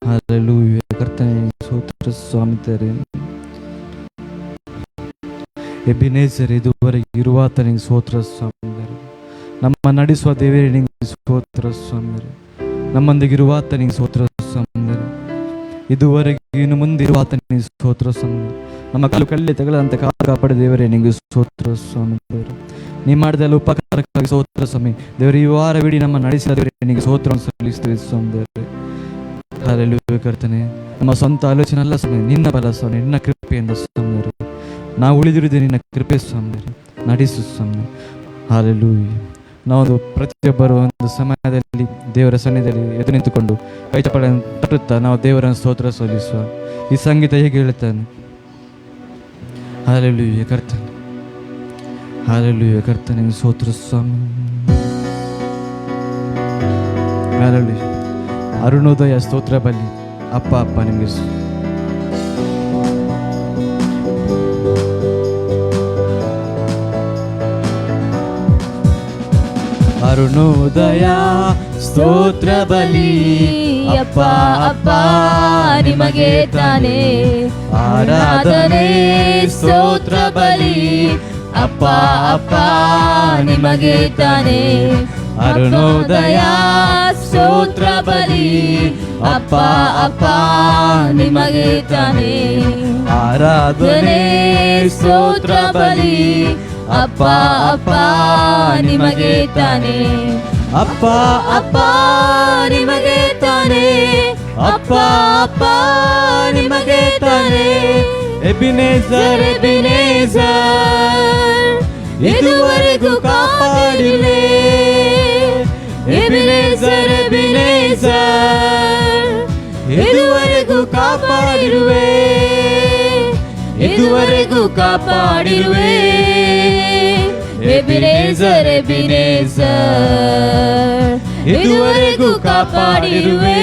Hallelujah. ಕರ್ತನೇ ಸ್ತೋತ್ರ ಸ್ವಾಮಿ. Ebenezer ಇದುವರೆಗೆ ಇರುವಾತನಿಗೆ ಸ್ತೋತ್ರ ಸ್ವಾಮಿ. ನಮ್ಮ ನಡೆಸುವ ದೇವರೇ ನಿಮಗೆ ಸ್ತೋತ್ರ ಸ್ವಾಮಿ. ನಮ್ಮೊಂದಿಗಿರುವಾತನಿಗೆ ಸ್ತೋತ್ರ ಸ್ವಾಮಿ. ಇದುವರೆಗೆ ಇನ್ನು ಮುಂದೆ ಇರುವಾತನಿಗೆ ಸ್ತೋತ್ರ ಸ್ವಾಮಿ. ನಮ್ಮ ಕಾಲು ಕಳ್ಳಿ ತಗಲಂತೆ ಕಾಪಾಡಿ ದೇವರೇ ನಿಮಗೆ ಸ್ತೋತ್ರ ಸ್ವಾಮಿ. ನೀವು ಮಾಡಿದೆಲ್ಲ ಉಪಕಾರಕ್ಕಾಗಿ ಸ್ತೋತ್ರ ಸ್ವಾಮಿ. ದೇವರೇ ಈ ವಾರವಿಡೀ ನಮ್ಮ ನಡೆಸಿದ ದೇವರೇ ನಿಮಗೆ ಸ್ತೋತ್ರವನ್ನು ಸಲ್ಲಿಸ್ತೇವೆ ಸ್ವಾಮಿ. ದೇವರೇ ಹಲ್ಲೆಲೂಯಾ. ಕರ್ತನೇ ನಮ್ಮ ಸ್ವಂತ ಆಲೋಚನೆ ಅಲ್ಲ ಸ್ವಾಮಿ, ನಿನ್ನ ಬಲ ಸ್ವಾಮಿ, ನಿನ್ನ ಕೃಪೆಯಿಂದ ಸ್ವಾಮಿ. ನಾವು ಉಳಿದಿರುವುದೇ ನಿನ್ನ ಕೃಪೆ ಸ್ವಾಮಿ. ನಡೆಸು ಸ್ವಾಮಿ. ಹಲ್ಲೆಲೂಯಾ. ನಾವು ಪ್ರತಿಯೊಬ್ಬರು ಒಂದು ಸಮಯದಲ್ಲಿ ದೇವರ ಸನ್ನಿಧಿಯಲ್ಲಿ ಎದ್ದು ನಿಂತುಕೊಂಡು ಕೈ ಚಪ್ಪಾಳೆಯನ್ನು ತಟ್ಟುತ್ತಾ ನಾವು ದೇವರನ್ನು ಸ್ತೋತ್ರ ಸಲ್ಲಿಸುವ. ಈ ಸಂಗೀತ ಹೇಗೆ ಹೇಳುತ್ತಾನೆ? ಹಲ್ಲೆಲೂಯಾ ಕರ್ತನೆ, ಹಲ್ಲೆಲೂಯಾ ಕರ್ತನೆ ಸ್ತೋತ್ರ ಸ್ವಾಮಿ. ಹಲ್ಲೆಲೂಯಾ. ಅರುಣೋದಯ ಸ್ತೋತ್ರ ಬಲಿ. ಅಪ್ಪ ಅಪ್ಪ ನಿಮಗೆ ಅರುಣೋದಯ ಸ್ತೋತ್ರ ಬಲಿ. ಅಪ್ಪ ಅಪ್ಪ ನಿಮಗೆ ತಾನೇ ಆರಾಧನೆ ಸ್ತೋತ್ರ ಬಲಿ. ಅಪ್ಪ ಅಪ್ಪ ನಿಮಗೆ ತಾನೇ ಅರುಣೋದಯ ಸ್ತೋತ್ರ ಬಲಿ. ಅಪ್ಪ ಅಪ್ಪ ನಿಮಗೆ ತಾನೇ ಆರಾಧನೆ ಸ್ತೋತ್ರ ಬಲಿ. ಅಪ್ಪ ಅಪ್ಪ ನಿಮಗೆ ತಾನೇ ಅಪ್ಪ ಅಪ್ಪ ನಿಮಗೆ ತಾನೇ ಅಪ್ಪ ಅಪ್ಪ ನಿಮಗೆ ತಾನೇ. ಎಬಿನೇಜರ್ ಎಬಿನೇಜರ್ ಇದುವರೆಗೂ ಕಾಪಾಡಿರುವೆ. ಎಬಿನೇಜರ್ ಎಬಿನೇಜರ್ ಇದುವರೆಗೂ ಕಾಪಾಡಿರುವೆ. ಇದುವರೆಗೂ ಕಾಪಾಡಿರುವೆ. ಎಬಿನೇಜರ್ ಎಬಿನೇಜರ್ ಇದುವರೆಗೂ ಕಾಪಾಡಿರುವೆ.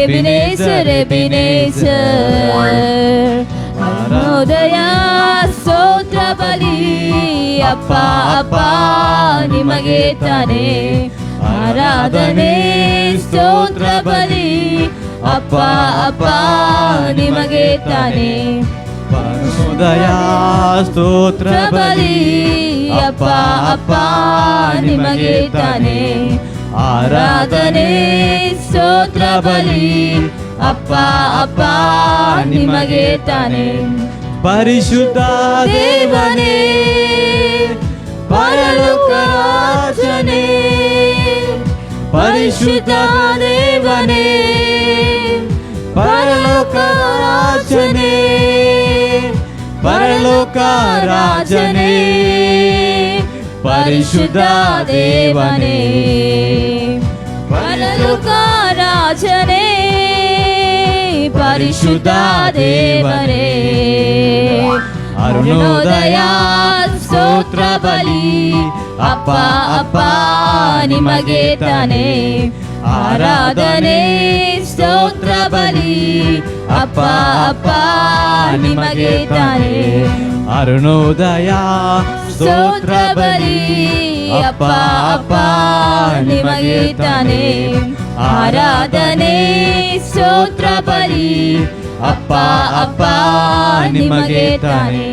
ಎಬಿನೇಜರ್ ಎಬಿನೇಜರ್ ಅರುಣೋದಯ ಸ್ತೋತ್ರ ಬಲಿ. ಅಪ್ಪ ಅಪ್ಪ ನಿಮಗೆ ತಾನೇ ಆರಾಧನೆ ಸ್ತೋತ್ರ ಬಲಿ. ಅಪ್ಪ ಅಪ್ಪ ನಿಮಗೆ ತಾನೇ ಅರುಣೋದಯ ಸ್ತೋತ್ರ ಬಲಿ. ಅಪ್ಪ ಅಪ್ಪ ನಿಮಗೆ ತಾನೇ ಆರಾಧನೆ ಸ್ತೋತ್ರ ಬಲಿ. ಅಪ್ಪ ಅಪ್ಪ ನಿಮಗೆ ತಾನೇ ಪರಿಶುದ್ಧ ದೇವನೇ ಪರಲೋಕ ರಾಜನೇ. ಪರಿಶುದ್ಧ ದೇವನೇ ಪರಲೋಕ ರಾಜನೇ. ಪರಲೋಕ ರಾಜನೇ ಪರಿಶುದ್ಧ ದೇವನೇ. ಪರಲೋಕ ರಾಜನೇ ಪರಿಶುದ್ಧ ದೇವನೇ. ಅರುಣೋದಯ ಸ್ತೋತ್ರ ಬಲಿ. ಅಪ್ಪ ಅಪ್ಪ ನಿಮಗೆ ತಾನೇ ಆರಾಧನೆ ಸ್ತೋತ್ರ ಬಲಿ. ಅಪ್ಪ ಅಪ್ಪ ನಿಮಗೆ ತಾನೇ ಅರುಣೋದಯ ಸ್ತೋತ್ರ ಬಲಿ. ಅಪ್ಪ ಅಪ್ಪ ನಿಮಗೆ ತಾನೇ ಆರಾಧನೆ ಸ್ತೋತ್ರ ಬಲಿ. ಅಪ್ಪ ಅಪ್ಪ ನಿಮಗೆ ತಾನೇ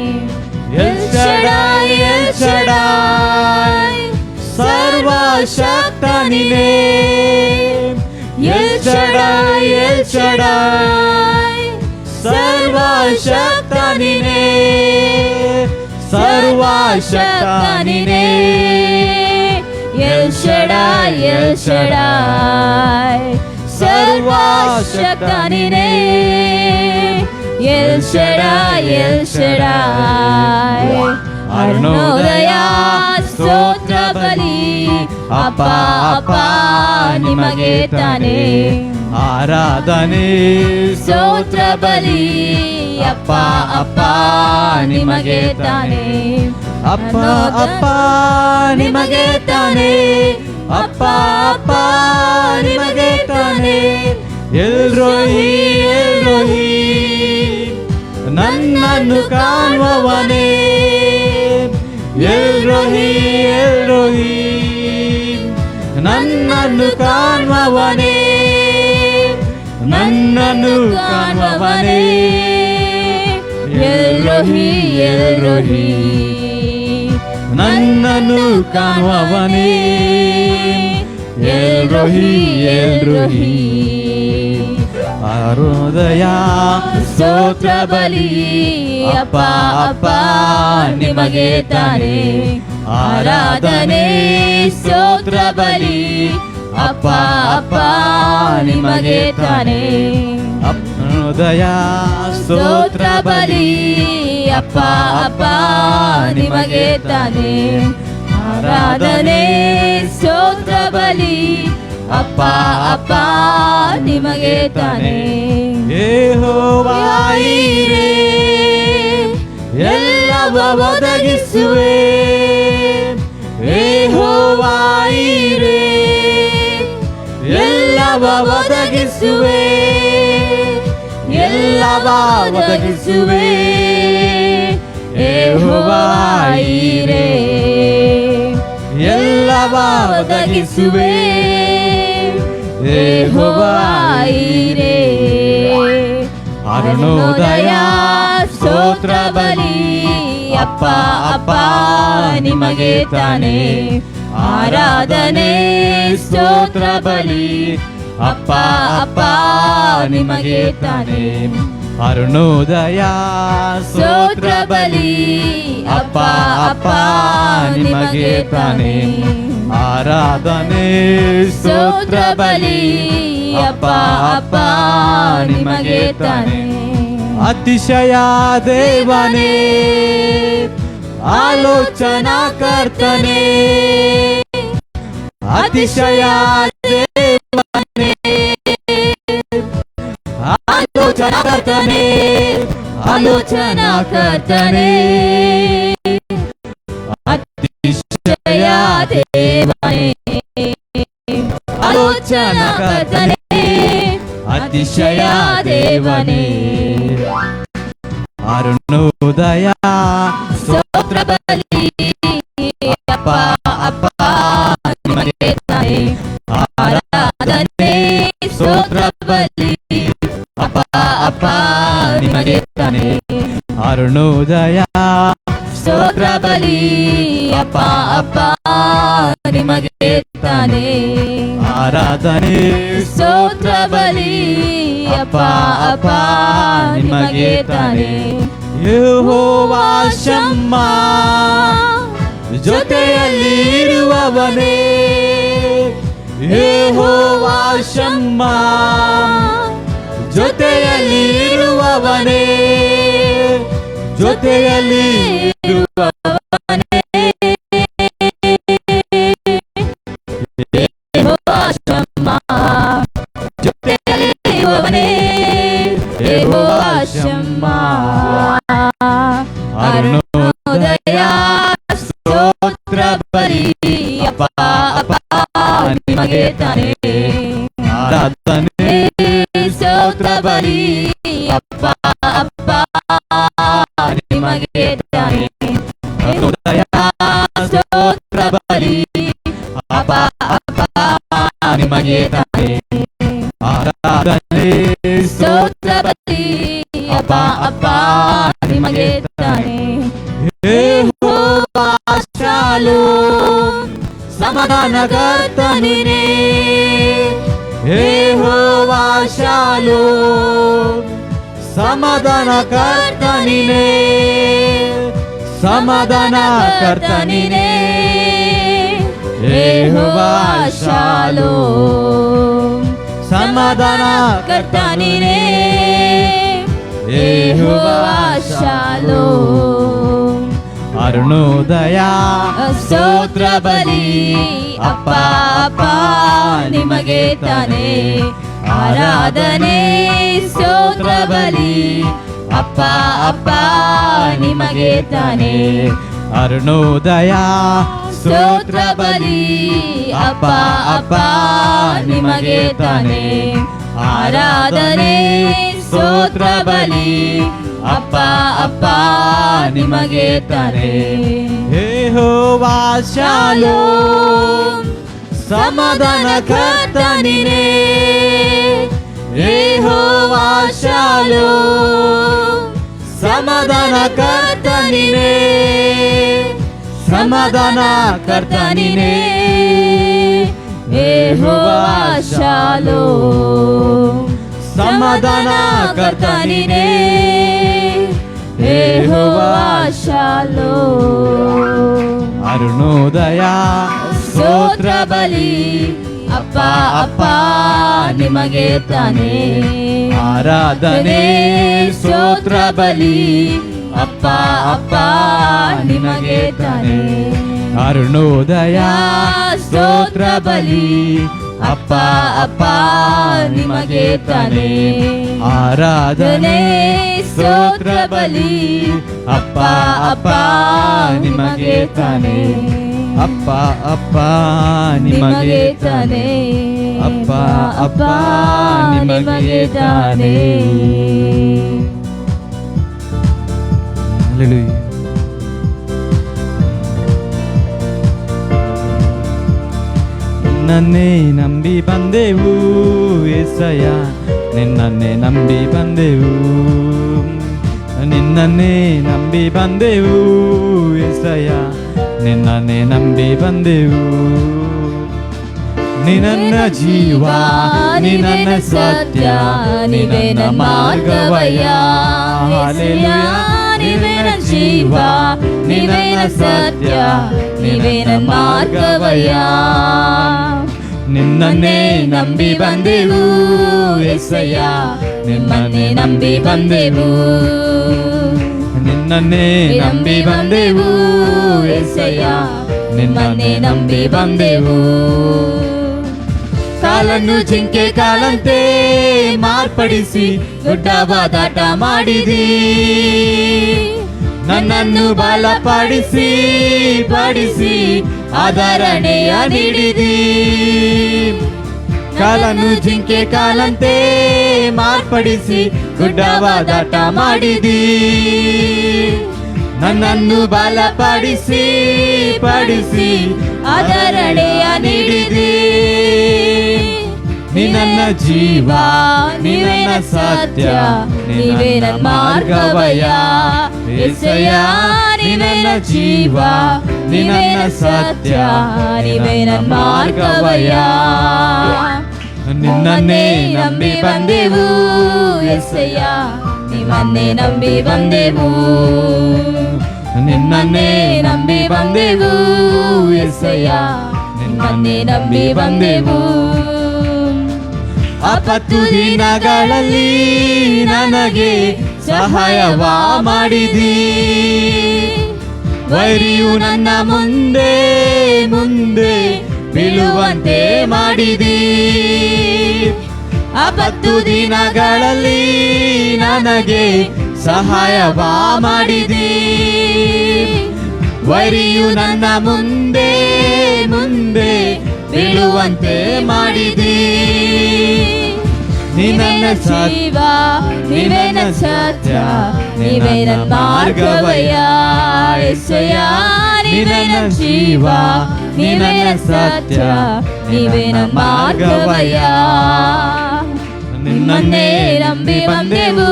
ಎಲ್ ಶಡಾಯ್ ಎಲ್ ಶಡಾಯ್ ಸರ್ವಶಕ್ತ ನೀನೇ. ಎಲ್ ಶಡಾಯ್ ಎಲ್ ಶಡಾಯ್ ಸರ್ವಶಕ್ತ ನೀನೇ. ಸರ್ವಶಕ್ತ ನೀನೇ. ಎಲ್ ಶಡಾಯ್ ಎಲ್ ಶಡಾಯ್ ಸರ್ವಶಕ್ತ ನೀನೇ. ಎಲ್ ಶಡಾಯ್ ಎಲ್ ಶಡಾಯ್ ಅರುಣೋದಯ ಸ್ತೋತ್ರ ಬಲಿ. ಅಪ್ಪ ಅಪ್ಪ ನಿಮಗೆ ತಾನೇ ಆರಾಧನೆ ಸ್ತೋತ್ರ ಬಲಿ. ಅಪ್ಪ ಅಪ್ಪ ನಿಮಗೆ ತಾನೇ ಅಪ್ಪ ಅಪ್ಪ ನಿಮಗೆ ತಾನೇ ಅಪ್ಪ ಅಪ್ಪ ನಿಮಗೆ ತಾನೇ. ಎಲ್ರೋಹಿ ಎಲ್ರೋಹಿ ನನ್ನನ್ನು ಕಾಣುವವನೇ. ಎಲ್ರೋಹಿ ಎಲ್ರೋಹಿ ನನ್ನನ್ನು ಕಾಣುವವನೇ. ನನ್ನನ್ನು ಕಾಣುವವನೇ ಎಲ್ರೋಹಿ ಎಲ್ರೋಹಿ, ನನ್ನನ್ನು ಕಾಣುವವನೇ ಎಲ್ರೋಹಿ ಎಲ್ರೋಹಿ. ಹೃದಯ ಸ್ತೋತ್ರ ಬಲಿ ಅಪ್ಪ ಅಪ್ಪ ನಿಮಗೆ ತಾನೆ ಆರಾಧನೆ. ಸ್ತೋತ್ರ ಬಲಿ ಅಪ್ಪ ಅಪ್ಪ ನಿಮಗೆ ತಾನೆ. ಹೃದಯ ಸ್ತೋತ್ರ ಬಲಿ ಅಪ್ಪ ಅಪ್ಪ ನಿಮಗೆ ತಾನೆ ಆರಾಧನೆ. ಸ್ತೋತ್ರ ಬಲಿ ಅಪ್ಪ ಅಪ್ಪ ನಿಮಗೆ ತಾನೆ. ಯೆಹೋವಾ ಯೆಹೋವಾಯೀರೇ, ಎಲ್ಲವ ಒದಗಿಸುವೆ. ಯೆಹೋವಾಯೀರೇ, ಎಲ್ಲವ ಒದಗಿಸುವೆ. ಎಲ್ಲವ ಒದಗಿಸುವೆ. ಯೆಹೋವಾಯೀರೇ, ಎಲ್ಲವ ಒದಗಿಸುವೆ. ಯೆಹೋವಾಯೀರೇ, ಅರುಣೋದಯ ಸ್ತೋತ್ರ ಬಲಿ ಅಪ್ಪ ಅಪ್ಪ ನಿಮಗೆ ತಾನೆ ಆರಾಧನೆ. ಸ್ತೋತ್ರ ಬಲಿ ಅಪ್ಪ ಅಪ್ಪ ನಿಮಗೆ ತಾನೆ. ಅರುಣೋದಯ ಸ್ತೋತ್ರ ಬಲಿ ಅಪ್ಪ ಅಪ್ಪ ನಿಮಗೆ ತಾನೆ ಆರಾಧನೆ. ಸ್ತೋತ್ರ ಬಲಿ ಅಪ್ಪ ಅಪ್ಪ ನಿಮಗೆ ತಾನೆ. ಅತಿಶಯ ದೇವನೇ, ಆಲೋಚನಾ ಕರ್ತನೆ. ಅತಿಶಯ ದೇವನೇ, ಆಲೋಚನಾ ಕರ್ತನೆ. ಆಲೋಚನಾ ಕರ್ತನೆ. ಅತಿಶಯ ದೇವನೇ, ಆಲೋಚನಾ ಕರ್ತನೆ. ಅತಿಶಯ ದೇವನೇ, ಅರುಣೋದಯ ಸ್ತೋತ್ರ ಬಲಿ ಅಪ್ಪ ಅಪ್ಪ ನಿಮಗೆ ತಾನೆ ಆರಾಧನೆ. ಸ್ತೋತ್ರ ಬಲಿ ಅಪ್ಪ ಅಪ್ಪ ನಿಮಗೆ ತಾನೆ. ಅರುಣೋದಯ ಸ್ತೋತ್ರ ಬಲಿ ಅಪ್ಪ ಅಪ್ಪ ನಿಮಗೆ ತಾನೆ ಆರಾಧನೆ. ಸ್ತೋತ್ರ ಬಲಿ ಅಪ್ಪ ಅಪ್ಪ ನಿಮಗೆ ತಾನೆ. ಯೆಹೋವಾ ಶಮ್ಮ, ಜೊತೆಯಲ್ಲಿ ಇರುವವನೇ. ಯೆಹೋವಾ ಶಮ್ಮ, ಜೊತೆಯಲ್ಲಿ ಇರುವವನೇ. ಜೊತೆಯಲ್ಲಿ ಇರುವವನೇ. ಯೆಹೋವಾ ಶಮ್ಮ, ಜೊತೆಯಲ್ಲಿ ಇರುವವನೇ. ಯೆಹೋವಾ ಶಮ್ಮ, ಅರುಣೋದಯ ಸ್ತೋತ್ರ ಬಲಿ ಅಪ್ಪ ಅಪ್ಪ ನಿಮಗೆ ತಾನೆ ಆರಾಧನೆ. ಸ್ತೋತ್ರ ಬಲಿ ಅಪ್ಪ ಅಪ್ಪ ನಿಮಗೆ ತಾನೆ. ಅರುಣೋದಯ ಸ್ತೋತ್ರ ಬಲಿ ಅಪ್ಪ ಅಪ್ಪ ನಿಮಗೆ ತಾನೆ ಆರಾಧನೆ. ಸ್ತೋತ್ರ ಬಲಿ ಅಪ್ಪ ಅಪ್ಪ ನಿಮಗೆ ತಾನೆ. ಯೆಹೋವಾ ಶಾಲೋಮ್, ಸಮಾಧಾನ ಕರ್ತನೇ. ಯೆಹೋವಾ ಶಾಲೋಮ್, ಸಮಾಧಾನ ಕರ್ತನೇ. ಸಮಾಧಾನ ಕರ್ತನೇ. ಯೆಹೋವಾ ಶಾಲೋಮ್, ಸಮಾಧಾನ ಕರ್ತನೇ. ಯೆಹೋವಾ ಶಾಲೋಮ್, ಅರುಣೋದಯ ಸ್ತೋತ್ರ ಬಲಿ ಅಪ್ಪ ಅಪ್ಪ ನಿಮಗೆ ತಾನೆ ಆರಾಧನೆ. ಸ್ತೋತ್ರ ಬಲಿ ಅಪ್ಪ ಅಪ್ಪ ನಿಮಗೆ ತಾನೆ. ಅರುಣೋದಯ ಸ್ತೋತ್ರ ಬಲಿ ಅಪ್ಪ ಅಪ್ಪ ನಿಮಗೆ ತಾನೆ ಆರಾಧನೆ. ಸ್ತೋತ್ರ ಬಲಿ ಅಪ್ಪ ಅಪ್ಪ ನಿಮಗೆ ತಾನೆ. ಯೆಹೋವಾ ಶಾಲೋಮ್, ಸಮಾಧಾನ ಕರ್ತನೇ. ಯೆಹೋವಾ ಶಾಲೋಮ್, ಸಮಾಧಾನ ಕರ್ತ ನೀನೇ, ಸಮಾಧಾನ ಕರ್ತ ನೀನೇ, ಯೆಹೋವಾ ಶಾಲೋಮ್, ಸಮಾಧಾನ ಕರ್ತ ನೀನೇ, ಯೆಹೋವಾ ಶಾಲೋಮ್. ಅರುಣೋದಯ ಸ್ತೋತ್ರ ಬಲಿ ಅಪ್ಪ ಅಪ್ಪ ನಿಮಗೆ ತಾನೇ, ಆರಾಧನೆ ಸ್ತೋತ್ರ ಬಲಿ ಅಪ್ಪ ಅಪ್ಪ ನಿಮಗೆ ತಾನೇ, ಅರುಣೋದಯ ಸ್ತೋತ್ರ ಬಲಿ ಅಪ್ಪ ಅಪ್ಪ ನಿಮಗೆ ತಾನೇ, ಆರಾಧನೆ ಸ್ತೋತ್ರ ಬಲಿ ಅಪ್ಪ ಅಪ್ಪ ನಿಮಗೆ ತಾನೇ, ಅಪ್ಪ ಅಪ್ಪ ನಿಮಗೆ ತಾನೇ, ಅಪ್ಪ ಅಪ್ಪ ನಿಮಗೆ ತಾನೇ. ಹಲ್ಲೆಲೂಯಾ. ನಿನ್ನನ್ನೇ ನಂಬಿ ಬಂದೆವು యేసయ్య, ನಿನ್ನನ್ನೇ ನಂಬಿ ಬಂದೆವು, ನಿನ್ನನ್ನೇ ನಂಬಿ ಬಂದೆವು యేసయ్య, ನಿನ್ನನ್ನೇ ನಂಬಿ ಬಂದೆವು. ನೀ ನನ್ನ ಜೀವ, ನೀ ನನ್ನ ಸತ್ಯ, ನೀವೇ ನನ್ನ ಮಾರ್ಗವಯ್ಯ. ಹಲ್ಲೆಲೂಯಾ. ನೀವೇ ನನ್ನ ಜೀವ, ನೀವೇ ನನ್ನ ಸತ್ಯ, ನೀವೇ ನನ್ನ ಮಾರ್ಗವಯ್ಯ. ನಿನ್ನನ್ನೇ ನಂಬಿ ಬಂದೆವು యేసయ్య, ನಿನ್ನನ್ನೇ ನಂಬಿ ಬಂದೆವು, ನಿನ್ನನ್ನೇ ನಂಬಿ ಬಂದೆವು యేసయ్య, ನಿನ್ನನ್ನೇ ನಂಬಿ ಬಂದೆವು. ಕಾಲನ್ನು ಜಿಂಕೆ ಕಾಲಂತೆ ಮಾರ್ಪಡಿಸಿ ಗುಡ್ಡವಾದಾಟ ಮಾಡಿದಿ, ನನ್ನನ್ನು ಬಲಪಡಿಸಿ ಪಡಿಸಿ ಆಧರಣೆಯ ನೀಡಿದಿ. ಕಾಲನ್ನು ಜಿಂಕೆ ಕಾಲಂತೆ ಮಾರ್ಪಡಿಸಿ ಗುಡ್ಡವಾದಾಟ ಮಾಡಿದಿ, ನನ್ನನ್ನು ಬಲಪಡಿಸಿ ಪಡಿಸಿ ಆಧರಣೆಯ ನೀಡಿದಿ. ನೀ ನನ್ನ ಜೀವ, ನೀವೇ ನನ್ನ ಸತ್ಯ, ನೀವೇ ನನ್ನ ಮಾರ್ಗವಯ್ಯ. యేసయ్య, ನೀ ನನ್ನ ಜೀವ, ನೀ ನನ್ನ ಸತ್ಯ, ನೀವೇ ನನ್ನ ಮಾರ್ಗವಯ್ಯ. ನಿನ್ನನ್ನೇ ನಂಬಿ ಬಂದೆವು యేసయ్య, ನಿಮ್ಮನ್ನೇ ನಂಬಿ ಬಂದೆವು, ನಿನ್ನನ್ನೇ ನಂಬಿ ಬಂದೆವು యేసయ్య, ನಿನ್ನನ್ನೇ ನಂಬಿ ಬಂದೆವು. ಆಪತ್ತು ದಿನಗಳಲ್ಲಿ ನನಗೆ ಸಹಾಯವ ಮಾಡಿದಿ, ವೈರಿಯು ನನ್ನ ಮುಂದೆ ಮುಂದೆ ಬೀಳುವಂತೆ ಮಾಡಿದಿ. ಆಪತ್ತು ದಿನಗಳಲ್ಲಿ ನನಗೆ ಸಹಾಯವ ಮಾಡಿದಿ, ವೈರಿಯು ನನ್ನ ಮುಂದೆ ಮುಂದೆ ಬೀಳುವಂತೆ ಮಾಡಿದಿ. ನೀ ನನ್ನ ಜೀವ, ನೀವೇ ನನ್ನ ಸತ್ಯ, ನೀವೇ ನನ್ನ ಮಾರ್ಗವಯ್ಯ. యేసయ్య, ನೀವೇ ನನ್ನ ಜೀವ, ನೀವೇ ನನ್ನ ಸತ್ಯ, ನೀವೇ ನನ್ನ ಮಾರ್ಗವಯ್ಯ. ನಿಮ್ಮನ್ನೇ ನಂಬಿ ಬಂದೆವು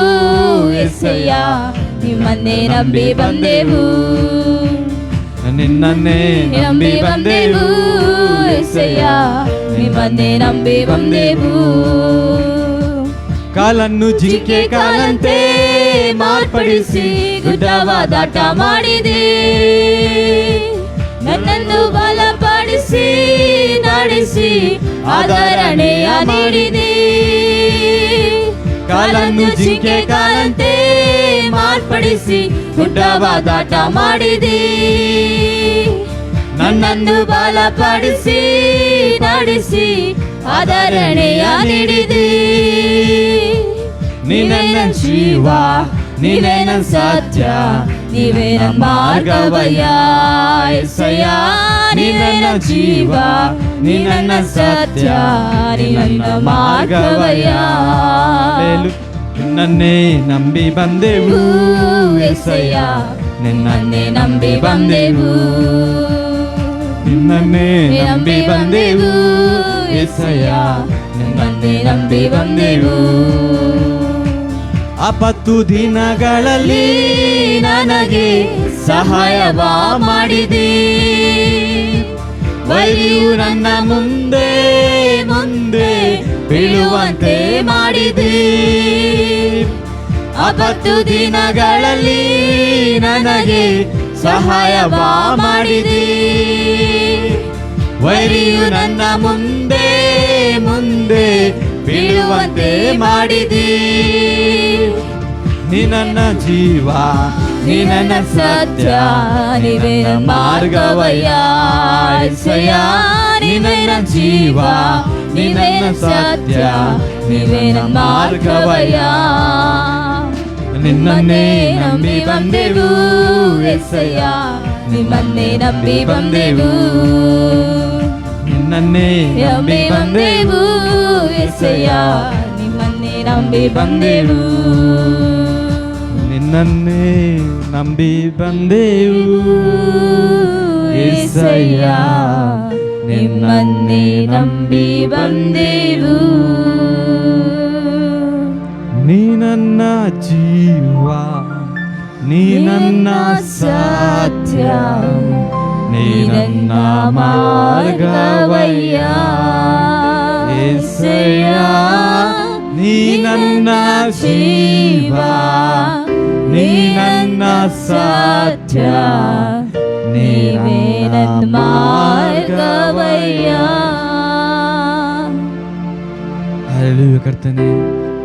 యేసయ్య, ನಿಮ್ಮನ್ನೇ ನಂಬಿ ಬಂದೆವು, ನಿನ್ನನ್ನೇ ನಂಬಿ ಬಂದೆವು యేసయ్య, ನಿಮ್ಮನ್ನೇ ನಂಬಿ ಬಂದೆವು. ಕಾಲನ್ನು ಜಿಂಕೆ ಕಾಲಂತೆ ಮಾರ್ಪಡಿಸಿ ಗುಡ್ಡವಾದಾಟ ಮಾಡಿದೆ, ನನ್ನನ್ನು ಬಲಪಡಿಸಿ ನಡೆಸಿ ಆಧರಣೆಯ ನೀಡಿದೆ. ಕಾಲನ್ನು ಜಿಂಕೆ ಕಾಲಂತೆ ಮಾರ್ಪಡಿಸಿ ಗುಡ್ಡವಾದಾಟ ಮಾಡಿದೆ, ನನ್ನನ್ನು ಬಲಪಡಿಸಿ ನಡೆಸಿ ಆಧರಣೆಯ ನೀಡಿದೆ. ನೀ ನನ್ನ ಜೀವ, ನೀನೇ ನನ್ನ ಸತ್ಯ, ನೀವೇ ನನ್ನ ಮಾರ್ಗವಯ್ಯ. యేసయ్య, ನೀ ನನ್ನ ಜೀವ, ನೀ ನನ್ನ ಸತ್ಯ, ನೀ ನನ್ನ ಮಾರ್ಗವಯ್ಯ. ನಿನ್ನನ್ನೇ ನಂಬಿ ಬಂದೆವು యేసయ్య, ನಿನ್ನನ್ನೇ ನಂಬಿ ಬಂದೆವು, ನಿನ್ನನ್ನೇ ನಂಬಿ ಬಂದೆವು యేసయ్య, ನಿನ್ನನ್ನೇ ನಂಬಿ ಬಂದೆವು. ಆಪತ್ತು ದಿನಗಳಲ್ಲಿ ನನಗೆ ಸಹಾಯವ ಮಾಡಿದೆ. ವೈರಿಯು ನನ್ನ ಮುಂದೆ ಮುಂದೆ ಬೀಳುವಂತೆ ಮಾಡಿದೆ. ಆಪತ್ತು ದಿನಗಳಲ್ಲಿ ನನಗೆ ಸಹಾಯವ ಮಾಡಿದೆ. ವೈರಿಯು ನನ್ನ ಮುಂದೆ ಮುಂದೆ ಬೀಳುವಂತೆ ಮಾಡಿದೆ. ನೀ ನನ್ನ ಜೀವ, ನೀ ನನ್ನ ಸತ್ಯ, ನೀವೇ ನನ್ನ ಮಾರ್ಗವಯ್ಯ యేసయ్య. ನೀ ನನ್ನ ಜೀವ, ನೀ ನನ್ನ ಸತ್ಯ, ನೀವೇ ನನ್ನ ಮಾರ್ಗವಯ್ಯ. ನಿನ್ನನ್ನೇ ನಂಬಿ ಬಂದೆವು యేసయ్య, ನಿನ್ನನ್ನೇ ನಂಬಿ ಬಂದೆವು. ನಿನ್ನನ್ನೇ ನಂಬಿ ಬಂದೆವು యేసయ్య, ನಿನ್ನನ್ನೇ ನಂಬಿ ಬಂದೆವು. ನಿನ್ನನ್ನೇ ನಂಬಿ ಬಂದೆವು యేసయ్య, ನಿನ್ನನ್ನೇ ನಂಬಿ ಬಂದೆವು. ನೀ ನನ್ನ ಜೀವ, ನೀ ನನ್ನ ಸತ್ಯ, ನೀ ನನ್ನ ಮಾರ್ಗವಯ್ಯ యేసయ్య. ನೀ ನನ್ನ ಜೀವ, ನೀ ನನ್ನ ಸತ್ಯ, ನೀವೇ ನನ್ನ ಮಾರ್ಗವಯ್ಯ. ಹಲ್ಲೆಲೂಯಾ ಕರ್ತನೇ,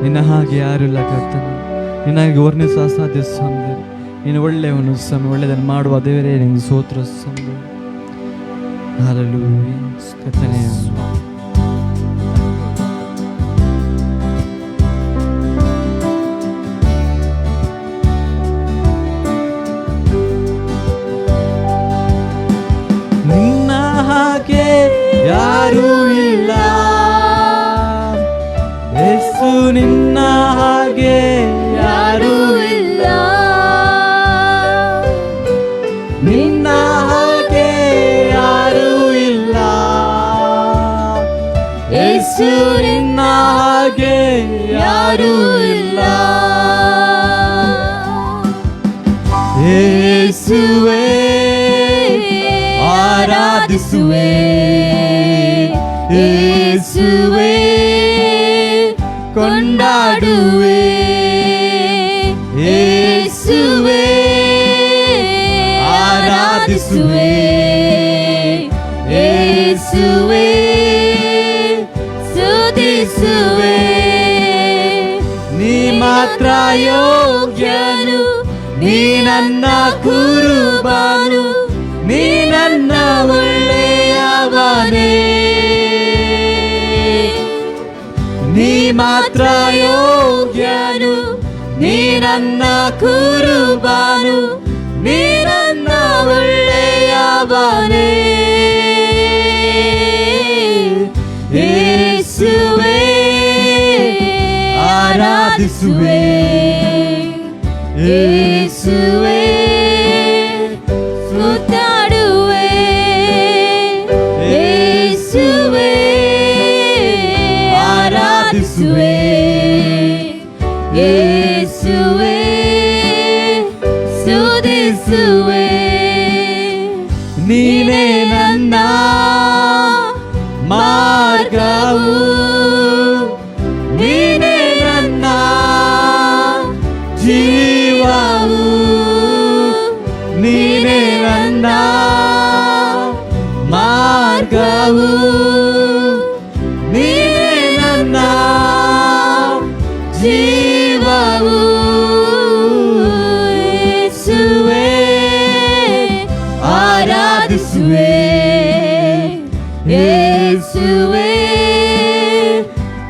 ನಿನ್ನ ಹಾಗೆ ಯಾರಿಲ್ಲ ಕರ್ತನೇ. ನಿನಗೆ ವರ್ಣಿಸುವ ಅಸಾಧ್ಯ ಸ್ವಾಮಿ. ನೀನು ಒಳ್ಳೆಯವನು ಸ್ವಾಮಿ, ಒಳ್ಳೆಯದನ್ನು ಮಾಡುವ ದೇವರೇ ನಿನಗೆ ಸ್ತೋತ್ರ ಸ್ವಾಮಿ. ಹಲ್ಲೆಲೂಯಾ ಕರ್ತನೇ. ನಿನ್ನ ಹಾಗೆ ಯಾರೂ ಇಲ್ಲ ಯೇಸು, ನಿನ್ನ ಹಾಗೆ ಯಾರೂ ಇಲ್ಲ. ನಿನ್ನ ಹಾಗೆ ಯಾರೂ ಇಲ್ಲ ಯೇಸು, ನಿನ್ನ ಹಾಗೆ ಯಾರೂ ಇಲ್ಲ. ಯೇಸುವೇ ಆರಾಧಿಸುವೆ, ಯೇಸುವೇ ಕೊಂಡಾಡುವೆ, ಯೇಸುವೇ ಆರಾಧಿಸುವೆ, ಯೇಸುವೇ ಸ್ತುತಿಸುವೆ. ನೀ ಮಾತ್ರ ಯೋಗ್ಯನು, ನೀ ನನ್ನ ಕುರುಬಾನು, ನೀ ನನ್ನ ಒಳ್ಳೆಯವನೇ. ನೀ ಮಾತ್ರ ಯೋಗ್ಯನು, ನೀ ನನ್ನ ಕುರುಬಾನು, ನೀ ನನ್ನ ಒಳ್ಳೆಯವನೇ. ಯೇಸುವೇ ಆರಾಧಿಸುವೆ, ಯೇಸುವೇ ಸ್ತುತಿಸುವೆ, ಯೇಸುವೇ ಆರಾಧಿಸುವೆ, ಯೇಸುವೇ ಸ್ತುತಿಸುವೆ. ನೀನೇ ನನ್ನ ಮಾರ್ಗವು, ನೀನೇ ನನ್ನ ಜೀವವು, ನೀನೇ ನನ್ನ ಮಾರ್ಗವು, ನೀನೇ ನನ್ನ ಜೀವವು. ಯೇಸುವೇ ಆರಾಧಿಸುವೆ, ಯೇಸುವೇ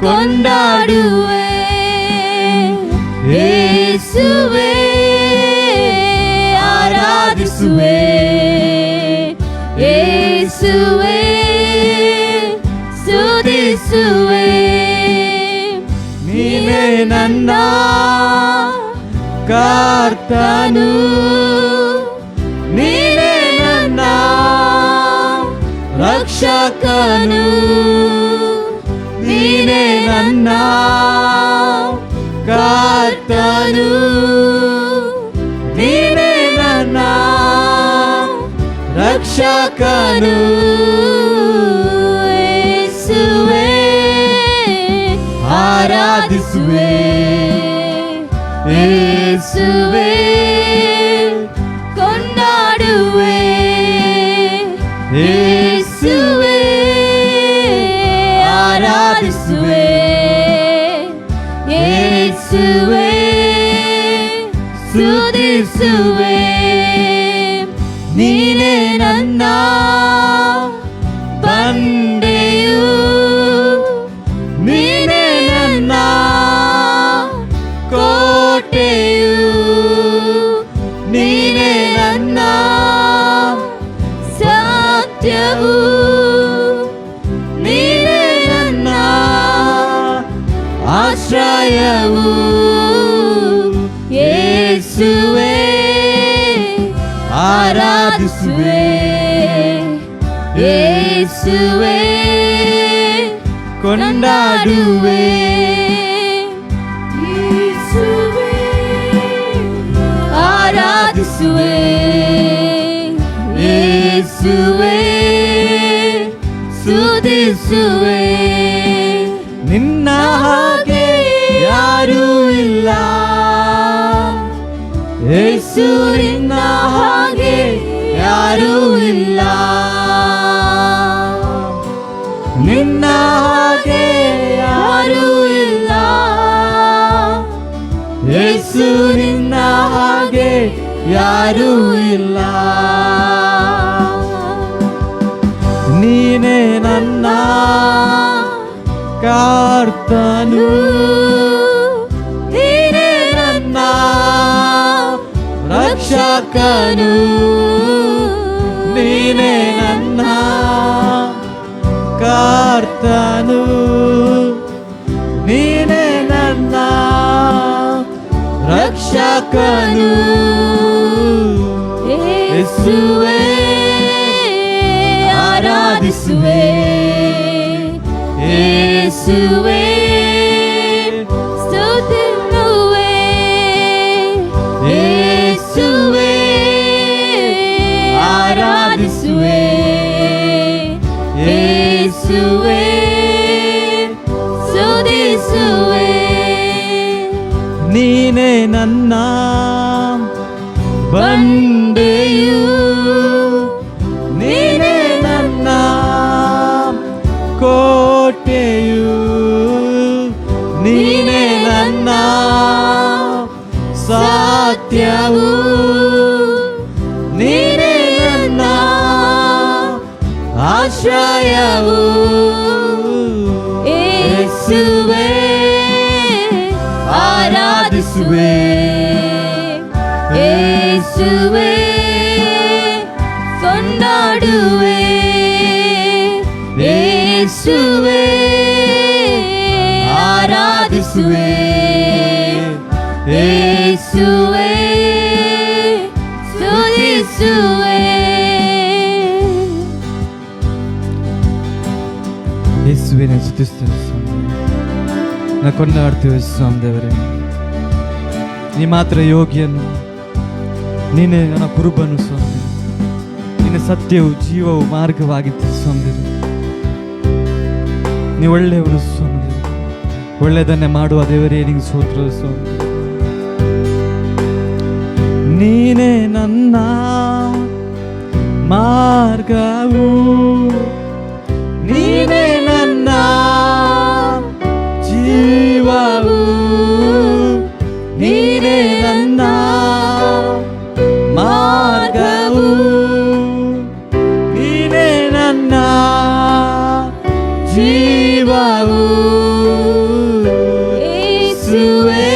ಕೊಂಡಾಡುವೆ, ಯೇಸುವೇ ಆರಾಧಿಸುವೆ, ಯೇಸುವೇ ಸ್ತುತಿಸುವೆ. ನೀನೇ ನನ್ನ ಕರ್ತನು, ನೀನೇ ನನ್ನ ರಕ್ಷಕನು, ನೀನೇ ನನ್ನ ಕರ್ತನು, ರಕ್ಷಕನು ಯೇಸುವೇ ಆರಾಧಿಸುವೆ ಯೇಸುವೇ ಕೊಂಡಾಡುವೆ ಯೇಸುವೇ ಆರಾಧಿಸುವೆ ಯೇಸುವೇ ಸ್ತುತಿಸುವೆ ನೀನೇ ನನ್ನ ಬಂಡೆಯು ನೀನೇ ನನ್ನ ಕೋಟೆಯು ನೀನೇ ನನ್ನ ಸತ್ಯವು ನೀನೇ ನನ್ನ ಆಶ್ರಯವು ಯೇಸುವೇ ಆರಾಧಿಸುವೆ ಯೇಸುವೇ ಕೊಂಡಾಡುವೆ ಯೇಸುವೇ ಆರಾಧಿಸುವೆ ಯೇಸುವೇ ಸ್ತುತಿಸುವೆ ನಿನ್ನ ಹಾಗೆ ಯಾರೂ ಇಲ್ಲ ಯೇಸು ನಿನ್ನ ಹಾಗೆ ಯಾರೂ ಇಲ್ಲ ನಿನ್ನ ಹಾಗೆ ಯಾರೂ ಇಲ್ಲ ಯೇಸು ನಿನ್ನ ಹಾಗೆ ಯಾರೂ ಇಲ್ಲ ನೀನೇ ನನ್ನ ಕರ್ತನು ನೀನೇ ನನ್ನ ರಕ್ಷಕನು ನೀನೇ ನನ್ನ ಕರ್ತನು ನೀನೇ ನನ್ನ ರಕ್ಷಕನು ಯೇಸುವೇ ಆರಾಧಿಸುವೆ ಯೇಸುವೇ ಸ್ತುತಿಸುವೆ ಯೇಸುವೇ ಆರಾಧಿಸುವೆ ಯೇಸುವೇ ಸ್ತುತಿಸುವೆ ನೀನೇ ನನ್ನ ಬಂಡೆಯು ನೀನೇ ನನ್ನ ಕೋಟೆಯು ನೀನೇ ನನ್ನ ಸತ್ಯವು ನೀನೇ ನನ್ನ ಆಶ್ರಯವು ಯೇಸುವೇ ಆರಾಧಿಸುವೆ ಯೇಸುವೇ ಕೊಂಡಾಡುವೆ ಯೇಸುವೇ ಆರಾಧಿಸುವೆ ಯೇಸುವೇ ಸ್ತುತಿಸುವೆ ಯೇಸುವೇ ನಾನು ಸ್ತುತಿಸ್ತೇನೆ ಸ್ವಾಮಿ ನಾ ಕೊಂಡಾಡ್ತೀವಿ ಸ್ವಾಮಿ ದೇವರೇ ನೀ ಮಾತ್ರ ಯೋಗ್ಯನು ನೀನೇ ನನ್ನ ಕುರುಬನು ಸ್ವಾಮಿ ನಿನ್ನ ಸತ್ಯವು ಜೀವವು ಮಾರ್ಗವಾಗಿತ್ತು ಸ್ವಾಮಿ ದೇವರೇ ನೀ ಒಳ್ಳೆಯವನು ಸ್ವಾಮಿ ದೇವರೇ ಒಳ್ಳೆಯದನ್ನೇ ಮಾಡುವ ದೇವರೇ ನಿಂಗೆ ಸ್ತೋತ್ರ ಸ್ವಾಮಿ ನೀನೇ ನನ್ನ ಮಾರ್ಗವು ನೀನೇ ನನ್ನ ಜೀವವು ನೀನೇ ನನ್ನ ಮಾರ್ಗವು ನೀನೇ ನನ್ನ ಜೀವವು ಯೇಸುವೇ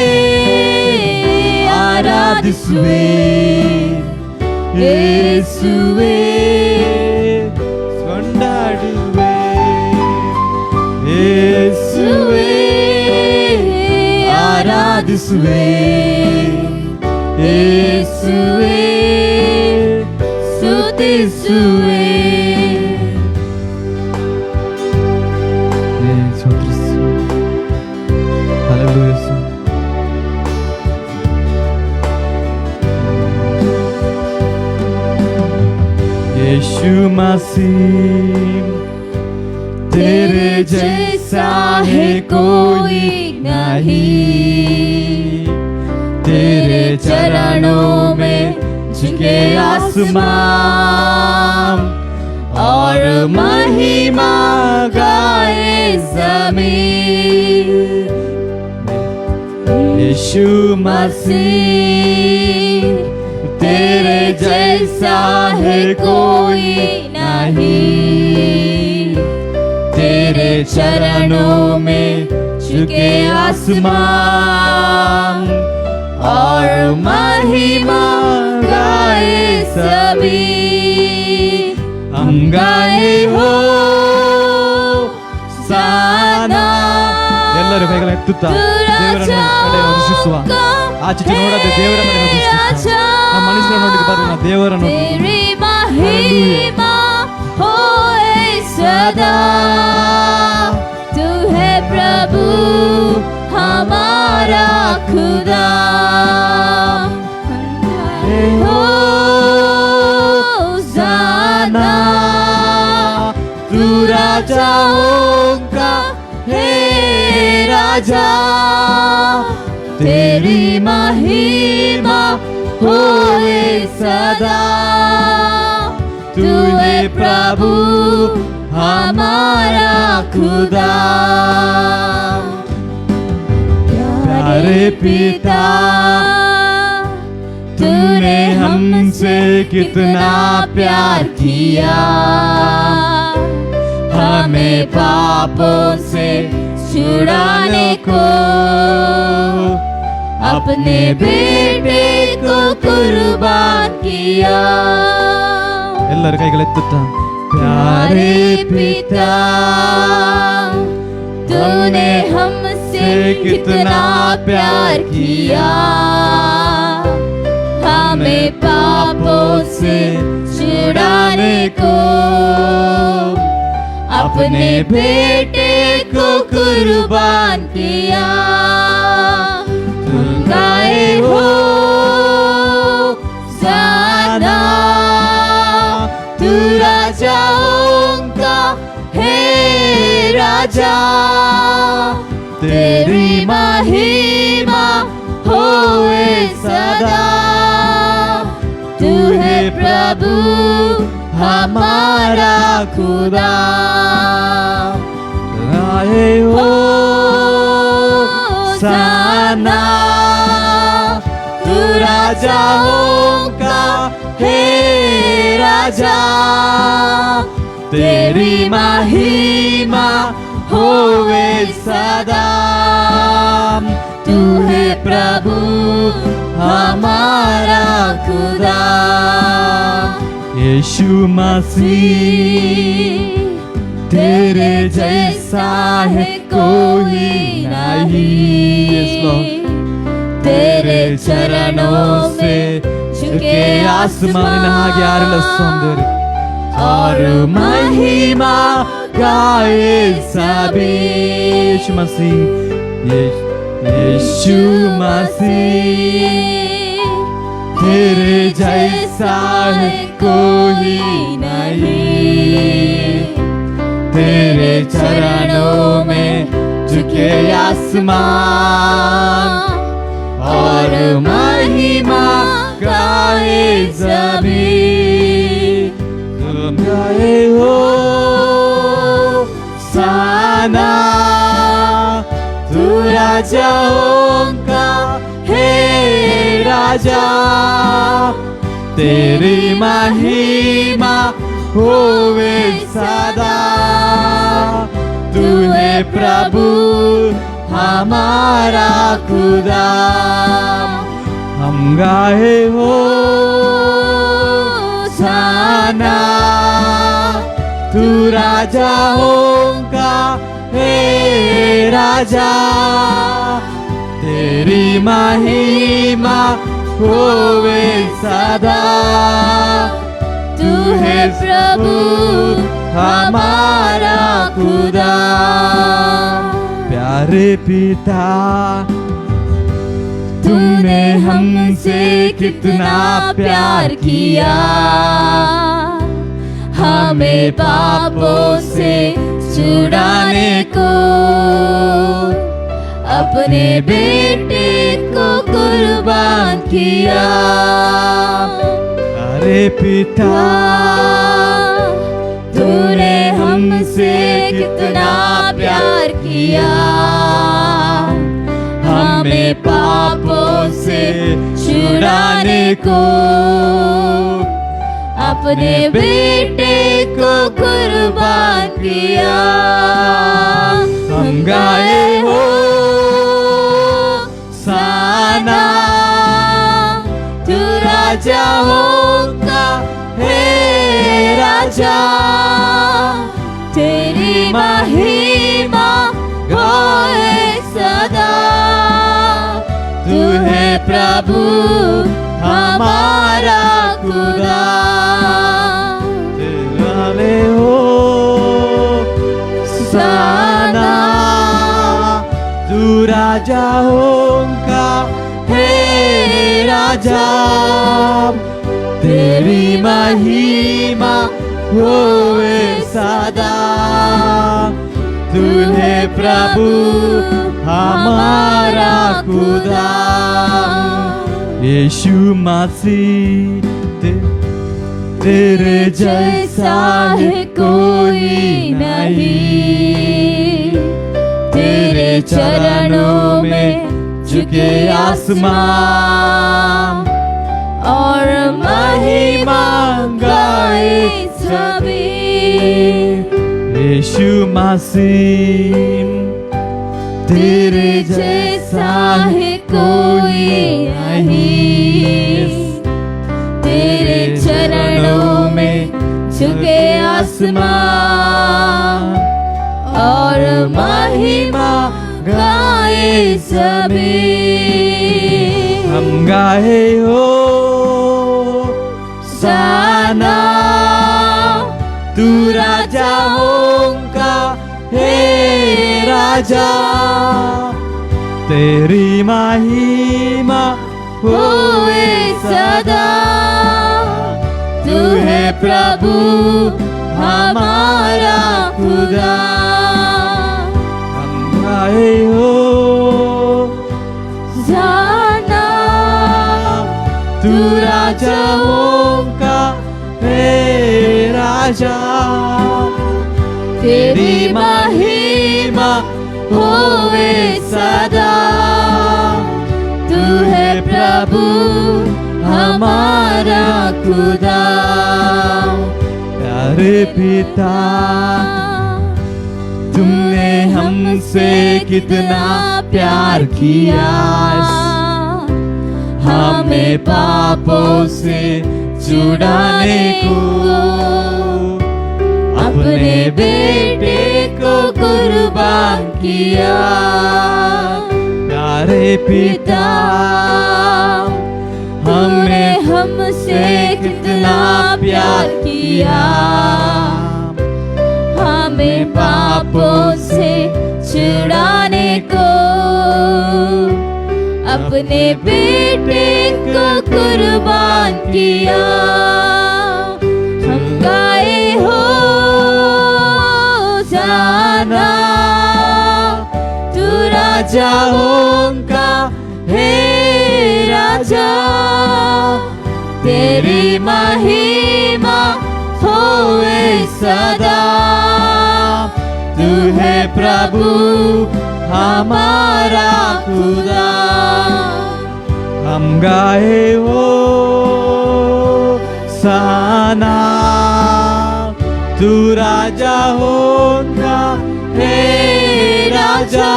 ಆರಾಧಿಸುವೆ ಯೇಸುವೇ ಕೊಂಡಾಡುವೆ ಯೇಸುವೇ ಆರಾಧಿಸುವೆ ಯೇಸುವೇ ಸ್ತುತಿಸುವೆ यीशु मसीह तेरे जैसा है कोई नहीं, तेरे चरणों में झुके आसमान और महिमा गाए ज़मीन। यीशु मसीह तेरे जैसा है कोई नहीं, तेरे चरणों में झुके आसमान और महिमा गाए सभी। हम गाए हो ಸಾನಾ. ಎಲ್ಲರೂ ಕೈಗಳ ಎತ್ತುತ್ತಾ ದೇವರನ್ನು ಕಡೆ ವಂದಿಸುವ. ಆಚೆ ನೋಡದೆ ದೇವರನ್ನು ವಂದಿಸುವ. ನಮ್ಮ ಮನುಷ್ಯರ ನೋಡಿಗೆ ಬರೋಣ ದೇವರನ್ನು. तेरी महिमा होए सदा, तू है प्रभु हमारा खुदा। होसाना तू राजाओं का है राजा, तेरी महिमा होए सदा, तू है प्रभु हमारा खुदा। प्यारे पिता तूने हमसे कितना प्यार किया, हमें पापों से छुड़ाने को अपने बेटे को कुर्बान किया। ಎಲ್ಲರ ಕೈಗಳೆತ್ತುತ್ತಾ प्यारे पिता तूने हमसे कितना प्यार किया, हमें पापों से छुड़ाने को अपने बेटे को कुर्बान किया। तुम गाए हो साना, तू राजाओं का है राजा, तेरी महिमा होए सदा, तू है प्रभु हमारा खुदा। गाए हो साना, तू राजाओं का है राजा, तेरी महिमा होवे सदा, तू है प्रभु हमारा खुदा। यीशु मसीह तेरे जैसा है कोई नहीं, तेरे चरणों से झुके आसमान हागे ಯಾರಿಲ್ಲ ಸ್ವಾಮಿ, और महिमा गाए सभी। यीशु मसीह यीशु मसीह तेरे जैसा है कोई नहीं, तेरे चरणों में झुके आसमान और महिमा गाए सभी। तुम गाए हो साना, तू राजाओं का है राजा, तेरी महिमा होवे सदा, तू है प्रभु हमारा खुदा। हम गाए हो साना, तू राजाओं का है राजा, तेरी महिमा होवे सदा, तू है प्रभु हमारा खुदा। प्यारे पिता तुमने हमसे कितना प्यार किया, हमें पापों से छुड़ाने को अपने बेटे को कुर्बान किया। अरे पिता तूने हमसे कितना प्यार किया, हमें पापों से छुड़ाने को अपने बेटे को कुर्बान किया। हम गाए हो साना, तू राजा होगा हे राजा, तेरी महिमा होए सदा। तू है प्रभु हमारा खुदा। गाले हो साना, तू राजा होगा हे राजा, तेरी महिमा होए सदा। तू है प्रभु हमारा खुदा। यीशु मसीह तेरे जैसा है कोई नहीं, तेरे चरणों में झुके आसमान और महिमा गाए सभी। यीशु मसीह तेरे जैसा है कोई नहीं, तेरे चरणों में झुके आसमान और महिमा गाए सभी। हम गाए हो साना, तू राजा होगा हे राजा, तेरी महिमा होए सदा। तू है प्रभु हमारा खुदा। हम गाए हो जाना, तू राजा होगा हे राजा, तेरी महिमा होए सदा। तू है प्रभु हमारा खुदा। प्यारे पिता तुमने हमसे कितना प्यार किया, हमें पापों से छुड़ाने को अपने बेटे को कुर्बान किया। प्यारे पिता हमने हमसे कितना प्यार किया, हमें पापों से छुड़ाने को अपने बेटे को कुर्बान किया। हम गाए हो जाना, तू राजा होगा हे राजा, तेरी महिमा होए सदा। तू है प्रभु हमारा खुदा। हम गाए हो साना, तू राजा होगा हे राजा,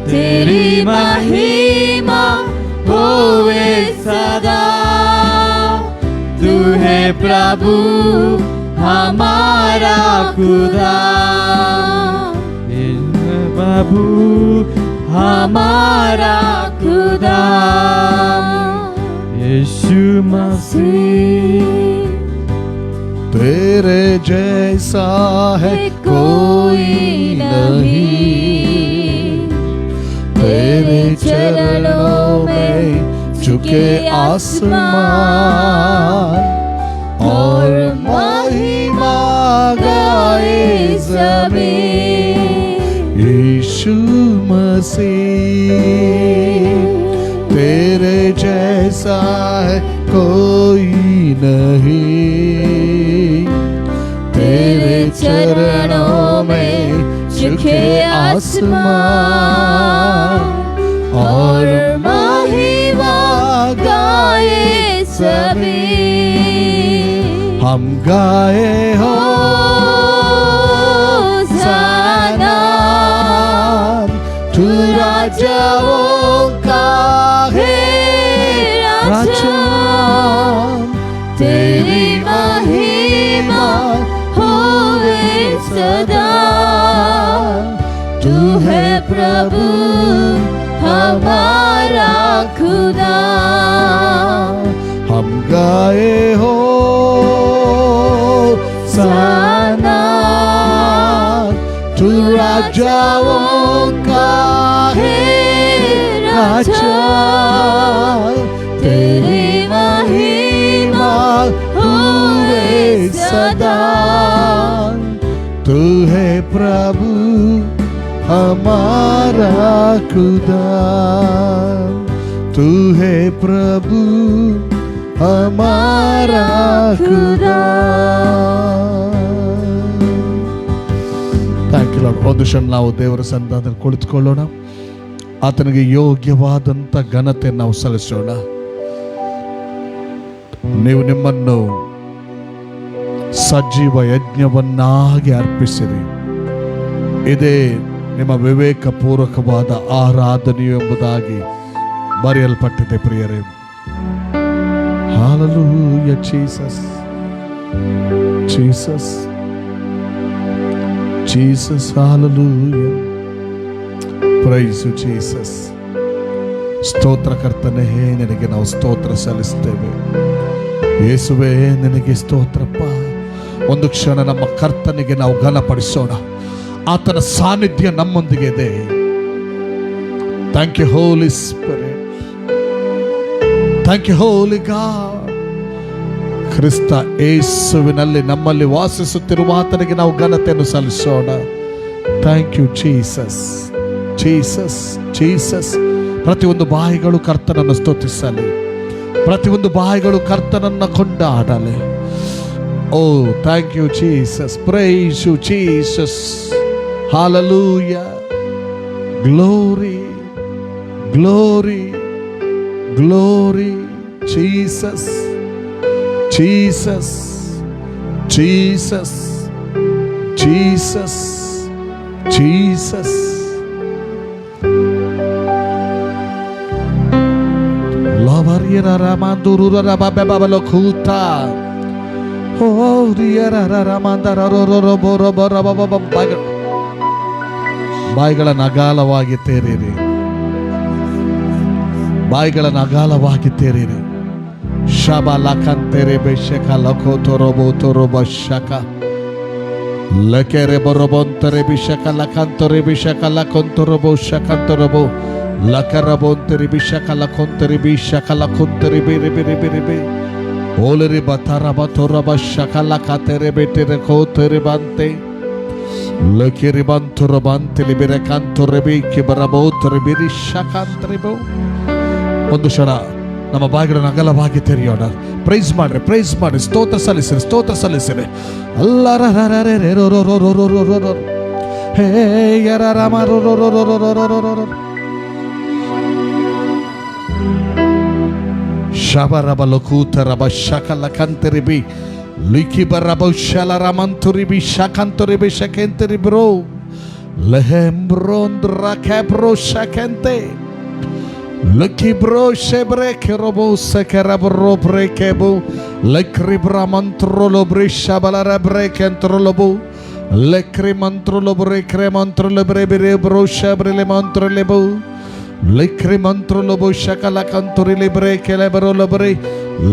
तेरी महिमा होए सदा। तू है प्रभु हमारा खुदा। प्रभु हमारा खुदा यीशु मसीह। तेरे जैसा है कोई नहीं, तेरे चरणों में झुके आसमान और गाए ज़मीं। यीशु मसीह तेरे जैसा है कोई नहीं, तेरे चरणों में झुके आसमान और महिमा गाए सभी। हम गाए होसाना, तू राजाओं का है राजा, तेरी महिमा होवे सदा। तू है प्रभु हमारा खुदा। हम गाए हो साना, तू राजाओं का है राजा, तेरी महिमा होवे सदा। तू है प्रभु हमारा खुदा, तू है प्रभु हमारा खुदा। Thank you Lord. ಒಂದು ಕ್ಷಣ ನಾವು ದೇವರ ಸನ್ನಿಧಾನದಲ್ಲಿ ಕುಳಿತುಕೊಳ್ಳೋಣ. ಆತನಿಗೆ ಯೋಗ್ಯವಾದಂಥ ಘನತೆ ನಾವು ಸಲ್ಲಿಸೋಣ. ನೀವು ನಿಮ್ಮನ್ನು ಸಜೀವ ಯಜ್ಞವನ್ನಾಗಿ ಅರ್ಪಿಸಿರಿ, ಇದೇ ನಿಮ್ಮ ವಿವೇಕಪೂರ್ವಕವಾದ ಆರಾಧನೆಯು ಎಂಬುದಾಗಿ ಬರೆಯಲ್ಪಟ್ಟಿದೆ ಪ್ರಿಯರೇ. Hallelujah, Jesus. Jesus. Jesus, hallelujah. Praise you, Jesus. ಸ್ತೋತ್ರಕರ್ತನೇ, ನಿನಗೆ ನಾವು ಸ್ತೋತ್ರ ಸಲ್ಲಿಸ್ತೇವೆ. ಯೇಸುವೇ, ನಿನಗೆ ಸ್ತೋತ್ರಪ್ಪ. ಒಂದು ಕ್ಷಣ ನಮ್ಮ ಕರ್ತನಿಗೆ ನಾವು ಘನಪಡಿಸೋಣ. ಆತನ ಸಾನ್ನಿಧ್ಯ ನಮ್ಮೊಂದಿಗೆ ಇದೆ. Thank you holy spirit, thank you holy God. ಕ್ರಿಸ್ತ ಯೇಸುವಿನಲ್ಲಿ ನಮ್ಮಲ್ಲಿ ವಾಸಿಸುತ್ತಿರುವ ಆತನಿಗೆ ನಾವು ಘನತೆಯನ್ನು ಸಲ್ಲಿಸೋಣ. Thank you Jesus, Jesus, Jesus. ಪ್ರತಿಯೊಂದು ಬಾಯಿಗಳು ಕರ್ತನನ್ನು ಸ್ತುತಿಸಲಿ, ಪ್ರತಿಯೊಂದು ಬಾಯಿಗಳು ಕರ್ತನನ್ನು ಕೊಂಡಾಡಲಿ. Oh thank you Jesus, praise you Jesus. Hallelujah. Glory, glory, glory. Jesus, Jesus, Jesus, Jesus, Jesus. Lavariera ramandurura rabababalokuta. Oh, riera ramandara roroboroborobaba. ಬಾಯಿಗಳನ್ನು ಅಗಾಲವಾಗಿ ತೆರೀರಿ, ಬಾಯಿಗಳನ್ನು ಅಗಾಲವಾಗಿ ತೆರೀರಿ. ಶಬ ಲಕಂತೆರೆ ಬೆಶಕ ಲಕೋತೊರಬೋ ತೊರಬ ಶಕ ಲಕೆರೆ ಬರಬೊಂತರೆ ಬಿಶಕ ಲಕಂತೊರೆ ಬಿಶಕ ಲಕೊಂತೊರಬೋ ಶಕಂತೊರಬೋ ಲಕರಬೊಂತರಿ ಬಿಶಕ ಲಕೊಂತರಿ ಬಿಶಕ ಲಕೊಂತರಿ ಬೇರೆ ಬೇರೆ ಬೇರೆ ಬೇ ಓಲರಿ ಬತರಬ ತೊರಬ ಶಕ ಲಕತೆರೆ ಬೆಟೆರೆ ಕೋತೆರೆ ಬಂತೆ ಲಕಿರಿ ಬಂತುರ ಬಂತಲಿ ಬಿರೆ ಕಾಂತೊರೆ ಬೇಕಿ ಬರಬೋತರೆ ಬಿರಿ ಶಕಾಂತರಿಬೋ. ಒಂದು ಕ್ಷಣ ನಮ್ಮ ಬಾಯಿಗಳನ್ನು ಅಗಲವಾಗಿ ತೆರೆಯೋಣ. ಪ್ರೈಸ್ ಮಾಡ್ರಿ, ಪ್ರೈಸ್ ಮಾಡಿ, ಸ್ತೋತ್ರ ಸಲ್ಲಿಸಿರಿ, ಸ್ತೋತ್ರ ಸಲ್ಲಿಸಿರಿ. ಅಲ್ಲರ ಹೇ ಯರ ರಾಮ ಶಬರಬಲ ಕೂತರಬ ಶಕಲ ಕಂತರಿಬಿ ಲಿಖಿ ಬರಬ ಶಲ ರಮಂತುರಿಬಿ ಶಕಂತುರಿಬಿ ಶಕೆಂತರಿ ಬ್ರೋ ಲೆಹೆಂಬ್ರೋಂದ್ರ ಕ್ಯಾಬ್ರೋ ಶಕೆಂತೆ ಲಕ್ಕಿ ಬ್ರೋ ಶೆಬ್ರೆ ಕೆರೋಬೋ ಸೆಕೆರಬ್ರೋ ಬ್ರೇಕೆಬೋ ಲಕ್ರಿಬ್ರ ಮಂತ್ರೊಲೊಬ್ರಿ ಶಬಲರ ಬ್ರೇಕೆಂತ್ರೊಲೊಬೋ ಲಕ್ರಿ ಮಂತ್ರೊಲೊಬ್ರೆ ಕ್ರೆ ಮಂತ್ರೊಲೊಬ್ರೆ ಬಿರೆ ಬ್ರೋ ಶಬ್ರಿಲೆ ಮಂತ್ರೊಲೆಬೋ ಲಕ್ರಿ ಮಂತ್ರೊಲೊಬೋ ಶಕಲ ಕಂತುರಿಲೆ ಬ್ರೇಕೆಲೆ ಬರೋಲೊಬ್ರೆ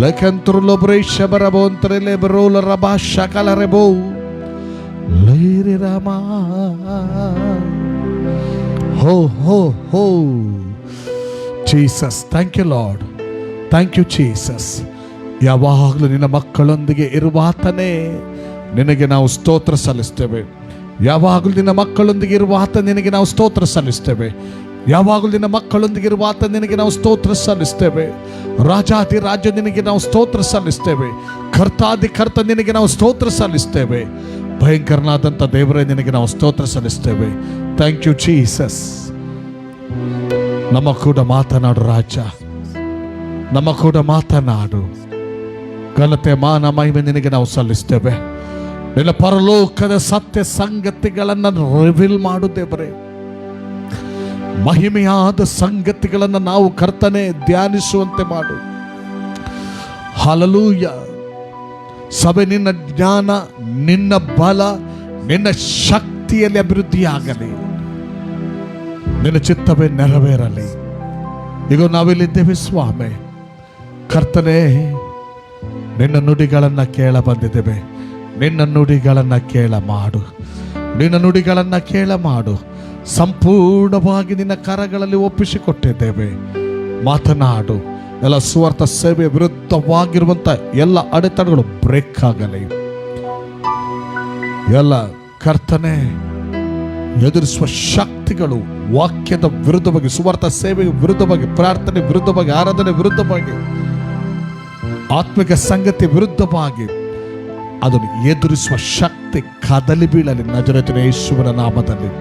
ಲಕಂತ್ರೊಲೊಬ್ರೆ ಶಬರಬೋ ಅಂತರಿಲೆ ಬರೋಲ ರಬಾ ಶಕಲ ರೆಬೋ ಲೈರಿ ರಾಮ ಹೋ ಹೋ ಹೋ. Jesus, thank you Lord, thank you Jesus. ಯಾವಾಗಲೂ ನಿನ್ನ ಮಕ್ಕಳೊಂದಿಗೆ ಇರುವಾತನೇ ನಿನಗೆ ನಾವು ಸ್ತೋತ್ರ ಸಲ್ಲಿಸ್ತೇವೆ. ಯಾವಾಗಲೂ ನಿನ್ನ ಮಕ್ಕಳೊಂದಿಗೆ ಇರುವ ಆತ ನಿನಗೆ ನಾವು ಸ್ತೋತ್ರ ಸಲ್ಲಿಸ್ತೇವೆ. ಯಾವಾಗಲೂ ನಿನ್ನ ಮಕ್ಕಳೊಂದಿಗೆ ಇರುವ ಆತ ನಿನಗೆ ನಾವು ಸ್ತೋತ್ರ ಸಲ್ಲಿಸ್ತೇವೆ. ರಾಜಾದಿ ರಾಜ ನಿನಗೆ ನಾವು ಸ್ತೋತ್ರ ಸಲ್ಲಿಸ್ತೇವೆ. ಕರ್ತಾದಿ ಕರ್ತ ನಿನಗೆ ನಾವು ಸ್ತೋತ್ರ ಸಲ್ಲಿಸ್ತೇವೆ. ಭಯಂಕರನಾದಂಥ ದೇವರೇ ನಿನಗೆ ನಾವು ಸ್ತೋತ್ರ ಸಲ್ಲಿಸ್ತೇವೆ. Thank you Jesus. ನಮ್ಮ ಕೂಡ ಮಾತನಾಡು ರಾಜ, ನಮ್ಮ ಕೂಡ ಮಾತನಾಡು. ಘನತೆ ಮಾನ ಮಹಿಮೆ ನಿನಗೆ ನಾವು ಸಲ್ಲಿಸ್ತೇವೆ. ನಿನ್ನ ಪರಲೋಕದ ಸತ್ಯ ಸಂಗತಿಗಳನ್ನು ರಿವೀಲ್ ಮಾಡು ದೇವರೇ. ಮಹಿಮೆಯಾದ ಸಂಗತಿಗಳನ್ನು ನಾವು ಕರ್ತನೆ ಧ್ಯಾನಿಸುವಂತೆ ಮಾಡು. ಹಲ್ಲೆಲೂಯ. ಸಭೆ ನಿನ್ನ ಜ್ಞಾನ, ನಿನ್ನ ಬಲ, ನಿನ್ನ ಶಕ್ತಿಯಲ್ಲಿ ಅಭಿವೃದ್ಧಿಯಾಗಲಿ. ನಿನ್ನ ಚಿತ್ತವೇ ನೆರವೇರಲಿ. ಈಗ ನಾವಿಲ್ಲಿದ್ದೇವೆ ಸ್ವಾಮಿ. ಕರ್ತನೆ, ನಿನ್ನ ನುಡಿಗಳನ್ನು ಕೇಳ ಬಂದಿದ್ದೇವೆ. ನಿನ್ನ ನುಡಿಗಳನ್ನು ಕೇಳ ಮಾಡು. ನಿನ್ನ ನುಡಿಗಳನ್ನು ಕೇಳ ಮಾಡು. ಸಂಪೂರ್ಣವಾಗಿ ನಿನ್ನ ಕರಗಳಲ್ಲಿ ಒಪ್ಪಿಸಿಕೊಟ್ಟಿದ್ದೇವೆ. ಮಾತನಾಡು. ಎಲ್ಲ ಸುವಾರ್ಥ ಸೇವೆ ವಿರುದ್ಧವಾಗಿರುವಂತ ಎಲ್ಲ ಅಡೆತಡೆಗಳು ಬ್ರೇಕ್ ಆಗಲಿ. ಎಲ್ಲ ಕರ್ತನೆ ಎದುರಿಸುವ ಶಕ್ತಿಗಳು ವಾಕ್ಯದ ವಿರುದ್ಧವಾಗಿ, ಸುವಾರ್ಥ ಸೇವೆಗೆ ವಿರುದ್ಧವಾಗಿ, ಪ್ರಾರ್ಥನೆ ವಿರುದ್ಧವಾಗಿ, ಆರಾಧನೆ ವಿರುದ್ಧವಾಗಿ, ಆತ್ಮಿಕ ಸಂಗತಿ ವಿರುದ್ಧವಾಗಿ ಅದನ್ನು ಎದುರಿಸುವ ಶಕ್ತಿ ಕದಲಿ ಬೀಳಲಿ ನಜರೇತಿನ ಯೇಸುವಿನ ನಾಮದಲ್ಲಿ.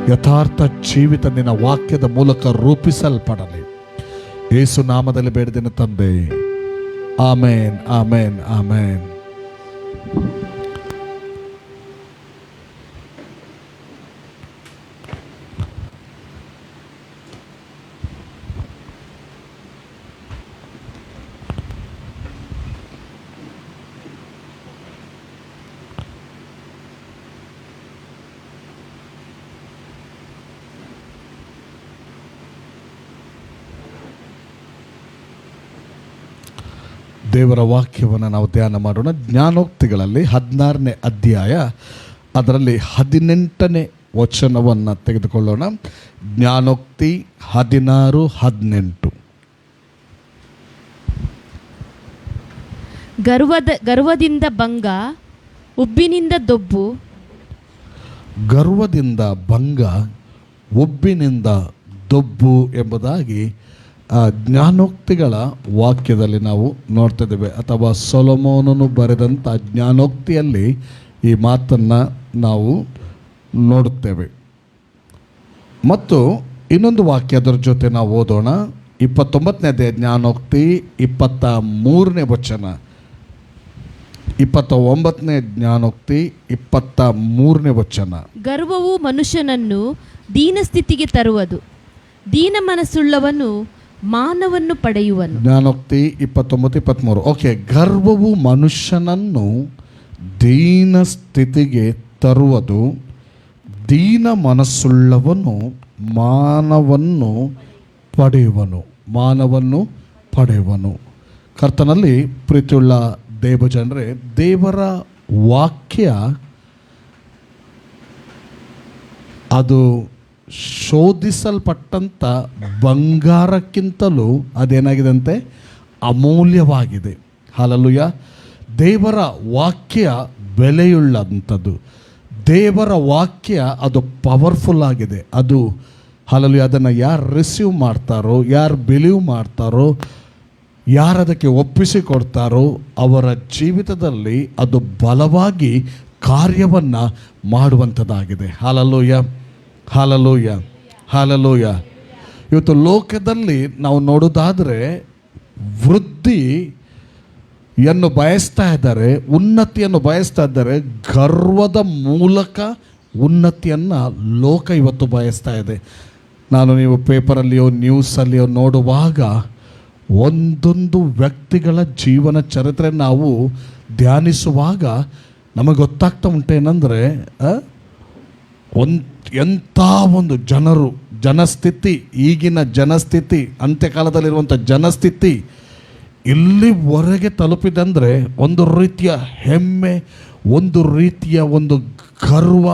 ಯಥಾರ್ಥ ಜೀವಿತ ನಿನ್ನ ವಾಕ್ಯದ ಮೂಲಕ ರೂಪಿಸಲ್ಪಡಲಿ. ಯೇಸು ನಾಮದಲ್ಲಿ ಬೇಡಿದೆನು ತಂದೆ. ಆಮೇನ್, ಆಮೇನ್, ಆಮೇನ್. ದೇವರ ವಾಕ್ಯವನ್ನು ನಾವು ಧ್ಯಾನ ಮಾಡೋಣ. ಜ್ಞಾನೋಕ್ತಿಗಳಲ್ಲಿ 16ನೇ ಅಧ್ಯಾಯ, ಅದರಲ್ಲಿ 18ನೇ ವಚನವನ್ನು ತೆಗೆದುಕೊಳ್ಳೋಣ. ಜ್ಞಾನೋಕ್ತಿ 16:18. ಗರ್ವದಿಂದ ಭಂಗ, ಉಬ್ಬಿನಿಂದ ದೊಬ್ಬು. ಗರ್ವದಿಂದ ಭಂಗ, ಉಬ್ಬಿನಿಂದ ದೊಬ್ಬು ಎಂಬುದಾಗಿ ಜ್ಞಾನೋಕ್ತಿಗಳ ವಾಕ್ಯದಲ್ಲಿ ನಾವು ನೋಡ್ತಿದ್ದೇವೆ. ಅಥವಾ ಸೊಲೊಮೋನನು ಬರೆದಂಥ ಜ್ಞಾನೋಕ್ತಿಯಲ್ಲಿ ಈ ಮಾತನ್ನು ನಾವು ನೋಡುತ್ತೇವೆ. ಮತ್ತು ಇನ್ನೊಂದು ವಾಕ್ಯ ಅದರ ಜೊತೆ ನಾವು ಓದೋಣ. 29ನೇ ಜ್ಞಾನೋಕ್ತಿ 23ನೇ ವಚನ. 29ನೇ ಜ್ಞಾನೋಕ್ತಿ 23ನೇ ವಚನ. ಗರ್ವವು ಮನುಷ್ಯನನ್ನು ದೀನಸ್ಥಿತಿಗೆ ತರುವುದು, ದೀನ ಮನಸ್ಸುಳ್ಳವನು ಮಾನವನ್ನು ಪಡೆಯುವನು. ಜ್ಞಾನೋಕ್ತಿ 29-23. ಓಕೆ. ಗರ್ವವು ಮನುಷ್ಯನನ್ನು ದೀನ ಸ್ಥಿತಿಗೆ ತರುವುದು, ದೀನ ಮನಸ್ಸುಳ್ಳವನು ಮಾನವನ್ನು ಪಡೆಯುವನು. ಮಾನವನ್ನು ಪಡೆಯುವನು. ಕರ್ತನಲ್ಲಿ ಪ್ರೀತಿಯುಳ್ಳ ದೇವಜನರೇ, ದೇವರ ವಾಕ್ಯ ಅದು ಶೋಧಿಸಲ್ಪಟ್ಟಂಥ ಬಂಗಾರಕ್ಕಿಂತಲೂ ಅದೇನಾಗಿದಂತೆ ಅಮೂಲ್ಯವಾಗಿದೆ. ಹಲ್ಲೆಲೂಯ. ದೇವರ ವಾಕ್ಯ ಬೆಲೆಯುಳ್ಳಂಥದ್ದು. ದೇವರ ವಾಕ್ಯ ಅದು ಪವರ್ಫುಲ್ ಆಗಿದೆ. ಅದು ಹಲ್ಲೆಲೂಯ. ಅದನ್ನು ಯಾರು ರಿಸೀವ್ ಮಾಡ್ತಾರೋ, ಯಾರು ಬಿಲೀವ್ ಮಾಡ್ತಾರೋ, ಯಾರು ಅದಕ್ಕೆ ಒಪ್ಪಿಸಿಕೊಡ್ತಾರೋ ಅವರ ಜೀವಿತದಲ್ಲಿ ಅದು ಬಲವಾಗಿ ಕಾರ್ಯವನ್ನು ಮಾಡುವಂಥದ್ದಾಗಿದೆ. Hallelujah, hallelujah, hallelujah. ಇವತ್ತು ಲೋಕದಲ್ಲಿ ನಾವು ನೋಡೋದಾದರೆ ವೃದ್ಧಿಯನ್ನು ಬಯಸ್ತಾ ಇದ್ದಾರೆ, ಉನ್ನತಿಯನ್ನು ಬಯಸ್ತಾ ಇದ್ದಾರೆ. ಗರ್ವದ ಮೂಲಕ ಉನ್ನತಿಯನ್ನು ಲೋಕ ಇವತ್ತು ಬಯಸ್ತಾ ಇದೆ. ನೀವು ಪೇಪರಲ್ಲಿಯೋ ನ್ಯೂಸಲ್ಲಿಯೋ ನೋಡುವಾಗ ಒಂದೊಂದು ವ್ಯಕ್ತಿಗಳ ಜೀವನ ಚರಿತ್ರೆ ನಾವು ಧ್ಯಾನಿಸುವಾಗ ನಮಗೆ ಗೊತ್ತಾಗ್ತಾ ಉಂಟೇನೆಂದರೆ ಎಂಥ ಒಂದು ಜನಸ್ಥಿತಿ, ಈಗಿನ ಜನಸ್ಥಿತಿ, ಅಂತ್ಯಕಾಲದಲ್ಲಿರುವಂಥ ಜನಸ್ಥಿತಿ ಇಲ್ಲಿವರೆಗೆ ತಲುಪಿದಂದರೆ ಒಂದು ರೀತಿಯ ಹೆಮ್ಮೆ, ಒಂದು ರೀತಿಯ ಒಂದು ಗರ್ವ,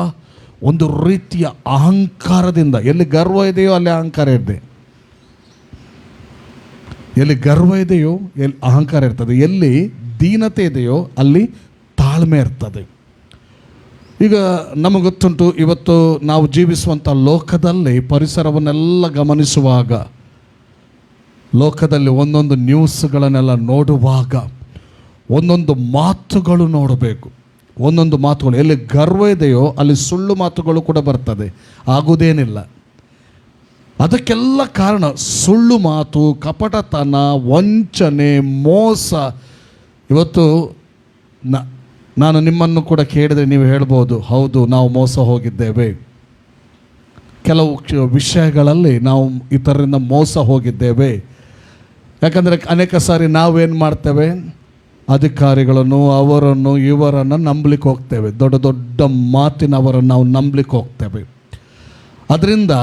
ಒಂದು ರೀತಿಯ ಅಹಂಕಾರದಿಂದ. ಎಲ್ಲಿ ಗರ್ವ ಇದೆಯೋ ಅಲ್ಲಿ ಅಹಂಕಾರ ಇದೆ. ಎಲ್ಲಿ ಗರ್ವ ಇದೆಯೋ ಎಲ್ಲಿ ಅಹಂಕಾರ ಇರ್ತದೆ, ಎಲ್ಲಿ ದೀನತೆ ಇದೆಯೋ ಅಲ್ಲಿ ತಾಳ್ಮೆ ಇರ್ತದೆ. ಈಗ ನಮಗೆ ಗೊತ್ತುಂಟು, ಇವತ್ತು ನಾವು ಜೀವಿಸುವಂಥ ಲೋಕದಲ್ಲಿ ಪರಿಸರವನ್ನೆಲ್ಲ ಗಮನಿಸುವಾಗ, ಲೋಕದಲ್ಲಿ ಒಂದೊಂದು ನ್ಯೂಸ್ಗಳನ್ನೆಲ್ಲ ನೋಡುವಾಗ ಒಂದೊಂದು ಮಾತುಗಳು ನೋಡಬೇಕು. ಒಂದೊಂದು ಮಾತುಗಳು ಎಲ್ಲಿ ಗರ್ವ ಇದೆಯೋ ಅಲ್ಲಿ ಸುಳ್ಳು ಮಾತುಗಳು ಕೂಡ ಬರ್ತದೆ, ಆಗುವುದೇನಿಲ್ಲ. ಅದಕ್ಕೆಲ್ಲ ಕಾರಣ ಸುಳ್ಳು ಮಾತು, ಕಪಟತನ, ವಂಚನೆ, ಮೋಸ. ಇವತ್ತು ನಾನು ನಿಮ್ಮನ್ನು ಕೂಡ ಕೇಳಿದರೆ ನೀವು ಹೇಳ್ಬೋದು, ಹೌದು ನಾವು ಮೋಸ ಹೋಗಿದ್ದೇವೆ, ಕೆಲವು ವಿಷಯಗಳಲ್ಲಿ ನಾವು ಇತರರಿಂದ ಮೋಸ ಹೋಗಿದ್ದೇವೆ. ಯಾಕಂದರೆ ಅನೇಕ ಸಾರಿ ನಾವೇನು ಮಾಡ್ತೇವೆ, ಅಧಿಕಾರಿಗಳನ್ನು, ಅವರನ್ನು ಇವರನ್ನು ನಂಬಲಿಕ್ಕೆ ಹೋಗ್ತೇವೆ, ದೊಡ್ಡ ದೊಡ್ಡ ಮಾತಿನವರನ್ನು ನಾವು ನಂಬಲಿಕ್ಕೆ ಹೋಗ್ತೇವೆ. ಅದರಿಂದ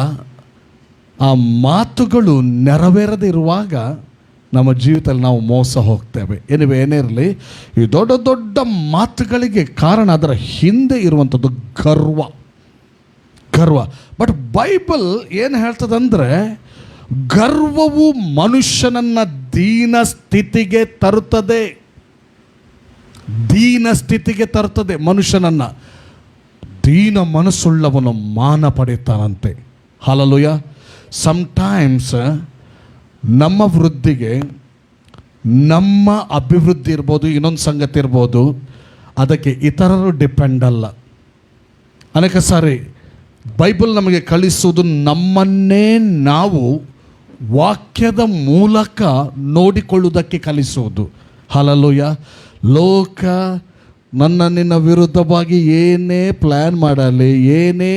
ಆ ಮಾತುಗಳು ನೆರವೇರದೇ ಇರುವಾಗ ನಮ್ಮ ಜೀವಿತದಲ್ಲಿ ನಾವು ಮೋಸ ಹೋಗ್ತೇವೆ. ಏನೇ ಇರಲಿ, ಈ ದೊಡ್ಡ ದೊಡ್ಡ ಮಾತುಗಳಿಗೆ ಕಾರಣ ಅದರ ಹಿಂದೆ ಇರುವಂಥದ್ದು ಗರ್ವ. ಬಟ್ ಬೈಬಲ್ ಏನು ಹೇಳ್ತದಂದರೆ, ಗರ್ವವು ಮನುಷ್ಯನನ್ನು ದೀನ ಸ್ಥಿತಿಗೆ ತರುತ್ತದೆ. ಮನುಷ್ಯನನ್ನು ದೀನ ಮನಸ್ಸುಳ್ಳವನು ಮಾನ ಪಡೀತಾನಂತೆ. ಹಲ್ಲೆಲೂಯಾ. ಸಮ್ಟೈಮ್ಸ್ ನಮ್ಮ ವೃದ್ಧಿಗೆ, ನಮ್ಮ ಅಭಿವೃದ್ಧಿ ಇರ್ಬೋದು, ಇನ್ನೊಂದು ಸಂಗತಿ ಇರ್ಬೋದು, ಅದಕ್ಕೆ ಇತರರು ಡಿಪೆಂಡ್ ಅಲ್ಲ. ಅನೇಕ ಸಾರಿ ಬೈಬಲ್ ನಮಗೆ ಕಳಿಸುವುದು ನಮ್ಮನ್ನೇ ನಾವು ವಾಕ್ಯದ ಮೂಲಕ ನೋಡಿಕೊಳ್ಳುವುದಕ್ಕೆ ಕಲಿಸುವುದು. ಹಲ್ಲೆಲೂಯಾ. ಲೋಕ ನಿನ್ನ ವಿರುದ್ಧವಾಗಿ ಏನೇ ಪ್ಲ್ಯಾನ್ ಮಾಡಲಿ, ಏನೇ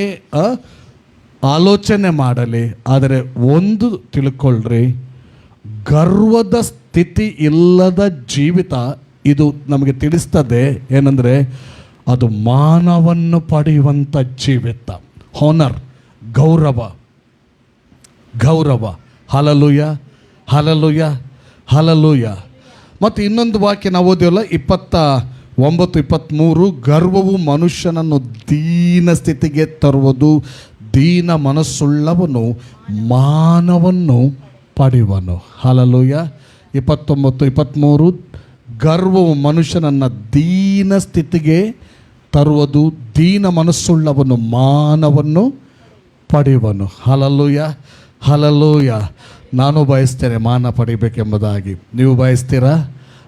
ಆಲೋಚನೆ ಮಾಡಲಿ, ಆದರೆ ಒಂದು ತಿಳ್ಕೊಳ್ರಿ, ಗರ್ವದ ಸ್ಥಿತಿ ಇಲ್ಲದ ಜೀವಿತ ಇದು ನಮಗೆ ತಿಳಿಸ್ತದೆ. ಏನಂದರೆ ಅದು ಮಾನವನ್ನು ಪಡೆಯುವಂಥ ಜೀವಿತ. ಹಾನರ್, ಗೌರವ. ಹಲ್ಲೆಲೂಯಾ. ಮತ್ತು ಇನ್ನೊಂದು ವಾಕ್ಯ ನಾವು ಓದಿವಲ್ಲ, 29-23, ಗರ್ವವು ಮನುಷ್ಯನನ್ನು ದೀನ ಸ್ಥಿತಿಗೆ ತರುವುದು, ದೀನ ಮನಸ್ಸುಳ್ಳವನು ಮಾನವನ್ನು ಪಡೆಯುವನು. ಹಲ್ಲೆಲೂಯಾ. 29-23, ಗರ್ವವು ಮನುಷ್ಯನನ್ನು ದೀನ ಸ್ಥಿತಿಗೆ ತರುವುದು, ದೀನ ಮನಸ್ಸುಳ್ಳವನು ಮಾನವನ್ನು ಪಡೆಯುವನು. ಹಲ್ಲೆಲೂಯಾ. ನಾನು ಬಯಸ್ತೇನೆ ಮಾನ ಪಡಿಬೇಕೆಂಬುದಾಗಿ. ನೀವು ಬಯಸ್ತೀರಾ?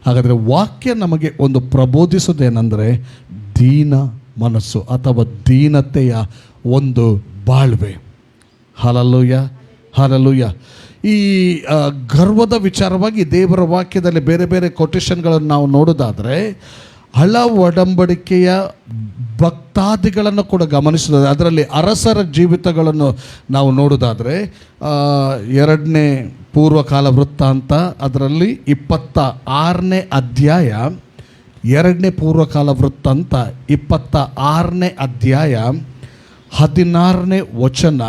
ಹಾಗಾದರೆ ವಾಕ್ಯ ನಮಗೆ ಒಂದು ಪ್ರಬೋಧಿಸೋದೇನೆಂದರೆ, ದೀನ ಮನಸ್ಸು ಅಥವಾ ದೀನತೆಯ ಒಂದು ಬಾಳ್ವೆ. ಹಲ್ಲೆಲೂಯಾ. ಈ ಗರ್ವದ ವಿಚಾರವಾಗಿ ದೇವರ ವಾಕ್ಯದಲ್ಲಿ ಬೇರೆ ಬೇರೆ ಕೊಟೇಶನ್ಗಳನ್ನು ನಾವು ನೋಡೋದಾದರೆ, ಹಳ ಒಡಂಬಡಿಕೆಯ ಭಕ್ತಾದಿಗಳನ್ನು ಕೂಡ ಗಮನಿಸೋದಾದರೆ, ಅದರಲ್ಲಿ ಅರಸರ ಜೀವಿತಗಳನ್ನು ನಾವು ನೋಡೋದಾದರೆ, 2ನೇ ಪೂರ್ವಕಾಲ ವೃತ್ತಾಂತ ಅದರಲ್ಲಿ 26ನೇ ಅಧ್ಯಾಯ, 2ನೇ ಪೂರ್ವಕಾಲ ವೃತ್ತಾಂತ 26ನೇ ಅಧ್ಯಾಯ 16ನೇ ವಚನ,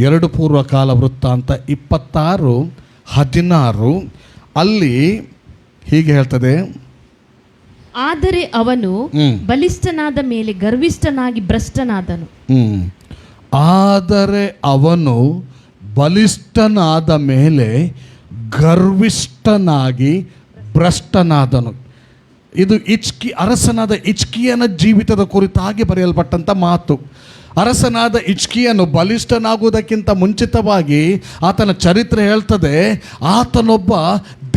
2 ಪೂರ್ವಕಾಲ ವೃತ್ತಾಂತ 26-16 ಅಲ್ಲಿ ಹೀಗೆ ಹೇಳ್ತದೆ, ಆದರೆ ಅವನು ಬಲಿಷ್ಠನಾದ ಮೇಲೆ ಗರ್ವಿಷ್ಠನಾಗಿ ಭ್ರಷ್ಟನಾದನು. ಆದರೆ ಅವನು ಬಲಿಷ್ಠನಾದ ಮೇಲೆ ಗರ್ವಿಷ್ಠನಾಗಿ ಭ್ರಷ್ಟನಾದನು. ಇದು ಅರಸನಾದ ಹಿಜ್ಕೀಯನ ಜೀವಿತದ ಕುರಿತಾಗಿ ಬರೆಯಲ್ಪಟ್ಟಂಥ ಮಾತು. ಅರಸನಾದ ಹಿಜ್ಕೀಯನು ಬಲಿಷ್ಠನಾಗುವುದಕ್ಕಿಂತ ಮುಂಚಿತವಾಗಿ ಆತನ ಚರಿತ್ರೆ ಹೇಳ್ತದೆ, ಆತನೊಬ್ಬ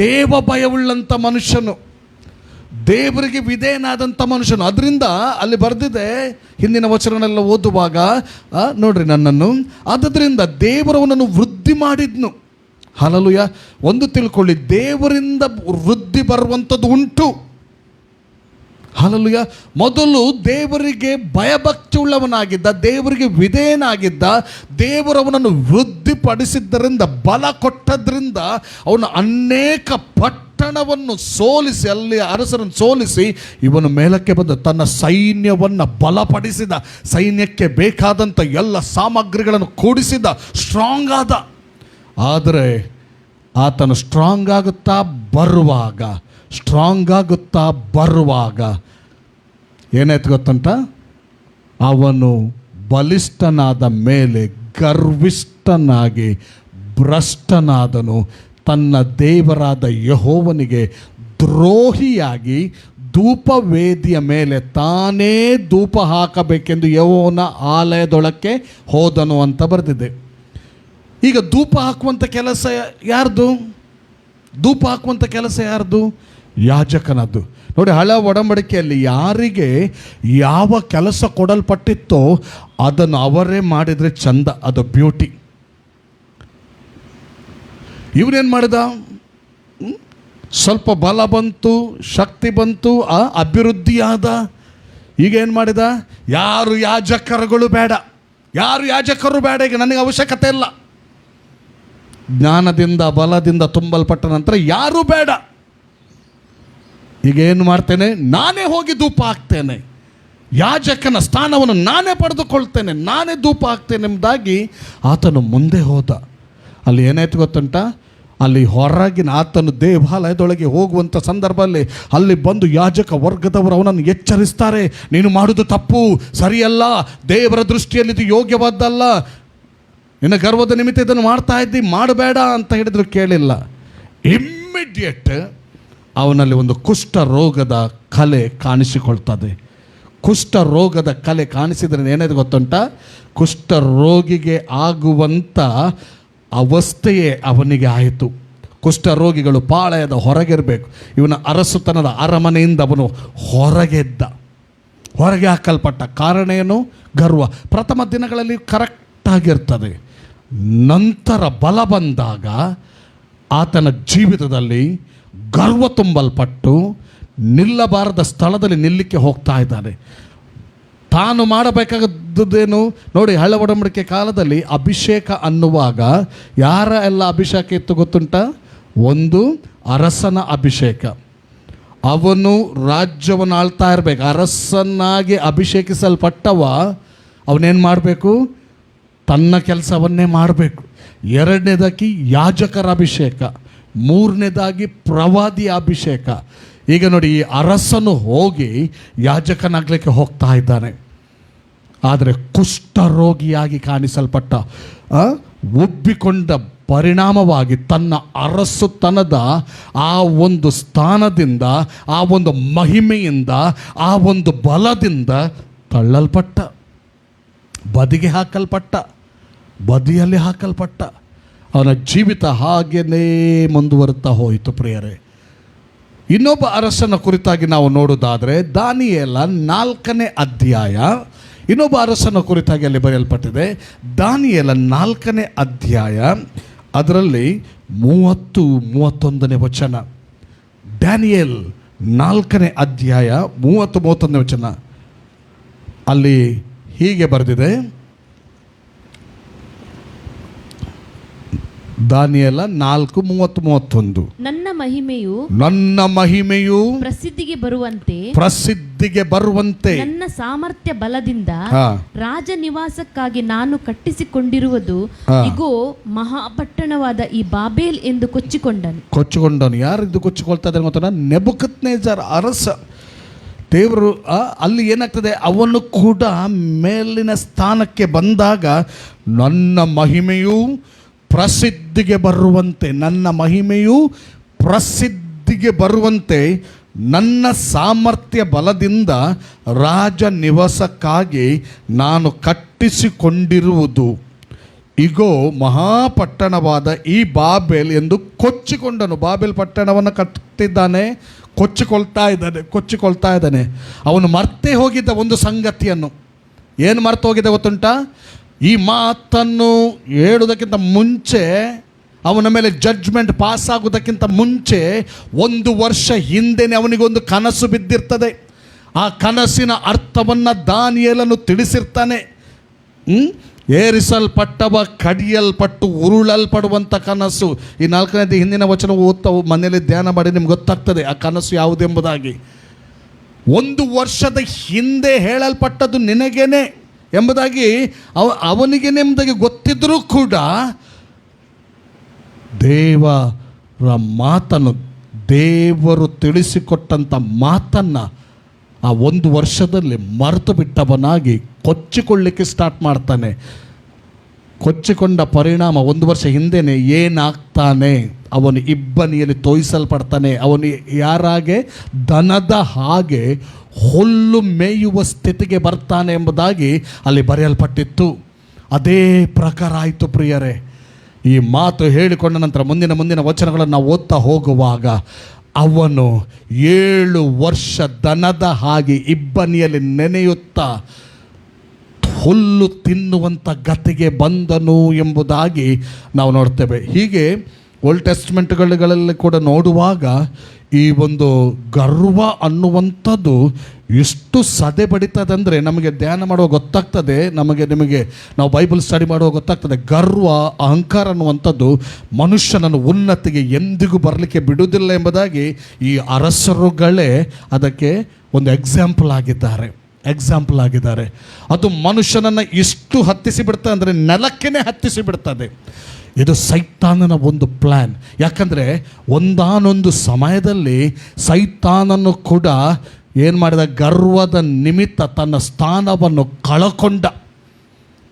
ದೇವ ಭಯವುಳ್ಳಂಥ ಮನುಷ್ಯನು, ದೇವರಿಗೆ ವಿಧೇಯನಾದಂಥ ಮನುಷ್ಯನು. ಅದರಿಂದ ಅಲ್ಲಿ ಬರೆದಿದೆ, ಹಿಂದಿನ ವಚನನೆಲ್ಲ ಓದುವಾಗ ನೋಡ್ರಿ ನನ್ನನ್ನು, ಆದ್ದರಿಂದ ದೇವರವನನ್ನು ವೃದ್ಧಿ ಮಾಡಿದ್ನು. ಹಲ್ಲೆಲೂಯಾ. ಒಂದು ತಿಳ್ಕೊಳ್ಳಿ, ದೇವರಿಂದ ವೃದ್ಧಿ ಬರುವಂಥದ್ದು ಉಂಟು. ಹಲ್ಲೆಲೂಯಾ. ಮೊದಲು ದೇವರಿಗೆ ಭಯಭಕ್ತಿ ಉಳ್ಳವನಾಗಿದ್ದ, ದೇವರಿಗೆ ವಿಧೇಯನಾಗಿದ್ದ, ದೇವರವನನ್ನು ವೃದ್ಧಿಪಡಿಸಿದ್ದರಿಂದ, ಬಲ ಕೊಟ್ಟದ್ರಿಂದ ಅವನು ಅನೇಕ ಪಟ್ಟಣವನ್ನು ಸೋಲಿಸಿ, ಅಲ್ಲಿ ಅರಸರನ್ನು ಸೋಲಿಸಿ ಇವನು ಮೇಲಕ್ಕೆ ಬಂದು ತನ್ನ ಸೈನ್ಯವನ್ನು ಬಲಪಡಿಸಿದ, ಸೈನ್ಯಕ್ಕೆ ಬೇಕಾದಂಥ ಎಲ್ಲ ಸಾಮಗ್ರಿಗಳನ್ನು ಕೂಡಿಸಿದ, ಸ್ಟ್ರಾಂಗ್ ಆದ. ಆದರೆ ಆತನು ಸ್ಟ್ರಾಂಗ್ ಆಗುತ್ತಾ ಬರುವಾಗ ಏನಾಯ್ತು ಗೊತ್ತಂತ, ಅವನು ಬಲಿಷ್ಠನಾದ ಮೇಲೆ ಗರ್ವಿಷ್ಠನಾಗಿ ಭ್ರಷ್ಟನಾದನು, ತನ್ನ ದೇವರಾದ ಯೆಹೋವನಿಗೆ ದ್ರೋಹಿಯಾಗಿ ಧೂಪವೇದಿಯ ಮೇಲೆ ತಾನೇ ಧೂಪ ಹಾಕಬೇಕೆಂದು ಯೆಹೋವನ ಆಲಯದೊಳಕ್ಕೆ ಹೋದನು ಅಂತ ಬರೆದಿದೆ. ಈಗ ಧೂಪ ಹಾಕುವಂಥ ಕೆಲಸ ಯಾರ್ದು? ಧೂಪ ಹಾಕುವಂಥ ಕೆಲಸ ಯಾರ್ದು? ಯಾಜಕನದ್ದು. ನೋಡಿ, ಹಳ ಒಡಂಬಡಿಕೆಯಲ್ಲಿ ಯಾರಿಗೆ ಯಾವ ಕೆಲಸ ಕೊಡಲ್ಪಟ್ಟಿತ್ತೋ ಅದನ್ನು ಅವರೇ ಮಾಡಿದರೆ ಚಂದ, ಅದು ಬ್ಯೂಟಿ. ಇವನೇನು ಮಾಡಿದ? ಸ್ವಲ್ಪ ಬಲ ಬಂತು, ಶಕ್ತಿ ಬಂತು, ಅಭಿವೃದ್ಧಿಯಾದ. ಈಗ ಏನು ಮಾಡಿದ? ಯಾರು ಯಾಜಕರುಗಳು ಬೇಡ, ಯಾರು ಯಾಜಕರು ಬೇಡ, ಈಗ ನನಗೆ ಅವಶ್ಯಕತೆ ಇಲ್ಲ. ಜ್ಞಾನದಿಂದ ಬಲದಿಂದ ತುಂಬಲ್ಪಟ್ಟ ನಂತರ ಯಾರೂ ಬೇಡ. ಈಗ ಏನು ಮಾಡ್ತೇನೆ? ನಾನೇ ಹೋಗಿ ಧೂಪ ಹಾಕ್ತೇನೆ, ಯಾಜಕನ ಸ್ಥಾನವನ್ನು ನಾನೇ ಪಡೆದುಕೊಳ್ತೇನೆ, ನಾನೇ ಧೂಪ ಹಾಕ್ತೇನೆ ಎಂಬುದಾಗಿ ಆತನು ಮುಂದೆ ಹೋದ. ಅಲ್ಲಿ ಏನಾಯ್ತು ಗೊತ್ತುಂಟ? ಅಲ್ಲಿ ಹೊರಗಿನ ಆತನು ದೇವಾಲಯದೊಳಗೆ ಹೋಗುವಂಥ ಸಂದರ್ಭದಲ್ಲಿ ಅಲ್ಲಿ ಬಂದು ಯಾಜಕ ವರ್ಗದವರು ಅವನನ್ನು ಎಚ್ಚರಿಸ್ತಾರೆ, ನೀನು ಮಾಡೋದು ತಪ್ಪು, ಸರಿಯಲ್ಲ, ದೇವರ ದೃಷ್ಟಿಯಲ್ಲಿ ಇದು ಯೋಗ್ಯವಾದ್ದಲ್ಲ, ನಿನ್ನ ಗರ್ವದ ನಿಮಿತ್ತ ಇದನ್ನು ಮಾಡ್ತಾ ಇದ್ದಿ, ಮಾಡಬೇಡ ಅಂತ ಹೇಳಿದ್ರು. ಕೇಳಿಲ್ಲ. ಇಮ್ಮಿಡಿಯೇಟ್ ಅವನಲ್ಲಿ ಒಂದು ಕುಷ್ಠ ರೋಗದ ಕಲೆ ಕಾಣಿಸಿಕೊಳ್ತದೆ. ಕುಷ್ಠ ರೋಗದ ಕಲೆ ಕಾಣಿಸಿದ್ರೆ ಏನಾಯ್ತು ಗೊತ್ತುಂಟ? ಕುಷ್ಠ ರೋಗಿಗೆ ಆಗುವಂಥ ಅವಸ್ಥೆಯೇ ಅವನಿಗೆ ಆಯಿತು. ಕುಷ್ಠರೋಗಿಗಳು ಪಾಳೆಯದ ಹೊರಗಿರಬೇಕು. ಇವನ ಅರಸುತನದ ಅರಮನೆಯಿಂದ ಅವನು ಹೊರಗೆದ್ದ, ಹೊರಗೆ ಹಾಕಲ್ಪಟ್ಟ. ಕಾರಣ ಏನು? ಗರ್ವ. ಪ್ರಥಮ ದಿನಗಳಲ್ಲಿ ಕರೆಕ್ಟಾಗಿರ್ತದೆ. ನಂತರ ಬಲ ಬಂದಾಗ ಆತನ ಜೀವಿತದಲ್ಲಿ ಗರ್ವ ತುಂಬಲ್ಪಟ್ಟು ನಿಲ್ಲಬಾರದ ಸ್ಥಳದಲ್ಲಿ ನಿಲ್ಲಕ್ಕೆ ಹೋಗ್ತಾ ಇದ್ದಾನೆ. ತಾನು ಮಾಡಬೇಕಾದದ್ದೇನು ನೋಡಿ? ಹಳೆ ಒಡಂಬಡಿಕೆ ಕಾಲದಲ್ಲಿ ಅಭಿಷೇಕ ಅನ್ನುವಾಗ ಯಾರ ಎಲ್ಲ ಅಭಿಷೇಕ ಇತ್ತು ಗೊತ್ತುಂಟ? ಒಂದು ಅರಸನ ಅಭಿಷೇಕ. ಅವನು ರಾಜ್ಯವನ್ನು ಆಳ್ತಾ ಇರಬೇಕು. ಅರಸನಾಗಿ ಅಭಿಷೇಕಿಸಲ್ಪಟ್ಟವ ಅವನೇನು ಮಾಡಬೇಕು? ತನ್ನ ಕೆಲಸವನ್ನೇ ಮಾಡಬೇಕು. ಎರಡನೇದಾಗಿ ಯಾಜಕರ ಅಭಿಷೇಕ, ಮೂರನೇದಾಗಿ ಪ್ರವಾದಿಯ ಅಭಿಷೇಕ. ಈಗ ನೋಡಿ, ಈ ಅರಸನು ಹೋಗಿ ಯಾಜಕನಾಗಲಿಕ್ಕೆ ಹೋಗ್ತಾ ಇದ್ದಾನೆ. ಆದರೆ ಕುಷ್ಠರೋಗಿಯಾಗಿ ಕಾಣಿಸಲ್ಪಟ್ಟ, ಒಬ್ಬಿಕೊಂಡ ಪರಿಣಾಮವಾಗಿ ತನ್ನ ಅರಸುತನದ ಆ ಒಂದು ಸ್ಥಾನದಿಂದ, ಆ ಒಂದು ಮಹಿಮೆಯಿಂದ, ಆ ಒಂದು ಬಲದಿಂದ ತಳ್ಳಲ್ಪಟ್ಟ, ಬದಿಗೆ ಹಾಕಲ್ಪಟ್ಟ, ಬದಿಯಲ್ಲಿ ಹಾಕಲ್ಪಟ್ಟ. ಅವನ ಜೀವಿತ ಹಾಗೇನೇ ಮುಂದುವರುತ್ತಾ ಹೋಯಿತು. ಪ್ರಿಯರೇ, ಇನ್ನೊಬ್ಬ ಅರಸನ ಕುರಿತಾಗಿ ನಾವು ನೋಡೋದಾದರೆ ದಾನಿಯೇಲ 4ನೇ ಅಧ್ಯಾಯ, ಇನ್ನೊಬ್ಬ ಅರಸನ ಕುರಿತಾಗಿ ಅಲ್ಲಿ ಬರೆಯಲ್ಪಟ್ಟಿದೆ. ದಾನಿಯೇಲ 4ನೇ ಅಧ್ಯಾಯ, ಅದರಲ್ಲಿ 30-31ನೇ ವಚನ. ದಾನಿಯೇಲ್ 4ನೇ ಅಧ್ಯಾಯ 30-31ನೇ ವಚನ. ಅಲ್ಲಿ ಹೀಗೆ ಬರೆದಿದೆ. ದಾನಿಯೇಲ 4:30-31. ನನ್ನ ಮಹಿಮೆಯು ಪ್ರಸಿದ್ಧಿಗೆ ಬರುವಂತೆ ನನ್ನ ಸಾಮರ್ಥ್ಯ ಬಲದಿಂದ ರಾಜ ನಿವಾಸಕ್ಕಾಗಿ ನಾನು ಕಟ್ಟಿಸಿಕೊಂಡಿರುವುದು ಇಗೋ ಮಹಾಪಟ್ಟಣವಾದ ಈ ಬಾಬೇಲ್ ಎಂದು ಕೊಚ್ಚಿಕೊಂಡನು. ಯಾರಿದ್ದು ಕೊಚ್ಚಿಕೊಳ್ತಾ ಇದ್ದಾರೆ ಗೊತ್ತಾ? ನೆಬೂಕದ್ನೆಚ್ಚರ್ ಅರಸ. ದೇವರು ಅಲ್ಲಿ ಏನಾಗ್ತದೆ? ಅವನು ಕೂಡ ಮೇಲಿನ ಸ್ಥಾನಕ್ಕೆ ಬಂದಾಗ ನನ್ನ ಮಹಿಮೆಯು ಪ್ರಸಿದ್ಧಿಗೆ ಬರುವಂತೆ, ನನ್ನ ಮಹಿಮೆಯು ಪ್ರಸಿದ್ಧಿಗೆ ಬರುವಂತೆ ನನ್ನ ಸಾಮರ್ಥ್ಯ ಬಲದಿಂದ ರಾಜ ನಿವಾಸಕ್ಕಾಗಿ ನಾನು ಕಟ್ಟಿಸಿಕೊಂಡಿರುವುದು ಇಗೋ ಮಹಾಪಟ್ಟಣವಾದ ಈ ಬಾಬೇಲ್ ಎಂದು ಕೊಚ್ಚಿಕೊಂಡನು. ಬಾಬೇಲ್ ಪಟ್ಟಣವನ್ನು ಕಟ್ಟಿದ್ದಾನೆ, ಕೊಚ್ಚಿಕೊಳ್ತಾ ಇದ್ದಾನೆ. ಅವನು ಮರ್ತೇ ಹೋಗಿದ್ದ ಒಂದು ಸಂಗತಿಯನ್ನು. ಏನು ಮರ್ತು ಹೋಗಿದ್ದ ಗೊತ್ತುಂಟ? ಈ ಮಾತನ್ನು ಹೇಳುವುದಕ್ಕಿಂತ ಮುಂಚೆ, ಅವನ ಮೇಲೆ ಜಡ್ಜ್ಮೆಂಟ್ ಪಾಸ್ ಆಗುವುದಕ್ಕಿಂತ ಮುಂಚೆ 1 ವರ್ಷ ಹಿಂದೆನೇ ಅವನಿಗೊಂದು ಕನಸು ಬಿದ್ದಿರ್ತದೆ. ಆ ಕನಸಿನ ಅರ್ಥವನ್ನು ದಾನಿಯೇಲನು ತಿಳಿಸಿರ್ತಾನೆ. ಏರಿಸಲ್ಪಟ್ಟವ ಕಡಿಯಲ್ಪಟ್ಟು ಉರುಳಲ್ಪಡುವಂಥ ಕನಸು. ಈ 4ನೇ ಹಿಂದಿನ ವಚನ ಓದ್ತಾ ಮನೆಯಲ್ಲಿ ಧ್ಯಾನ ಮಾಡಿ ನಿಮ್ಗೆ ಗೊತ್ತಾಗ್ತದೆ ಆ ಕನಸು ಯಾವುದೆಂಬುದಾಗಿ. 1 ವರ್ಷದ ಹಿಂದೆ ಹೇಳಲ್ಪಟ್ಟದ್ದು ನಿನಗೇನೆ ಎಂಬುದಾಗಿ ಅವನಿಗೇನೆ ಎಂಬುದಾಗಿ ಗೊತ್ತಿದ್ರೂ ಕೂಡ ದೇವರ ಮಾತನ್ನು, ದೇವರು ತಿಳಿಸಿಕೊಟ್ಟಂಥ ಮಾತನ್ನು ಆ 1 ವರ್ಷದಲ್ಲಿ ಮರೆತು ಬಿಟ್ಟವನಾಗಿ ಕೊಚ್ಚಿಕೊಳ್ಳಿಕ್ಕೆ ಸ್ಟಾರ್ಟ್ ಮಾಡ್ತಾನೆ. ಕೊಚ್ಚಿಕೊಂಡ ಪರಿಣಾಮ 1 ವರ್ಷ ಹಿಂದೆನೇ ಏನಾಗ್ತಾನೆ ಅವನು ಇಬ್ಬನಿಯಲ್ಲಿ ತೋಯಿಸಲ್ಪಡ್ತಾನೆ. ಅವನು ಯಾರಾಗೆ? ದನದ ಹಾಗೆ ಹುಲ್ಲು ಮೇಯುವ ಸ್ಥಿತಿಗೆ ಬರ್ತಾನೆ ಎಂಬುದಾಗಿ ಅಲ್ಲಿ ಬರೆಯಲ್ಪಟ್ಟಿತ್ತು. ಅದೇ ಪ್ರಕಾರ ಆಯಿತು ಪ್ರಿಯರೇ. ಈ ಮಾತು ಹೇಳಿಕೊಂಡ ನಂತರ ಮುಂದಿನ ವಚನಗಳನ್ನು ನಾವು ಓದ್ತಾ ಹೋಗುವಾಗ ಅವನು 7 ವರ್ಷ ದನದ ಹಾಗೆ ಇಬ್ಬನಿಯಲ್ಲಿ ನೆನೆಯುತ್ತಾ ಹುಲ್ಲು ತಿನ್ನುವಂಥ ಗತಿಗೆ ಬಂದನು ಎಂಬುದಾಗಿ ನಾವು ನೋಡ್ತೇವೆ. ಹೀಗೆ ಓಲ್ಡ್ ಟೆಸ್ಟ್ಮೆಂಟ್ಗಳಲ್ಲಿ ಕೂಡ ನೋಡುವಾಗ ಈ ಒಂದು ಗರ್ವ ಅನ್ನುವಂಥದ್ದು ಎಷ್ಟು ಸದೆ ಬಡಿತದಂದರೆ ನಮಗೆ ಧ್ಯಾನ ಮಾಡುವ ಗೊತ್ತಾಗ್ತದೆ, ನಿಮಗೆ ನಾವು ಬೈಬಲ್ ಸ್ಟಡಿ ಮಾಡುವ ಗೊತ್ತಾಗ್ತದೆ. ಗರ್ವ, ಅಹಂಕಾರ ಅನ್ನುವಂಥದ್ದು ಮನುಷ್ಯನನ್ನು ಉನ್ನತಿಗೆ ಎಂದಿಗೂ ಬರಲಿಕ್ಕೆ ಬಿಡುವುದಿಲ್ಲ ಎಂಬುದಾಗಿ ಈ ಅರಸರುಗಳೇ ಅದಕ್ಕೆ ಒಂದು ಎಕ್ಸಾಂಪಲ್ ಆಗಿದ್ದಾರೆ. ಅದು ಮನುಷ್ಯನನ್ನು ಇಷ್ಟು ಹತ್ತಿಸಿ ಬಿಡ್ತದೆ ಅಂದರೆ ನೆಲಕ್ಕೇ ಹತ್ತಿಸಿ ಬಿಡ್ತದೆ. ಇದು ಸೈತಾನನ ಒಂದು ಪ್ಲ್ಯಾನ್. ಯಾಕಂದರೆ ಒಂದಾನೊಂದು ಸಮಯದಲ್ಲಿ ಸೈತಾನನು ಕೂಡ ಏನು ಮಾಡಿದ? ಗರ್ವದ ನಿಮಿತ್ತ ತನ್ನ ಸ್ಥಾನವನ್ನು ಕಳಕೊಂಡ.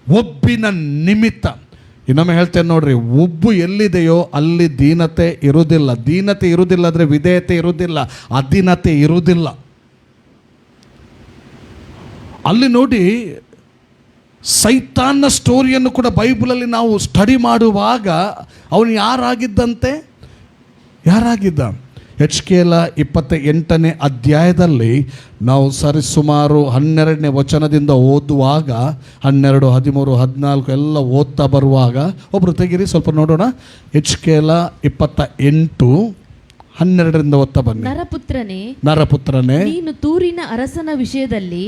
ಒಬ್ಬಿನ ನಿಮಿತ್ತ. ಇನ್ನೊಮ್ಮೆ ಹೇಳ್ತೇನೆ ನೋಡ್ರಿ, ಒಬ್ಬು ಎಲ್ಲಿದೆಯೋ ಅಲ್ಲಿ ದೀನತೆ ಇರುವುದಿಲ್ಲ. ದೀನತೆ ಇರುವುದಿಲ್ಲ ಅಂದರೆ ವಿಧೇಯತೆ ಇರುವುದಿಲ್ಲ, ಅಧೀನತೆ ಇರುವುದಿಲ್ಲ. ಅಲ್ಲಿ ನೋಡಿ, ಸೈತಾನ್ನ ಸ್ಟೋರಿಯನ್ನು ಕೂಡ ಬೈಬಲಲ್ಲಿ ನಾವು ಸ್ಟಡಿ ಮಾಡುವಾಗ ಅವನು ಯಾರಾಗಿದ್ದ? HKL 28ನೇ ಅಧ್ಯಾಯದಲ್ಲಿ ನಾವು ಸರಿಸುಮಾರು 12ನೇ ವಚನದಿಂದ ಓದುವಾಗ 12, 13, 14 ಎಲ್ಲ ಓದ್ತಾ ಬರುವಾಗ ಒಬ್ಬರು ತೆಗೀರಿ ಸ್ವಲ್ಪ ನೋಡೋಣ. HKL 28 12ರಿಂದ ಓದ್ತಾ ಬನ್ನಿ. ನರಪುತ್ರನೇ, ನೀನು ತೂರಿನ ಅರಸನ ವಿಷಯದಲ್ಲಿ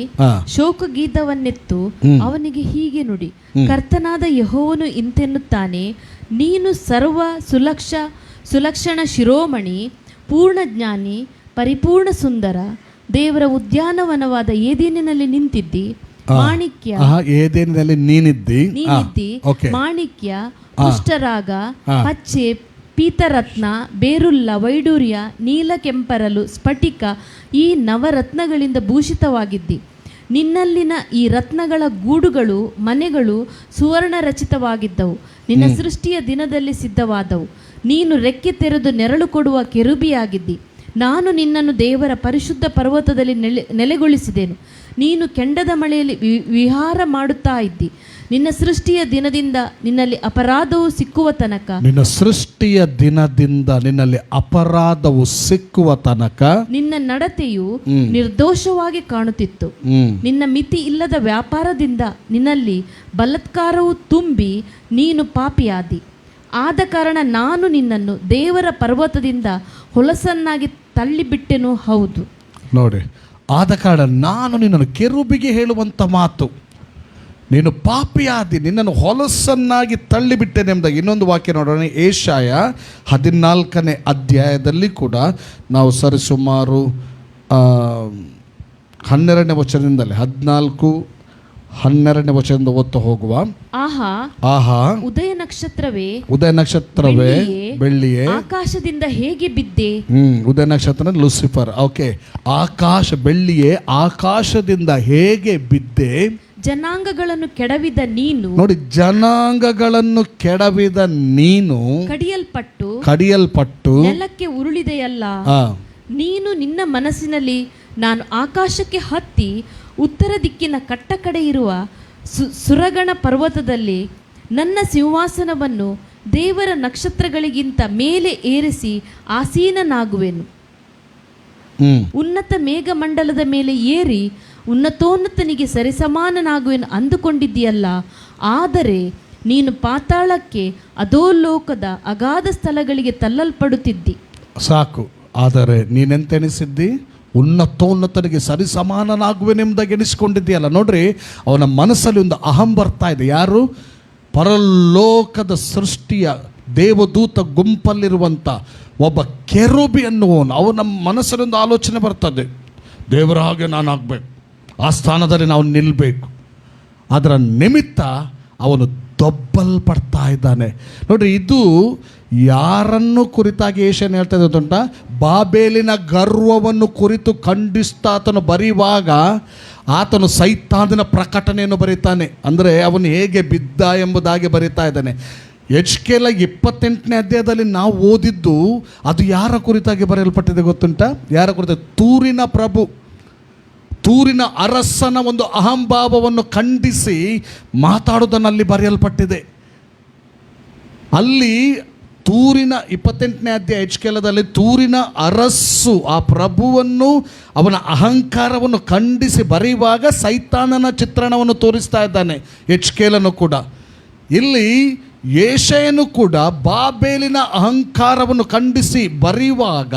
ಶೋಕಗೀತವನ್ನೆತ್ತು ಅವನಿಗೆ ಹೀಗೆ ನುಡಿ. ಕರ್ತನಾದ ಯೆಹೋವನು ಇಂತೆನ್ನುತ್ತಾನೆ, ನೀನು ಸರ್ವ ಸುಲಕ್ಷಣ ಶಿರೋಮಣಿ, ಪೂರ್ಣ ಜ್ಞಾನಿ, ಪರಿಪೂರ್ಣ ಸುಂದರ, ದೇವರ ಉದ್ಯಾನವನವಾದ ಏದೇನಿನಲ್ಲಿ ನಿಂತಿದ್ದಿ. ಏದೇನಿನಲ್ಲಿ ನೀನಿದ್ದಿ, ಮಾಣಿಕ್ಯ, ಪುಷ್ಟರಾಗ, ಪಚ್ಚೆ, ಪೀತರತ್ನ, ಬೇರುಲ್ಲ, ವೈಡೂರ್ಯ, ನೀಲ ಕೆಂಪರಲು, ಸ್ಫಟಿಕ, ಈ ನವರತ್ನಗಳಿಂದ ಭೂಷಿತವಾಗಿದ್ದಿ. ನಿನ್ನಲ್ಲಿನ ಈ ರತ್ನಗಳ ಗೂಡುಗಳು, ಮನೆಗಳು ಸುವರ್ಣ ರಚಿತವಾಗಿದ್ದವು. ನಿನ್ನ ಸೃಷ್ಟಿಯ ದಿನದಲ್ಲಿ ಸಿದ್ಧವಾದವು. ನೀನು ರೆಕ್ಕೆ ತೆರೆದು ನೆರಳು ಕೊಡುವ ಕೆರೂಬಿಯಾಗಿದ್ದಿ. ನಾನು ನಿನ್ನನ್ನು ದೇವರ ಪರಿಶುದ್ಧ ಪರ್ವತದಲ್ಲಿ ನೆಲೆಗೊಳಿಸಿದೆನು. ನೀನು ಕೆಂಡದ ಮಳೆಯಲ್ಲಿ ವಿಹಾರ ಮಾಡುತ್ತಾ ಇದ್ದಿ. ನಿನ್ನ ಸೃಷ್ಟಿಯ ದಿನದಿಂದ ನಿನ್ನಲ್ಲಿ ಅಪರಾಧವು ಸಿಕ್ಕುವ ತನಕ ನಿನ್ನ ನಡತೆಯು ನಿರ್ದೋಷವಾಗಿ ಕಾಣುತ್ತಿತ್ತು. ನಿನ್ನ ಮಿತಿ ಇಲ್ಲದ ವ್ಯಾಪಾರದಿಂದ ನಿನ್ನಲ್ಲಿ ಬಲಾತ್ಕಾರವು ತುಂಬಿ ನೀನು ಪಾಪಿಯಾದಿ. ಆದ ಕಾರಣ ನಾನು ನಿನ್ನನ್ನು ದೇವರ ಪರ್ವತದಿಂದ ಹೊಲಸನ್ನಾಗಿ ತಳ್ಳಿಬಿಟ್ಟೆನು. ಹೌದು ನೋಡಿ, ಆದ ಕಾರಣ ನಾನು ನಿನ್ನನ್ನು ಕೆರೂಬಿಗೆ ಹೇಳುವಂಥ ಮಾತು, ನೀನು ಪಾಪಿಯಾದಿ, ನಿನ್ನನ್ನು ಹೊಲಸನ್ನಾಗಿ ತಳ್ಳಿಬಿಟ್ಟೆನೆ ಎಂಬುದಾಗಿ. ಇನ್ನೊಂದು ವಾಕ್ಯ ನೋಡೋಣ, ಏಷಾಯ 14ನೇ ಅಧ್ಯಾಯದಲ್ಲಿ ಕೂಡ ನಾವು ಸರಿಸುಮಾರು 12ನೇ ವಚನದಿಂದಲೇ 14-12ನೇ ವಚನದಿಂದ ಓದ್ತಾ ಹೋಗುವ. ಆಹಾ ಉದಯ ನಕ್ಷತ್ರವೇ, ಬೆಳ್ಳಿಯೇ, ಆಕಾಶದಿಂದ ಹೇಗೆ ಬಿದ್ದೆ. ಉದಯ ನಕ್ಷತ್ರ ಲೂಸಿಫರ್. ಓಕೆ, ಬೆಳ್ಳಿಯೇ, ಆಕಾಶದಿಂದ ಹೇಗೆ ಬಿದ್ದೆ. ಜನಾಂಗಗಳನ್ನು ಕೆಡವಿದ ನೀನು, ನೋಡಿ, ಜನಾಂಗಗಳನ್ನು ಕೆಡವಿದ ನೀನು ಕಡಿಯಲ್ಪಟ್ಟು ನೆಲಕ್ಕೆ ಉರುಳಿದೆಯಲ್ಲ. ನೀನು ನಿನ್ನ ಮನಸ್ಸಿನಲ್ಲಿ, ನಾನು ಆಕಾಶಕ್ಕೆ ಹತ್ತಿ ಉತ್ತರ ದಿಕ್ಕಿನ ಕಟ್ಟಕಡೆ ಇರುವ ಸುರಗಣ ಪರ್ವತದಲ್ಲಿ ನನ್ನ ಸಿಂಹಾಸನವನ್ನು ದೇವರ ನಕ್ಷತ್ರಗಳಿಗಿಂತ ಮೇಲೆ ಏರಿಸಿ ಆಸೀನನಾಗುವೆನು. ಉನ್ನತ ಮೇಘಮಂಡಲದ ಮೇಲೆ ಏರಿ ಉನ್ನತೋನ್ನತನಿಗೆ ಸರಿಸಮಾನನಾಗುವೆನು ಅಂದುಕೊಂಡಿದ್ದೀಯಲ್ಲ. ಆದರೆ ನೀನು ಪಾತಾಳಕ್ಕೆ, ಅಧೋಲೋಕದ ಅಗಾಧ ಸ್ಥಳಗಳಿಗೆ ತಳ್ಳಲ್ಪಡುತ್ತಿದ್ದಿ. ಸಾಕು. ಆದರೆ ನೀನೆಂತೆನಿಸಿದ್ದಿ? ಉನ್ನತೋನ್ನತನಿಗೆ ಸರಿಸಮಾನನಾಗುವೆನೆಂಬುದಾಗಿ ಎಣಿಸಿಕೊಂಡಿದ್ದೀಯಲ್ಲ. ನೋಡ್ರಿ, ಅವನ ಮನಸ್ಸಲ್ಲಿ ಒಂದು ಅಹಂ ಬರ್ತಾ ಇದೆ. ಯಾರು? ಪರಲೋಕದ ಸೃಷ್ಟಿಯ ದೇವದೂತ ಗುಂಪಲ್ಲಿರುವಂಥ ಒಬ್ಬ ಕೆರೂಬಿ ಅನ್ನುವನು. ಅವನ ಮನಸ್ಸಲ್ಲಿ ಒಂದು ಆಲೋಚನೆ ಬರ್ತದೆ, ದೇವರ ಹಾಗೆ ನಾನು ಆಗಬೇಕು, ಆ ಸ್ಥಾನದಲ್ಲಿ ನಾವು ನಿಲ್ಲಬೇಕು. ಅದರ ನಿಮಿತ್ತ ಅವನು ದೊಬ್ಬಲ್ಪಡ್ತಾ ಇದ್ದಾನೆ. ನೋಡ್ರಿ, ಇದು ಯಾರನ್ನು ಕುರಿತಾಗಿ ಏಷನ್ ಹೇಳ್ತಾ ಇದೆ ಉಂಟ? ಬಾಬೇಲಿನ ಗರ್ವವನ್ನು ಕುರಿತು ಖಂಡಿಸ್ತಾ ಆತನು ಬರೆಯುವಾಗ ಆತನು ಸೈತಾನನ ಪ್ರಕಟಣೆಯನ್ನು ಬರೀತಾನೆ. ಅಂದರೆ ಅವನು ಹೇಗೆ ಬಿದ್ದ ಎಂಬುದಾಗಿ ಬರೀತಾ ಇದ್ದಾನೆ. ಎಜ್ಕೇಲ 28ನೇ ಅಧ್ಯಾಯದಲ್ಲಿ ನಾವು ಓದಿದ್ದು ಅದು ಯಾರ ಕುರಿತಾಗಿ ಬರೆಯಲ್ಪಟ್ಟಿದೆ ಗೊತ್ತುಂಟಾ? ಯಾರ ಕುರಿತಾಗಿ? ತೂರಿನ ಪ್ರಭು, ತೂರಿನ ಅರಸನ ಒಂದು ಅಹಂಭಾವವನ್ನು ಖಂಡಿಸಿ ಮಾತಾಡೋದನ್ನು ಅಲ್ಲಿ ಬರೆಯಲ್ಪಟ್ಟಿದೆ. ಅಲ್ಲಿ ತೂರಿನ 28ನೇ ಅಧ್ಯಾಯ ಎಜ್ಕೇಲದಲ್ಲಿ ತೂರಿನ ಅರಸು ಆ ಪ್ರಭುವನ್ನು, ಅವನ ಅಹಂಕಾರವನ್ನು ಖಂಡಿಸಿ ಬರೆಯುವಾಗ ಸೈತಾನನ ಚಿತ್ರಣವನ್ನು ತೋರಿಸ್ತಾ ಇದ್ದಾನೆ ಎಜ್ಕೇಲನು ಕೂಡ. ಇಲ್ಲಿ ಯೆಶಾಯನು ಕೂಡ ಬಾಬೇಲಿನ ಅಹಂಕಾರವನ್ನು ಖಂಡಿಸಿ ಬರೆಯುವಾಗ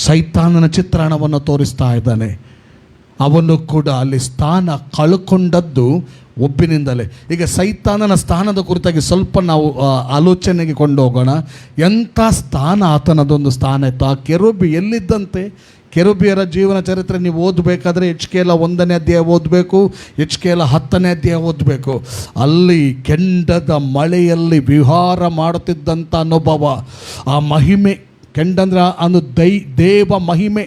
ಸೈತಾನನ ಚಿತ್ರಣವನ್ನು ತೋರಿಸ್ತಾ ಇದ್ದಾನೆ. ಅವನು ಕೂಡ ಅಲ್ಲಿ ಸ್ಥಾನ ಕಳ್ಕೊಂಡದ್ದು ಒಬ್ಬಿನಿಂದಲೇ. ಈಗ ಸೈತಾನನ ಸ್ಥಾನದ ಕುರಿತಾಗಿ ಸ್ವಲ್ಪ ನಾವು ಆಲೋಚನೆಗೆ ಕೊಂಡು ಹೋಗೋಣ. ಎಂಥ ಸ್ಥಾನ ಆತನದೊಂದು ಸ್ಥಾನ ಇತ್ತು. ಆ ಕೆರೂಬಿ ಎಲ್ಲಿದ್ದಂತೆ? ಕೆರೂಬಿಯರ ಜೀವನ ಚರಿತ್ರೆ ನೀವು ಓದಬೇಕಾದ್ರೆ ಎಜ್ಕೇಲ 1ನೇ ಅಧ್ಯಾಯ ಓದಬೇಕು, ಎಜ್ಕೇಲ 10ನೇ ಅಧ್ಯಾಯ ಓದಬೇಕು. ಅಲ್ಲಿ ಕೆಂಡದ ಮಳೆಯಲ್ಲಿ ವಿಹಾರ ಮಾಡುತ್ತಿದ್ದಂಥ ಅನುಭವ, ಆ ಮಹಿಮೆ, ಕೆಂಡಂದ್ರೆ ಅದು ದೇವ ಮಹಿಮೆ,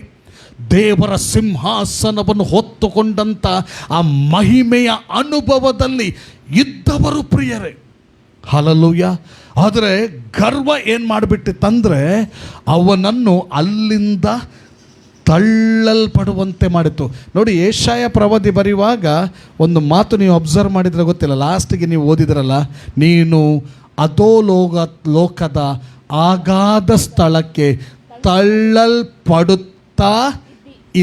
ದೇವರ ಸಿಂಹಾಸನವನ್ನು ಹೊತ್ತುಕೊಂಡಂಥ ಆ ಮಹಿಮೆಯ ಅನುಭವದಲ್ಲಿ ಇದ್ದವರು ಪ್ರಿಯರೇ. ಹಲ್ಲೆಲೂಯಾ. ಆದರೆ ಗರ್ವ ಏನು ಮಾಡಿಬಿಟ್ಟಿತ್ತಂದರೆ ಅವನನ್ನು ಅಲ್ಲಿಂದ ತಳ್ಳಲ್ಪಡುವಂತೆ ಮಾಡಿತು. ನೋಡಿ, ಯೆಶಾಯ ಪ್ರವಾದಿ ಬರೆಯುವಾಗ ಒಂದು ಮಾತು ನೀವು ಅಬ್ಸರ್ವ್ ಮಾಡಿದರೆ ಗೊತ್ತಿಲ್ಲ, ಲಾಸ್ಟಿಗೆ ನೀವು ಓದಿದ್ರಲ್ಲ, ನೀನು ಲೋಕದ ಆಗಾಧ ಸ್ಥಳಕ್ಕೆ ತಳ್ಳಲ್ಪಡುತ್ತಾ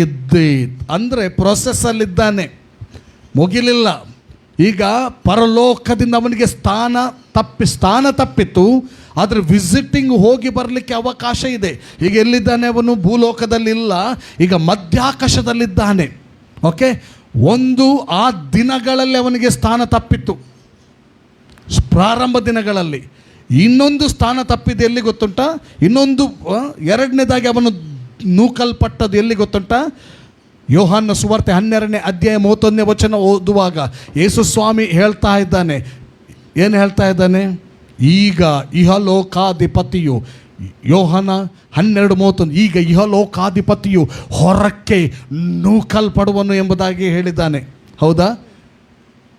ಇದ್ದಿ. ಅಂದರೆ ಪ್ರೊಸೆಸ್ಸಲ್ಲಿದ್ದಾನೆ, ಮುಗಿಲಿಲ್ಲ. ಈಗ ಪರಲೋಕದಿಂದ ಅವನಿಗೆ ಸ್ಥಾನ ತಪ್ಪಿತ್ತು, ಆದರೆ ವಿಸಿಟಿಂಗ್ ಹೋಗಿ ಬರಲಿಕ್ಕೆ ಅವಕಾಶ ಇದೆ. ಈಗ ಎಲ್ಲಿದ್ದಾನೆ ಅವನು? ಭೂಲೋಕದಲ್ಲಿಲ್ಲ, ಈಗ ಮಧ್ಯಾಕಾಶದಲ್ಲಿದ್ದಾನೆ. ಓಕೆ, ಆ ದಿನಗಳಲ್ಲಿ ಅವನಿಗೆ ಸ್ಥಾನ ತಪ್ಪಿತ್ತು, ಪ್ರಾರಂಭ ದಿನಗಳಲ್ಲಿ. ಇನ್ನೊಂದು ಸ್ಥಾನ ತಪ್ಪಿದೆ ಎಲ್ಲಿ ಗೊತ್ತುಂಟ? ಎರಡನೇದಾಗಿ ಅವನು ನೂಕಲ್ಪಟ್ಟದ್ದು ಎಲ್ಲಿ ಗೊತ್ತುಂಟ? ಯೋಹಾನ ಸುವಾರ್ತೆ 12ನೇ ಅಧ್ಯಾಯ 31ನೇ ವಚನ ಓದುವಾಗ ಯೇಸು ಸ್ವಾಮಿ ಹೇಳ್ತಾ ಇದ್ದಾನೆ. ಏನು ಹೇಳ್ತಾ ಇದ್ದಾನೆ? ಈಗ ಇಹಲೋಕಾಧಿಪತಿಯು, ಯೋಹಾನ 12:31, ಈಗ ಇಹಲೋಕಾಧಿಪತಿಯು ಹೊರಕ್ಕೆ ನೂಕಲ್ಪಡುವನು ಎಂಬುದಾಗಿ ಹೇಳಿದ್ದಾನೆ. ಹೌದಾ?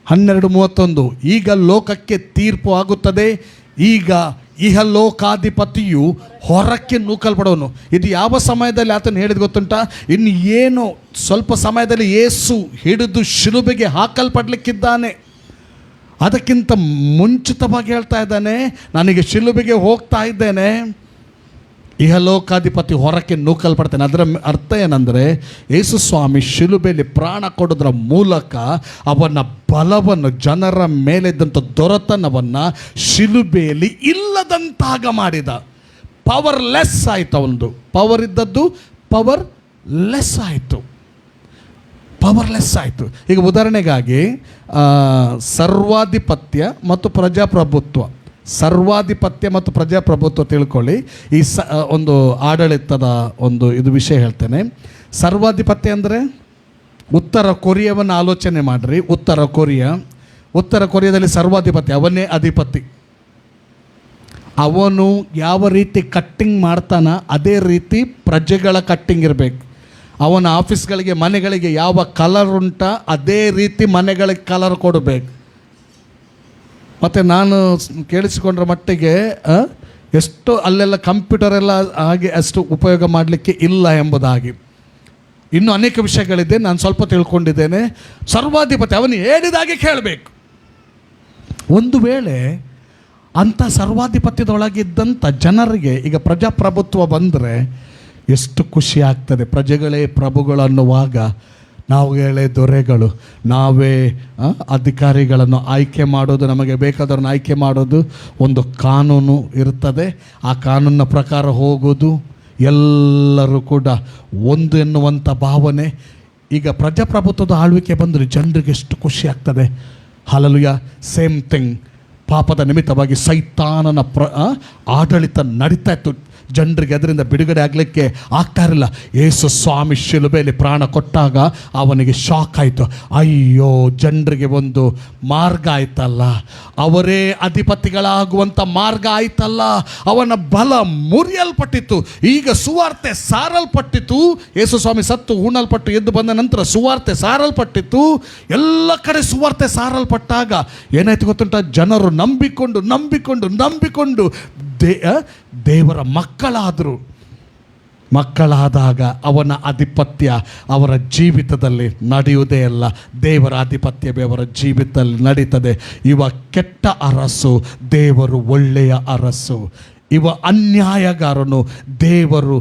12:31, ಈಗ ಲೋಕಕ್ಕೆ ತೀರ್ಪು ಆಗುತ್ತದೆ, ಈಗ ಇಹಲೋಕಾಧಿಪತಿಯು ಹೊರಕ್ಕೆ ನೂಕಲ್ಪಡೋನು. ಇದು ಯಾವ ಸಮಯದಲ್ಲಿ ಆತನು ಹೇಳಿದ ಗೊತ್ತುಂಟ? ಇನ್ನು ಏನು ಸ್ವಲ್ಪ ಸಮಯದಲ್ಲಿ ಯೇಸು ಹಿಡಿದು ಶಿಲುಬೆಗೆ ಹಾಕಲ್ಪಡಲಿಕ್ಕಿದ್ದಾನೆ. ಅದಕ್ಕಿಂತ ಮುಂಚಿತವಾಗಿ ಹೇಳ್ತಾ ಇದ್ದಾನೆ, ನನಗೆ ಶಿಲುಬೆಗೆ ಹೋಗ್ತಾ ಇದ್ದೇನೆ, ಇಹಲೋಕಾಧಿಪತಿ ಹೊರಕ್ಕೆ ನೂಕಲ್ಪಡ್ತೇನೆ. ಅದರ ಅರ್ಥ ಏನಂದರೆ, ಯೇಸು ಸ್ವಾಮಿ ಶಿಲುಬೆಯಲ್ಲಿ ಪ್ರಾಣ ಕೊಡೋದ್ರ ಮೂಲಕ ಅವನ ಬಲವನ್ನು, ಜನರ ಮೇಲಿದ್ದಂಥ ದೊರೆತನವನ್ನು ಶಿಲುಬೆಯಲ್ಲಿ ಇಲ್ಲದಂತಾಗ ಮಾಡಿದ. ಪವರ್ಲೆಸ್ ಆಯಿತು. ಅವನದು ಪವರ್ ಇದ್ದದ್ದು ಪವರ್ಲೆಸ್ ಆಯಿತು. ಈಗ ಉದಾಹರಣೆಗಾಗಿ ಸರ್ವಾಧಿಪತ್ಯ ಮತ್ತು ಪ್ರಜಾಪ್ರಭುತ್ವ ತಿಳ್ಕೊಳ್ಳಿ. ಈ ಒಂದು ಆಡಳಿತದ ಒಂದು ಇದು ವಿಷಯ ಹೇಳ್ತೇನೆ. ಸರ್ವಾಧಿಪತ್ಯ ಅಂದರೆ ಉತ್ತರ ಕೊರಿಯಾವನ್ನು ಆಲೋಚನೆ ಮಾಡಿರಿ. ಉತ್ತರ ಕೊರಿಯಾದಲ್ಲಿ ಸರ್ವಾಧಿಪತ್ಯ, ಅವನೇ ಅಧಿಪತಿ. ಅವನು ಯಾವ ರೀತಿ ಕಟ್ಟಿಂಗ್ ಮಾಡ್ತಾನ ಅದೇ ರೀತಿ ಪ್ರಜೆಗಳ ಕಟ್ಟಿಂಗ್ ಇರಬೇಕು. ಅವನ ಆಫೀಸ್ಗಳಿಗೆ, ಮನೆಗಳಿಗೆ ಯಾವ ಕಲರ್ ಉಂಟ ಅದೇ ರೀತಿ ಮನೆಗಳಿಗೆ ಕಲರ್ ಕೊಡಬೇಕು. ಮತ್ತು ನಾನು ಕೇಳಿಸಿಕೊಂಡ್ರ ಮಟ್ಟಿಗೆ ಎಷ್ಟು ಅಲ್ಲೆಲ್ಲ ಕಂಪ್ಯೂಟರ್ ಎಲ್ಲ ಹಾಗೆ ಅಷ್ಟು ಉಪಯೋಗ ಮಾಡಲಿಕ್ಕೆ ಇಲ್ಲ ಎಂಬುದಾಗಿ. ಇನ್ನೂ ಅನೇಕ ವಿಷಯಗಳಿದೆ, ನಾನು ಸ್ವಲ್ಪ ತಿಳ್ಕೊಂಡಿದ್ದೇನೆ. ಸರ್ವಾಧಿಪತಿ ಅವನು ಹೇಳಿದಾಗೆ ಕೇಳಬೇಕು. ಒಂದು ವೇಳೆ ಅಂಥ ಸರ್ವಾಧಿಪತ್ಯದೊಳಗಿದ್ದಂಥ ಜನರಿಗೆ ಈಗ ಪ್ರಜಾಪ್ರಭುತ್ವ ಬಂದರೆ ಎಷ್ಟು ಖುಷಿ ಆಗ್ತದೆ. ಪ್ರಜೆಗಳೇ ಪ್ರಭುಗಳು ಅನ್ನುವಾಗ ನಾವುಗಳೇ ದೊರೆಗಳು, ನಾವೇ ಅಧಿಕಾರಿಗಳನ್ನು ಆಯ್ಕೆ ಮಾಡೋದು, ನಮಗೆ ಬೇಕಾದವ್ರನ್ನ ಆಯ್ಕೆ ಮಾಡೋದು, ಒಂದು ಕಾನೂನು ಇರ್ತದೆ, ಆ ಕಾನೂನಿನ ಪ್ರಕಾರ ಹೋಗೋದು, ಎಲ್ಲರೂ ಕೂಡ ಒಂದು ಎನ್ನುವಂಥ ಭಾವನೆ. ಈಗ ಪ್ರಜಾಪ್ರಭುತ್ವದ ಆಳ್ವಿಕೆ ಬಂದರೆ ಜನರಿಗೆ ಎಷ್ಟು ಖುಷಿ ಆಗ್ತದೆ. ಹಲ್ಲೆಲೂಯಾ. ಸೇಮ್ ಥಿಂಗ್ ಪಾಪದ ನಿಮಿತ್ತವಾಗಿ ಸೈತಾನನ ಆಡಳಿತ ನಡೀತಾ ಇತ್ತು. ಜನರಿಗೆ ಅದರಿಂದ ಬಿಡುಗಡೆ ಆಗಲಿಕ್ಕೆ ಆಗ್ತಾ ಇರಲಿಲ್ಲ. ಯೇಸು ಸ್ವಾಮಿ ಶಿಲುಬೆಯಲ್ಲಿ ಪ್ರಾಣ ಕೊಟ್ಟಾಗ ಅವನಿಗೆ ಶಾಕ್ ಆಯಿತು. ಅಯ್ಯೋ, ಜನರಿಗೆ ಒಂದು ಮಾರ್ಗ ಆಯ್ತಲ್ಲ, ಅವರೇ ಅಧಿಪತಿಗಳಾಗುವಂಥ ಮಾರ್ಗ ಆಯ್ತಲ್ಲ. ಅವನ ಬಲ ಮುರಿಯಲ್ಪಟ್ಟಿತ್ತು. ಈಗ ಸುವಾರ್ತೆ ಸಾರಲ್ಪಟ್ಟಿತು. ಯೇಸು ಸ್ವಾಮಿ ಸತ್ತು ಹೂಣಲ್ಪಟ್ಟು ಎದ್ದು ಬಂದ ನಂತರ ಸುವಾರ್ತೆ ಸಾರಲ್ಪಟ್ಟಿತ್ತು. ಎಲ್ಲ ಕಡೆ ಸುವಾರ್ತೆ ಸಾರಲ್ಪಟ್ಟಾಗ ಏನಾಯ್ತು ಗೊತ್ತುಂಟ? ಜನರು ನಂಬಿಕೊಂಡು ದೇವರ ಮಕ್ಕಳಾದಾಗ ಅವನ ಆಧಿಪತ್ಯ ಅವರ ಜೀವಿತದಲ್ಲಿ ನಡೆಯುವುದೇ ಅಲ್ಲ, ದೇವರ ಆಧಿಪತ್ಯವೇ ಅವರ ಜೀವಿತದಲ್ಲಿ ನಡೀತದೆ. ಇವ ಕೆಟ್ಟ ಅರಸು, ದೇವರು ಒಳ್ಳೆಯ ಅರಸು. ಇವ ಅನ್ಯಾಯಗಾರನು, ದೇವರು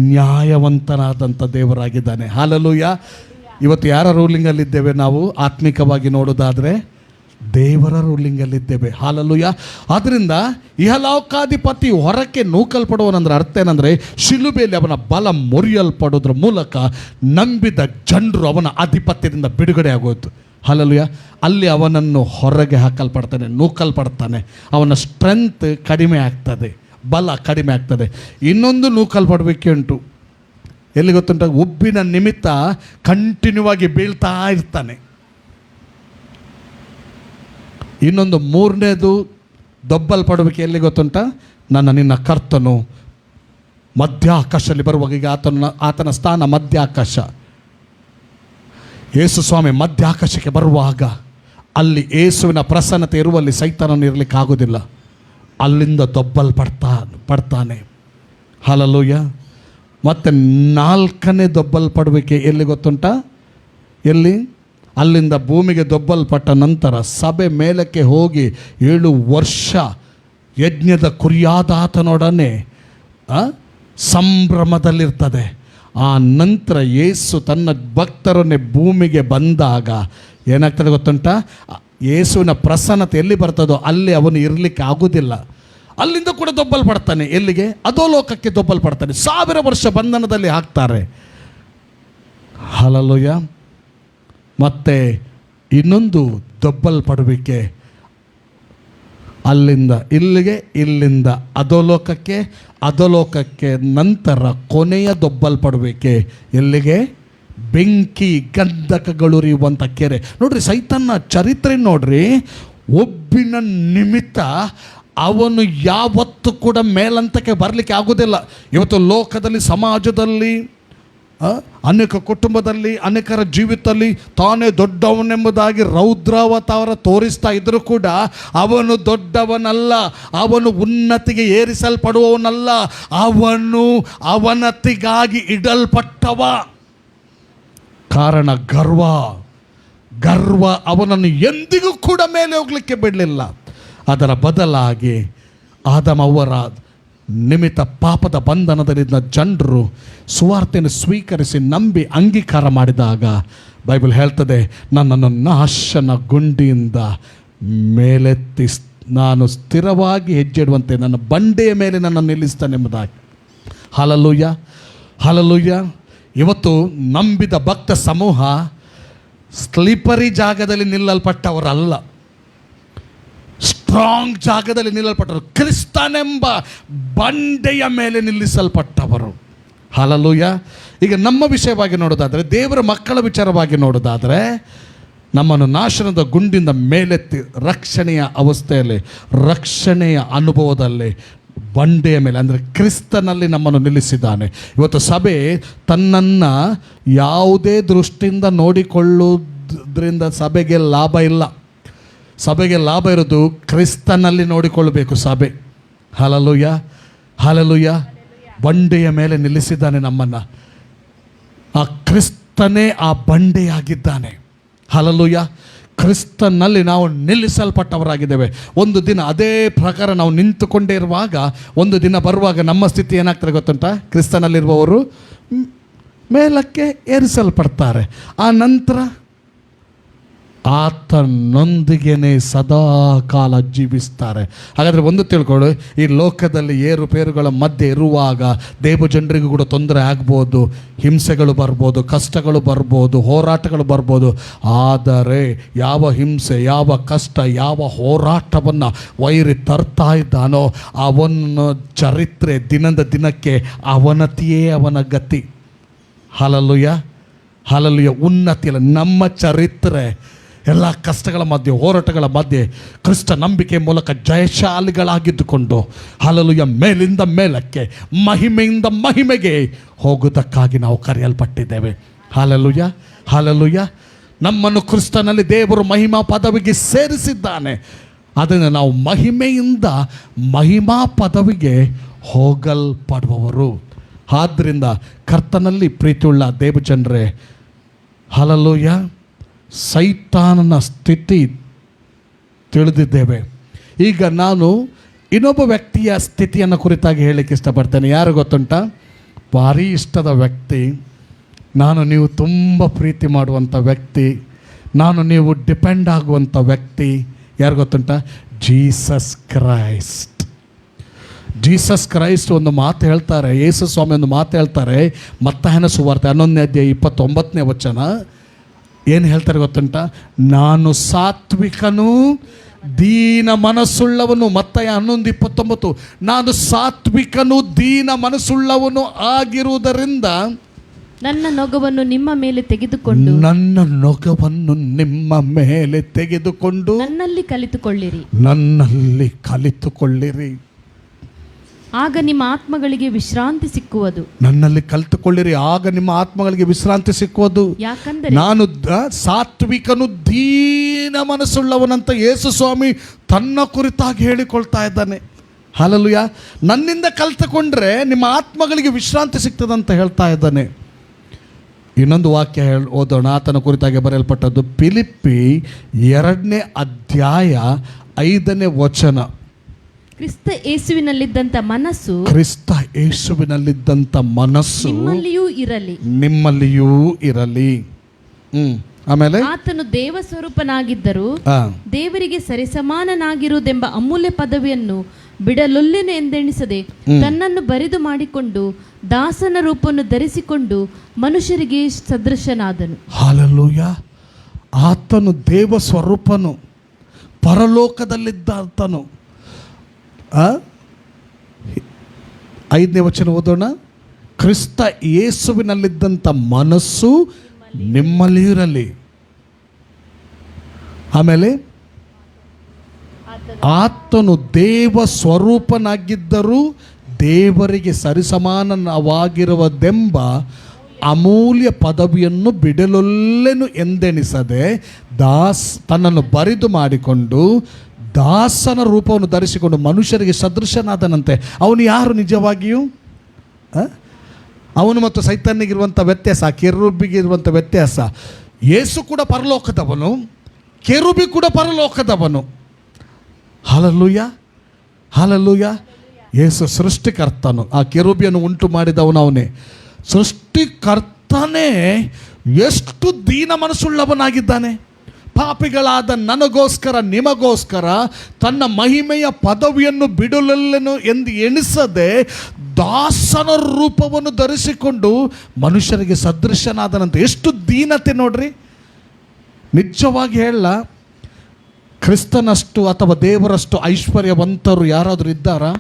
ನ್ಯಾಯವಂತನಾದಂಥ ದೇವರಾಗಿದ್ದಾನೆ. ಹಲ್ಲೆಲೂಯಾ. ಇವತ್ತು ಯಾರ ರೂಲಿಂಗಲ್ಲಿದ್ದೇವೆ ನಾವು? ಆತ್ಮಿಕವಾಗಿ ನೋಡೋದಾದರೆ ದೇವರ ರೂಲಿಂಗಲ್ಲಿದ್ದೇವೆ. ಹಲ್ಲೆಲೂಯಾ. ಆದ್ದರಿಂದ ಇಹಲೋಕಾಧಿಪತಿ ಹೊರಕ್ಕೆ ನೂಕಲ್ಪಡುವನಂದ್ರೆ ಅರ್ಥ ಏನಂದರೆ, ಶಿಲುಬೆಯಲ್ಲಿ ಅವನ ಬಲ ಮುರಿಯಲ್ಪಡೋದ್ರ ಮೂಲಕ ನಂಬಿದ ಜನರು ಅವನ ಆಧಿಪತ್ಯದಿಂದ ಬಿಡುಗಡೆ ಆಗೋಯ್ತು. ಹಲ್ಲೆಲೂಯಾ. ಅಲ್ಲಿ ಅವನನ್ನು ಹೊರಗೆ ಹಾಕಲ್ಪಡ್ತಾನೆ, ನೂಕಲ್ಪಡ್ತಾನೆ. ಅವನ ಸ್ಟ್ರೆಂತ್ ಕಡಿಮೆ ಆಗ್ತದೆ, ಬಲ ಕಡಿಮೆ ಆಗ್ತದೆ. ಇನ್ನೊಂದು ನೂಕಲ್ಪಡಬೇಕೆ ಉಂಟು. ಎಲ್ಲಿ ಗೊತ್ತುಂಟ? ಉಬ್ಬಿನ ನಿಮಿತ್ತ ಕಂಟಿನ್ಯೂ ಆಗಿ ಬೀಳ್ತಾ ಇರ್ತಾನೆ. ಇನ್ನೊಂದು ಮೂರನೇದು ದೊಬ್ಬಲ್ಪಡಬೇಕು. ಎಲ್ಲಿ ಗೊತ್ತುಂಟ? ನಿನ್ನ ಕರ್ತನು ಮಧ್ಯ ಆಕಾಶದಲ್ಲಿ ಬರುವಾಗ, ಈಗ ಆತನ ಸ್ಥಾನ ಮಧ್ಯ ಆಕಾಶ. ಯೇಸು ಸ್ವಾಮಿ ಮಧ್ಯ ಆಕಾಶಕ್ಕೆ ಬರುವಾಗ ಅಲ್ಲಿ ಯೇಸುವಿನ ಪ್ರಸನ್ನತೆ ಇರುವಲ್ಲಿ ಸೈತಾನನು ಇರಲಿಕ್ಕೆ ಆಗೋದಿಲ್ಲ. ಅಲ್ಲಿಂದ ಪಡ್ತಾನೆ. ಹಲ್ಲೆಲೂಯಾ. ಮತ್ತು ನಾಲ್ಕನೇ ದೊಬ್ಬಲ್ಪಡಬೇಕೆ ಎಲ್ಲಿ ಗೊತ್ತುಂಟ? ಎಲ್ಲಿ? ಅಲ್ಲಿಂದ ಭೂಮಿಗೆ ದೊಬ್ಬಲ್ಪಟ್ಟ ನಂತರ ಸಭೆ ಮೇಲಕ್ಕೆ ಹೋಗಿ 7 ವರ್ಷ ಯಜ್ಞದ ಕುರಿಯಾದಾತನೊಡನೆ ಸಂಭ್ರಮದಲ್ಲಿರ್ತದೆ. ಆ ನಂತರ ಯೇಸು ತನ್ನ ಭಕ್ತರನ್ನೇ ಭೂಮಿಗೆ ಬಂದಾಗ ಏನಾಗ್ತದೆ ಗೊತ್ತುಂಟ? ಯೇಸುವಿನ ಪ್ರಸನ್ನತೆ ಎಲ್ಲಿ ಬರ್ತದೋ ಅಲ್ಲಿ ಅವನು ಇರಲಿಕ್ಕೆ ಆಗೋದಿಲ್ಲ. ಅಲ್ಲಿಂದ ಕೂಡ ದೊಬ್ಬಲ್ಪಡ್ತಾನೆ. ಎಲ್ಲಿಗೆ? ಅಧೋಲೋಕಕ್ಕೆ ದೊಬ್ಬಲ್ಪಡ್ತಾನೆ. 1000 ವರ್ಷ ಬಂಧನದಲ್ಲಿ ಹಾಕ್ತಾರೆ. ಹಲ್ಲೆಲೂಯಾ. ಮತ್ತು ಇನ್ನೊಂದು ದೊಬ್ಬಲ್ಪಡುವಿಕೆ, ಅಲ್ಲಿಂದ ಇಲ್ಲಿಗೆ, ಇಲ್ಲಿಂದ ಅಧೋಲೋಕಕ್ಕೆ ನಂತರ ಕೊನೆಯ ದೊಬ್ಬಲ್ಪಡುವಿಕೆ ಎಲ್ಲಿಗೆ? ಬೆಂಕಿ ಗಂಧಕಗಳುರಿಯುವಂಥ ಕೆರೆ. ನೋಡ್ರಿ, ಸೈತಾನನ ಚರಿತ್ರೆ ನೋಡ್ರಿ. ಒಬ್ಬಿನ ನಿಮಿತ್ತ ಅವನು ಯಾವತ್ತೂ ಕೂಡ ಮೇಲಂತಕ್ಕೆ ಬರಲಿಕ್ಕೆ ಆಗೋದಿಲ್ಲ. ಇವತ್ತು ಲೋಕದಲ್ಲಿ, ಸಮಾಜದಲ್ಲಿ, ಅನೇಕ ಕುಟುಂಬದಲ್ಲಿ, ಅನೇಕರ ಜೀವಿತದಲ್ಲಿ ತಾನೇ ದೊಡ್ಡವನೆಂಬುದಾಗಿ ರೌದ್ರಾವತಾರ ತೋರಿಸ್ತಾ ಇದ್ದರೂ ಕೂಡ ಅವನು ದೊಡ್ಡವನಲ್ಲ, ಅವನು ಉನ್ನತಿಗೆ ಏರಿಸಲ್ಪಡುವವನಲ್ಲ, ಅವನು ಅವನತಿಗಾಗಿ ಇಡಲ್ಪಟ್ಟವ. ಕಾರಣ ಗರ್ವ ಅವನನ್ನು ಎಂದಿಗೂ ಕೂಡ ಮೇಲೆ ಹೋಗಲಿಕ್ಕೆ ಬಿಡಲಿಲ್ಲ. ಅದರ ಬದಲಾಗಿ ಆದಮವ್ವರ ನಿಮಿತ್ತ ಪಾಪದ ಬಂಧನದಲ್ಲಿದ್ದ ಜನರು ಸುವಾರ್ತೆಯನ್ನು ಸ್ವೀಕರಿಸಿ ನಂಬಿ ಅಂಗೀಕಾರ ಮಾಡಿದಾಗ ಬೈಬಲ್ ಹೇಳ್ತದೆ, ನನ್ನನ್ನು ನಾಶನ ಗುಂಡಿಯಿಂದ ಮೇಲೆತ್ತಿ ನಾನು ಸ್ಥಿರವಾಗಿ ಹೆಜ್ಜೆ ಇಡುವಂತೆ ನನ್ನ ಬಂಡೆಯ ಮೇಲೆ ನನ್ನನ್ನು ನಿಲ್ಲಿಸ್ತಾನೆಂಬುದಾಗಿ. Hallelujah, hallelujah. ಇವತ್ತು ನಂಬಿದ ಭಕ್ತ ಸಮೂಹ ಸ್ಲಿಪರಿ ಜಾಗದಲ್ಲಿ ನಿಲ್ಲಲ್ಪಟ್ಟವರಲ್ಲ, ಸ್ಟ್ರಾಂಗ್ ಜಾಗದಲ್ಲಿ ನಿಲ್ಲಲ್ಪಟ್ಟವರು, ಕ್ರಿಸ್ತನೆಂಬ ಬಂಡೆಯ ಮೇಲೆ ನಿಲ್ಲಿಸಲ್ಪಟ್ಟವರು. ಹಲ್ಲೆಲೂಯಾ. ಈಗ ನಮ್ಮ ವಿಷಯವಾಗಿ ನೋಡೋದಾದರೆ, ದೇವರ ಮಕ್ಕಳ ವಿಚಾರವಾಗಿ ನೋಡೋದಾದರೆ, ನಮ್ಮನ್ನು ನಾಶನದ ಗುಂಡಿಂದ ಮೇಲೆತ್ತಿ ರಕ್ಷಣೆಯ ಅವಸ್ಥೆಯಲ್ಲಿ, ರಕ್ಷಣೆಯ ಅನುಭವದಲ್ಲಿ ಬಂಡೆಯ ಮೇಲೆ ಅಂದರೆ ಕ್ರಿಸ್ತನಲ್ಲಿ ನಮ್ಮನ್ನು ನಿಲ್ಲಿಸಿದ್ದಾನೆ. ಇವತ್ತು ಸಭೆ ತನ್ನನ್ನು ಯಾವುದೇ ದೃಷ್ಟಿಯಿಂದ ನೋಡಿಕೊಳ್ಳುವುದರಿಂದ ಸಭೆಗೆ ಲಾಭ ಇಲ್ಲ. ಸಭೆಗೆ ಲಾಭ ಇರೋದು ಕ್ರಿಸ್ತನಲ್ಲಿ ನೋಡಿಕೊಳ್ಳಬೇಕು ಸಭೆ. Hallelujah, hallelujah. ಬಂಡೆಯ ಮೇಲೆ ನಿಲ್ಲಿಸಿದ್ದಾನೆ ನಮ್ಮನ್ನು. ಆ ಕ್ರಿಸ್ತನೇ ಆ ಬಂಡೆಯಾಗಿದ್ದಾನೆ. ಹಲ್ಲೆಲೂಯಾ. ಕ್ರಿಸ್ತನಲ್ಲಿ ನಾವು ನಿಲ್ಲಿಸಲ್ಪಟ್ಟವರಾಗಿದ್ದೇವೆ. ಒಂದು ದಿನ ಅದೇ ಪ್ರಕಾರ ನಾವು ನಿಂತುಕೊಂಡೇ ಇರುವಾಗ, ಒಂದು ದಿನ ಬರುವಾಗ ನಮ್ಮ ಸ್ಥಿತಿ ಏನಾಗ್ತದೆ ಗೊತ್ತುಂಟ? ಕ್ರಿಸ್ತನಲ್ಲಿರುವವರು ಮೇಲಕ್ಕೆ ಏರಿಸಲ್ಪಡ್ತಾರೆ. ಆ ನಂತರ ಆತನೊಂದಿಗೆನೇ ಸದಾ ಕಾಲ ಜೀವಿಸ್ತಾರೆ. ಹಾಗಾದರೆ ಒಂದು ತಿಳ್ಕೊಳ್ಳಿ, ಈ ಲೋಕದಲ್ಲಿ ಏರುಪೇರುಗಳ ಮಧ್ಯೆ ಇರುವಾಗ ದೇವಜನರಿಗೂ ಕೂಡ ತೊಂದರೆ ಆಗ್ಬೋದು, ಹಿಂಸೆಗಳು ಬರ್ಬೋದು, ಕಷ್ಟಗಳು ಬರ್ಬೋದು, ಹೋರಾಟಗಳು ಬರ್ಬೋದು. ಆದರೆ ಯಾವ ಹಿಂಸೆ, ಯಾವ ಕಷ್ಟ, ಯಾವ ಹೋರಾಟವನ್ನು ವೈರಿ ತರ್ತಾ ಇದ್ದಾನೋ ಅವನ ಚರಿತ್ರೆ ದಿನದ ದಿನಕ್ಕೆ ಅವನತಿಯೇ ಅವನ ಗತಿ. Hallelujah, hallelujah. ಉನ್ನತಿ ಅಲ್ಲ, ನಮ್ಮ ಚರಿತ್ರೆ ಎಲ್ಲ ಕಷ್ಟಗಳ ಮಧ್ಯೆ, ಹೋರಾಟಗಳ ಮಧ್ಯೆ ಕ್ರಿಸ್ತ ನಂಬಿಕೆ ಮೂಲಕ ಜಯಶಾಲಿಗಳಾಗಿದ್ದುಕೊಂಡು ಹಲ್ಲೆಲೂಯಾ ಮೇಲಿಂದ ಮೇಲಕ್ಕೆ, ಮಹಿಮೆಯಿಂದ ಮಹಿಮೆಗೆ ಹೋಗುವುದಕ್ಕಾಗಿ ನಾವು ಕರೆಯಲ್ಪಟ್ಟಿದ್ದೇವೆ. Hallelujah, hallelujah. ನಮ್ಮನ್ನು ಕ್ರಿಸ್ತನಲ್ಲಿ ದೇವರು ಮಹಿಮಾ ಪದವಿಗೆ ಸೇರಿಸಿದ್ದಾನೆ. ಅದನ್ನು ನಾವು ಮಹಿಮೆಯಿಂದ ಮಹಿಮಾ ಪದವಿಗೆ ಹೋಗಲ್ಪಡುವವರು. ಆದ್ದರಿಂದ ಕರ್ತನಲ್ಲಿ ಪ್ರೀತಿಯುಳ್ಳ ದೇವಜನರೇ, ಹಲ್ಲೆಲೂಯಾ, ಸೈತಾನನ ಸ್ಥಿತಿ ತಿಳಿದಿದ್ದೇವೆ. ಈಗ ನಾನು ಇನ್ನೊಬ್ಬ ವ್ಯಕ್ತಿಯ ಸ್ಥಿತಿಯನ್ನು ಕುರಿತಾಗಿ ಹೇಳಲಿಕ್ಕೆ ಇಷ್ಟಪಡ್ತೇನೆ. ಯಾರು ಗೊತ್ತುಂಟ? ಭಾರಿ ಇಷ್ಟದ ವ್ಯಕ್ತಿ, ನಾನು ನೀವು ತುಂಬ ಪ್ರೀತಿ ಮಾಡುವಂಥ ವ್ಯಕ್ತಿ, ನಾನು ನೀವು ಡಿಪೆಂಡ್ ಆಗುವಂಥ ವ್ಯಕ್ತಿ. ಯಾರು ಗೊತ್ತುಂಟ? Jesus Christ. ಜೀಸಸ್ ಕ್ರೈಸ್ಟ್ ಒಂದು ಮಾತು ಹೇಳ್ತಾರೆ, ಯೇಸು ಸ್ವಾಮಿ ಒಂದು ಮಾತು ಹೇಳ್ತಾರೆ, ಮತ್ತಾಯನ ಸುವಾರ್ತೆ 11ನೇ ಅಧ್ಯಾಯ 29ನೇ ವಚನ. ಏನು ಹೇಳ್ತಾರೆ ಗೊತ್ತುಂಟ? ನಾನು ಸಾತ್ವಿಕನು, ದೀನ ಮನಸ್ಸುಳ್ಳವನು. ಮತ್ತಾಯ 11:29. ನಾನು ಸಾತ್ವಿಕನು, ದೀನ ಮನಸ್ಸುಳ್ಳವನು ಆಗಿರುವುದರಿಂದ ನನ್ನ ನೊಗವನ್ನು ನಿಮ್ಮ ಮೇಲೆ ತೆಗೆದುಕೊಂಡು, ನನ್ನ ನೊಗವನ್ನು ನಿಮ್ಮ ಮೇಲೆ ತೆಗೆದುಕೊಂಡು ನನ್ನಲ್ಲಿ ಕಲಿತುಕೊಳ್ಳಿರಿ, ನನ್ನಲ್ಲಿ ಕಲಿತುಕೊಳ್ಳಿರಿ. ಆಗ ನಿಮ್ಮ ಆತ್ಮಗಳಿಗೆ ವಿಶ್ರಾಂತಿ ಸಿಕ್ಕುವುದು. ನನ್ನಲ್ಲಿ ಕಲಿತುಕೊಳ್ಳಿರಿ, ಆಗ ನಿಮ್ಮ ಆತ್ಮಗಳಿಗೆ ವಿಶ್ರಾಂತಿ ಸಿಕ್ಕುವುದು. ಯಾಕಂದರೆ ನಾನು ಸಾತ್ವಿಕನು, ದೀನ ಮನಸ್ಸುಳ್ಳವನಂತ ಯೇಸು ಸ್ವಾಮಿ ತನ್ನ ಕುರಿತಾಗಿ ಹೇಳಿಕೊಳ್ತಾ ಇದ್ದಾನೆ. ಹಲ್ಲೆಲೂಯಾ. ನನ್ನಿಂದ ಕಲಿತುಕೊಂಡ್ರೆ ನಿಮ್ಮ ಆತ್ಮಗಳಿಗೆ ವಿಶ್ರಾಂತಿ ಸಿಗ್ತದಂತ ಹೇಳ್ತಾ ಇದ್ದಾನೆ. ಇನ್ನೊಂದು ವಾಕ್ಯ ಓದೋಣ, ಆತನ ಕುರಿತಾಗಿ ಬರೆಯಲ್ಪಟ್ಟದ್ದು ಫಿಲಿಪ್ಪಿ 2ನೇ ಅಧ್ಯಾಯ 5ನೇ ವಚನ. ಕ್ರಿಸ್ತ ಯೇಸುವಿನಲ್ಲಿದ್ದಂಥ ಮನಸ್ಸು, ಕ್ರಿಸ್ತ ಯೇಸುವಿನಲ್ಲಿದ್ದಂಥ ಮನಸ್ಸು ನಿಮ್ಮಲ್ಲಿಯೂ ಇರಲಿ, ನಿಮ್ಮಲ್ಲಿಯೂ ಇರಲಿ. ಆಮೇಲೆ ಆತನು ದೇವ ಸ್ವರೂಪನಾಗಿದ್ದರೂ ದೇವರಿಗೆ ಸರಿಸಮಾನನಾಗಿರುವುದೆಂಬ ಅಮೂಲ್ಯ ಪದವಿಯನ್ನು ಬಿಡಲೊಲ್ಲೆನು ಎಂದೆಣಿಸದೆ ತನ್ನನ್ನು ಬರಿದು ಮಾಡಿಕೊಂಡು ದಾಸನ ರೂಪವನ್ನು ಧರಿಸಿಕೊಂಡು ಮನುಷ್ಯರಿಗೆ ಸದೃಶನಾದನು. ಹಲ್ಲೆಲೂಯಾ. ಆತನು ದೇವ ಸ್ವರೂಪನು, ಪರಲೋಕದಲ್ಲಿದ್ದಾತನು. 5ನೇ ವಚನ ಓದೋಣ. ಕ್ರಿಸ್ತ ಯೇಸುವಿನಲ್ಲಿದ್ದಂಥ ಮನಸ್ಸು ನಿಮ್ಮಲ್ಲಿ ಇರಲಿ. ಆಮೇಲೆ ಆತನು ದೇವ ಸ್ವರೂಪನಾಗಿದ್ದರೂ ದೇವರಿಗೆ ಸರಿಸಮಾನವಾಗಿರುವುದೆಂಬ ಅಮೂಲ್ಯ ಪದವಿಯನ್ನು ಬಿಡಲೊಲ್ಲೆನು ಎಂದೆಣಿಸದೆ ತನ್ನನ್ನು ಬರಿದು ಮಾಡಿಕೊಂಡು ದಾಸನ ರೂಪವನ್ನು ಧರಿಸಿಕೊಂಡು ಮನುಷ್ಯರಿಗೆ ಸದೃಶನಾದನಂತೆ. ಅವನು ಯಾರು ನಿಜವಾಗಿಯೂ? ಅವನು ಮತ್ತು ಸೈತಾನ್ಯಗಿರುವಂಥ ವ್ಯತ್ಯಾಸ, ಕೆರೂಬಿಗಿರುವಂಥ ವ್ಯತ್ಯಾಸ. ಯೇಸು ಕೂಡ ಪರಲೋಕದವನು, ಕೆರೂಬಿ ಕೂಡ ಪರಲೋಕದವನು. Hallelujah, hallelujah. ಯೇಸು ಸೃಷ್ಟಿಕರ್ತನು, ಆ ಕೆರೂಬಿಯನ್ನು ಉಂಟು ಮಾಡಿದವನು ಅವನೇ. ಸೃಷ್ಟಿಕರ್ತನೇ ಎಷ್ಟು ದೀನ ಮನಸ್ಸುಳ್ಳವನಾಗಿದ್ದಾನೆ. ಪಾಪಿಗಳಾದ ನನಗೋಸ್ಕರ, ನಿಮಗೋಸ್ಕರ ತನ್ನ ಮಹಿಮೆಯ ಪದವಿಯನ್ನು ಬಿಡಲೆನ್ನು ಎಂದು ಎಣಿಸದೆ ದಾಸನ ರೂಪವನ್ನು ಧರಿಸಿಕೊಂಡು ಮನುಷ್ಯರಿಗೆ ಸದೃಶನಾದನಂತೆ. ಎಷ್ಟು ದೀನತೆ ನೋಡ್ರಿ. ನಿಜವಾಗಿ ಹೇಳ, ಕ್ರಿಸ್ತನಷ್ಟು ಅಥವಾ ದೇವರಷ್ಟು ಐಶ್ವರ್ಯವಂತರು ಯಾರಾದರೂ ಇದ್ದಾರಾ?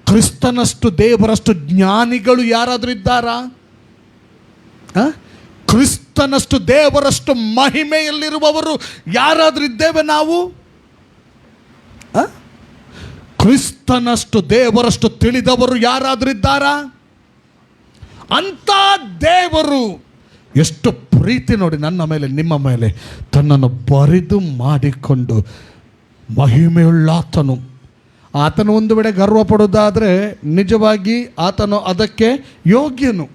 ಕ್ರಿಸ್ತನಷ್ಟು ದೇವರಷ್ಟು ಜ್ಞಾನಿಗಳು ಯಾರಾದರೂ ಇದ್ದಾರಾ? ಕ್ರಿಸ್ತನಷ್ಟು ದೇವರಷ್ಟು ಮಹಿಮೆಯಲ್ಲಿರುವವರು ಯಾರಾದರೂ ಇದ್ದೇವೆ ನಾವು? ಕ್ರಿಸ್ತನಷ್ಟು ದೇವರಷ್ಟು ತಿಳಿದವರು ಯಾರಾದರೂ ಇದ್ದಾರಾ? ಅಂತ ದೇವರು ಎಷ್ಟು ಪ್ರೀತಿ ನೋಡಿ ನನ್ನ ಮೇಲೆ, ನಿಮ್ಮ ಮೇಲೆ ತನ್ನನ್ನು ಬರಿದು ಮಾಡಿಕೊಂಡು ಮಹಿಮೆಯುಳ್ಳಾತನು. ಆತನು ಒಂದು ವೇಳೆ ಗರ್ವ ಪಡೋದಾದರೆ ನಿಜವಾಗಿ ಆತನು ಅದಕ್ಕೆ ಯೋಗ್ಯನು.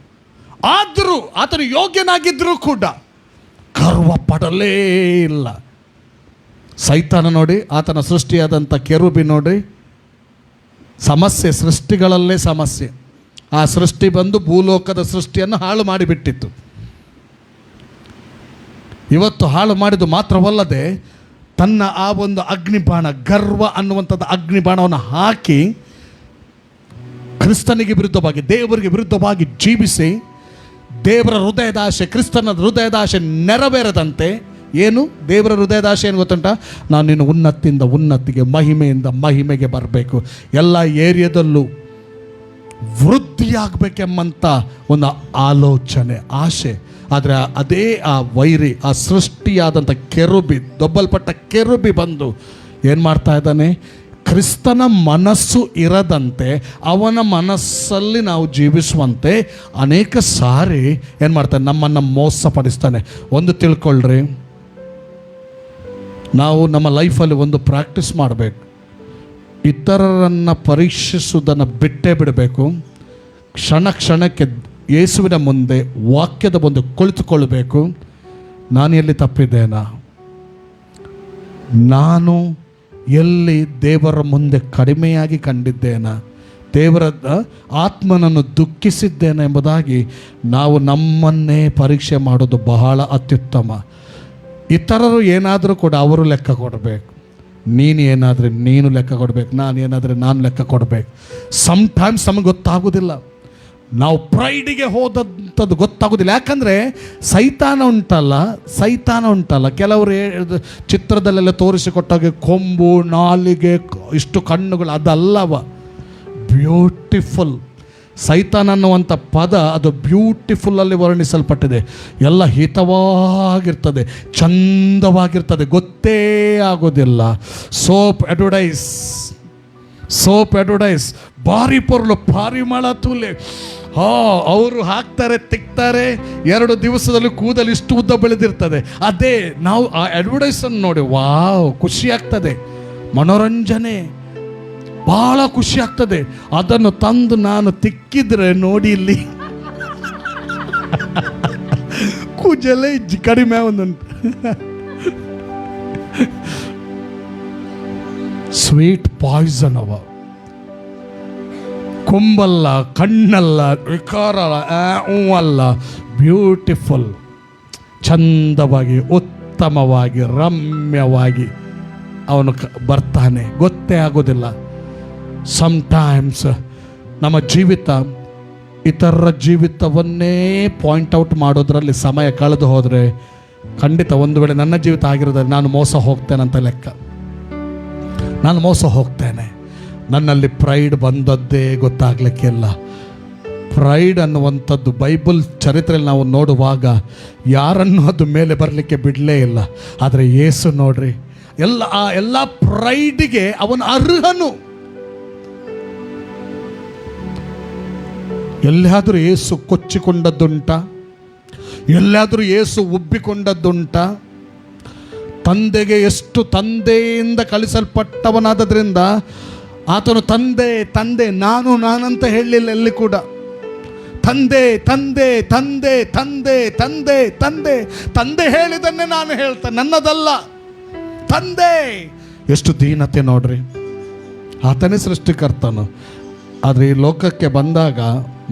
ಆದರೂ ಆತನು ಯೋಗ್ಯನಾಗಿದ್ದರೂ ಕೂಡ ಗರ್ವ ಪಡಲೇ ಇಲ್ಲ. ಸೈತಾನ ನೋಡಿ, ಆತನ ಸೃಷ್ಟಿಯಾದಂಥ ಕೆರೂಬಿ ನೋಡಿ, ಸಮಸ್ಯೆ, ಸೃಷ್ಟಿಗಳಲ್ಲೇ ಸಮಸ್ಯೆ. ಆ ಸೃಷ್ಟಿ ಬಂದು ಭೂಲೋಕದ ಸೃಷ್ಟಿಯನ್ನು ಹಾಳು ಮಾಡಿಬಿಟ್ಟಿತ್ತು. ಇವತ್ತು ಹಾಳು ಮಾಡಿದ್ದು ಮಾತ್ರವಲ್ಲದೆ ತನ್ನ ಆ ಒಂದು ಅಗ್ನಿಬಾಣ, ಗರ್ವ ಅನ್ನುವಂಥದ್ದು ಅಗ್ನಿಬಾಣವನ್ನು ಹಾಕಿ ಕ್ರಿಸ್ತನಿಗೆ ವಿರುದ್ಧವಾಗಿ, ದೇವರಿಗೆ ವಿರುದ್ಧವಾಗಿ ಜೀವಿಸಿ, ದೇವರ ಹೃದಯದ ಆಶೆ, ಕ್ರಿಸ್ತನ ಹೃದಯದ ಆಶೆ ನೆರವೇರದಂತೆ. ಏನು ದೇವರ ಹೃದಯದ ಆಶೆ ಏನು ಗೊತ್ತುಂಟ? ನಾನು ನೀನು ಉನ್ನತಿಯಿಂದ ಉನ್ನತಿಗೆ, ಮಹಿಮೆಯಿಂದ ಮಹಿಮೆಗೆ ಬರಬೇಕು, ಎಲ್ಲ ಏರಿಯಾದಲ್ಲೂ ವೃದ್ಧಿಯಾಗಬೇಕೆಂಬಂಥ ಒಂದು ಆಲೋಚನೆ, ಆಶೆ. ಆದರೆ ಅದೇ ಆ ವೈರಿ, ಆ ಸೃಷ್ಟಿಯಾದಂಥ ಕೆರುಬಿ, ದೊಬ್ಬಲ್ಪಟ್ಟ ಕೆರುಬಿ ಬಂದು ಏನು ಮಾಡ್ತಾ ಇದ್ದಾನೆ? ಕ್ರಿಸ್ತನ ಮನಸ್ಸು ಇರದಂತೆ, ಅವನ ಮನಸ್ಸಲ್ಲಿ ನಾವು ಜೀವಿಸುವಂತೆ ಅನೇಕ ಸಾರಿ ಏನು ಮಾಡ್ತಾನೆ? ನಮ್ಮನ್ನು ಮೋಸಪಡಿಸ್ತಾನೆ. ಒಂದು ತಿಳ್ಕೊಳ್ರಿ, ನಾವು ನಮ್ಮ ಲೈಫಲ್ಲಿ ಒಂದು ಪ್ರಾಕ್ಟೀಸ್ ಮಾಡಬೇಕು. ಇತರರನ್ನು ಪರೀಕ್ಷಿಸುವುದನ್ನು ಬಿಟ್ಟೇ ಬಿಡಬೇಕು. ಕ್ಷಣ ಕ್ಷಣಕ್ಕೆ ಯೇಸುವಿನ ಮುಂದೆ, ವಾಕ್ಯದ ಮುಂದೆ ಕುಳಿತುಕೊಳ್ಳಬೇಕು. ನಾನು ಎಲ್ಲಿ ತಪ್ಪಿದ್ದೇನಾ? ನಾನು ಎಲ್ಲಿ ದೇವರ ಮುಂದೆ ಕಡಿಮೆಯಾಗಿ ಕಂಡಿದ್ದೇನಾ? ದೇವರ ಆತ್ಮನನ್ನು ದುಃಖಿಸಿದ್ದೇನೆ ಎಂಬುದಾಗಿ ನಾವು ನಮ್ಮನ್ನೇ ಪರೀಕ್ಷೆ ಮಾಡೋದು ಬಹಳ ಅತ್ಯುತ್ತಮ. ಇತರರು ಏನಾದರೂ ಕೂಡ ಅವರು ಲೆಕ್ಕ ಕೊಡಬೇಕು. ನೀನು ಏನಾದರೆ ನೀನು ಲೆಕ್ಕ ಕೊಡಬೇಕು, ನಾನು ಏನಾದರೆ ನಾನು ಲೆಕ್ಕ ಕೊಡಬೇಕು. ಸಮ್ಟೈಮ್ಸ್ ನಮಗೆ ಗೊತ್ತಾಗೋದಿಲ್ಲ, ನಾವು ಪ್ರೈಡಿಗೆ ಹೋದಂಥದ್ದು ಗೊತ್ತಾಗೋದಿಲ್ಲ. ಯಾಕಂದರೆ ಸೈತಾನ ಉಂಟಲ್ಲ, ಕೆಲವರು ಚಿತ್ರದಲ್ಲೆಲ್ಲ ತೋರಿಸಿಕೊಟ್ಟಾಗೆ ಕೊಂಬು, ನಾಲಿಗೆ, ಇಷ್ಟು ಕಣ್ಣುಗಳು, ಅದಲ್ಲವ. ಬ್ಯೂಟಿಫುಲ್ ಸೈತಾನ ಅನ್ನುವಂಥ ಪದ ಅದು ಬ್ಯೂಟಿಫುಲ್ಲಲ್ಲಿ ವರ್ಣಿಸಲ್ಪಟ್ಟಿದೆ. ಎಲ್ಲ ಹಿತವಾಗಿರ್ತದೆ, ಚಂದವಾಗಿರ್ತದೆ, ಗೊತ್ತೇ ಆಗೋದಿಲ್ಲ. ಸೋಪ್ ಅಡ್ವರ್ಟೈಸ್ ಭಾರಿ ಪೊರ್ಲು, ಭಾರಿ ಮಳ ತೂಲೆ. ಅವರು ಹಾಕ್ತಾರೆ, ತಿಕ್ತಾರೆ, 2 ದಿವಸದಲ್ಲಿ ಕೂದಲು ಇಷ್ಟು ಉದ್ದ ಬೆಳೆದಿರ್ತದೆ. ಅದೇ ನಾವು ಆ ಅಡ್ವರ್ಟೈಸನ್ನು ನೋಡಿ ವಾವ್, ಖುಷಿ ಆಗ್ತದೆ, ಮನೋರಂಜನೆ, ಬಹಳ ಖುಷಿ ಆಗ್ತದೆ. ಅದನ್ನು ತಂದು ನಾನು ತಿಕ್ಕಿದ್ರೆ ನೋಡಿ, ಇಲ್ಲಿ ಕೂಜಲೆ ಕಡಿಮೆ ಒಂದುಂಟು. ಸ್ವೀಟ್ ಪಾಯ್ಸನ್ ಅವ, ಕೊಂಬಲ್ಲ, ಕಣ್ಣಲ್ಲ, ವಿಕಾರ ಅಲ್ಲ, ಬ್ಯೂಟಿಫುಲ್, ಚಂದವಾಗಿ, ಉತ್ತಮವಾಗಿ, ರಮ್ಯವಾಗಿ ಅವನು ಬರ್ತಾನೆ, ಗೊತ್ತೇ ಆಗೋದಿಲ್ಲ. ಸಮ್ಟೈಮ್ಸ್ ನಮ್ಮ ಜೀವಿತ ಇತರರ ಜೀವಿತವನ್ನೇ ಪಾಯಿಂಟ್ ಔಟ್ ಮಾಡೋದ್ರಲ್ಲಿ ಸಮಯ ಕಳೆದು ಹೋದರೆ ಖಂಡಿತ ಒಂದು ವೇಳೆ ನನ್ನ ಜೀವಿತ ಆಗಿರೋದ್ರೆ ನಾನು ಮೋಸ ಹೋಗ್ತೇನೆ ಅಂತ ಲೆಕ್ಕ. ನಾನು ಮೋಸ ಹೋಗ್ತೇನೆ. ನನ್ನಲ್ಲಿ ಪ್ರೈಡ್ ಬಂದದ್ದೇ ಗೊತ್ತಾಗಲಿಕ್ಕಿಲ್ಲ. ಪ್ರೈಡ್ ಅನ್ನುವಂಥದ್ದು ಬೈಬಲ್ ಚರಿತ್ರೆಯಲ್ಲಿ ನಾವು ನೋಡುವಾಗ ಯಾರನ್ನು ಅದು ಮೇಲೆ ಬರಲಿಕ್ಕೆ ಬಿಡಲೇ ಇಲ್ಲ. ಆದರೆ ಯೇಸು ನೋಡ್ರಿ, ಎಲ್ಲ ಪ್ರೈಡ್ಗೆ ಅವನು ಅರ್ಹನು. ಎಲ್ಲಾದರೂ ಯೇಸು ಕೊಚ್ಚಿಕೊಂಡದ್ದುಂಟ? ಎಲ್ಲಾದರೂ ಯೇಸು ಉಬ್ಬಿಕೊಂಡದ್ದುಂಟ? ತಂದೆಗೆ ಎಷ್ಟು ತಂದೆಯಿಂದ ಕಳಿಸಲ್ಪಟ್ಟವನಾದ್ದರಿಂದ ಆತನು ತಂದೆ ನಾನಂತ ಹೇಳಲಿಲ್ಲ. ಎಲ್ಲಿ ಕೂಡ ತಂದೆ ತಂದೆ ತಂದೆ ತಂದೆ ತಂದೆ ತಂದೆ ತಂದೆ ಹೇಳಿದನ್ನೇ ನಾನು ಹೇಳ್ತೇನೆ, ನನ್ನದಲ್ಲ. ತಂದೆ, ಎಷ್ಟು ದೀನತೆ ನೋಡ್ರಿ. ಆತನೇ ಸೃಷ್ಟಿಕರ್ತನು. ಆದರೆ ಈ ಲೋಕಕ್ಕೆ ಬಂದಾಗ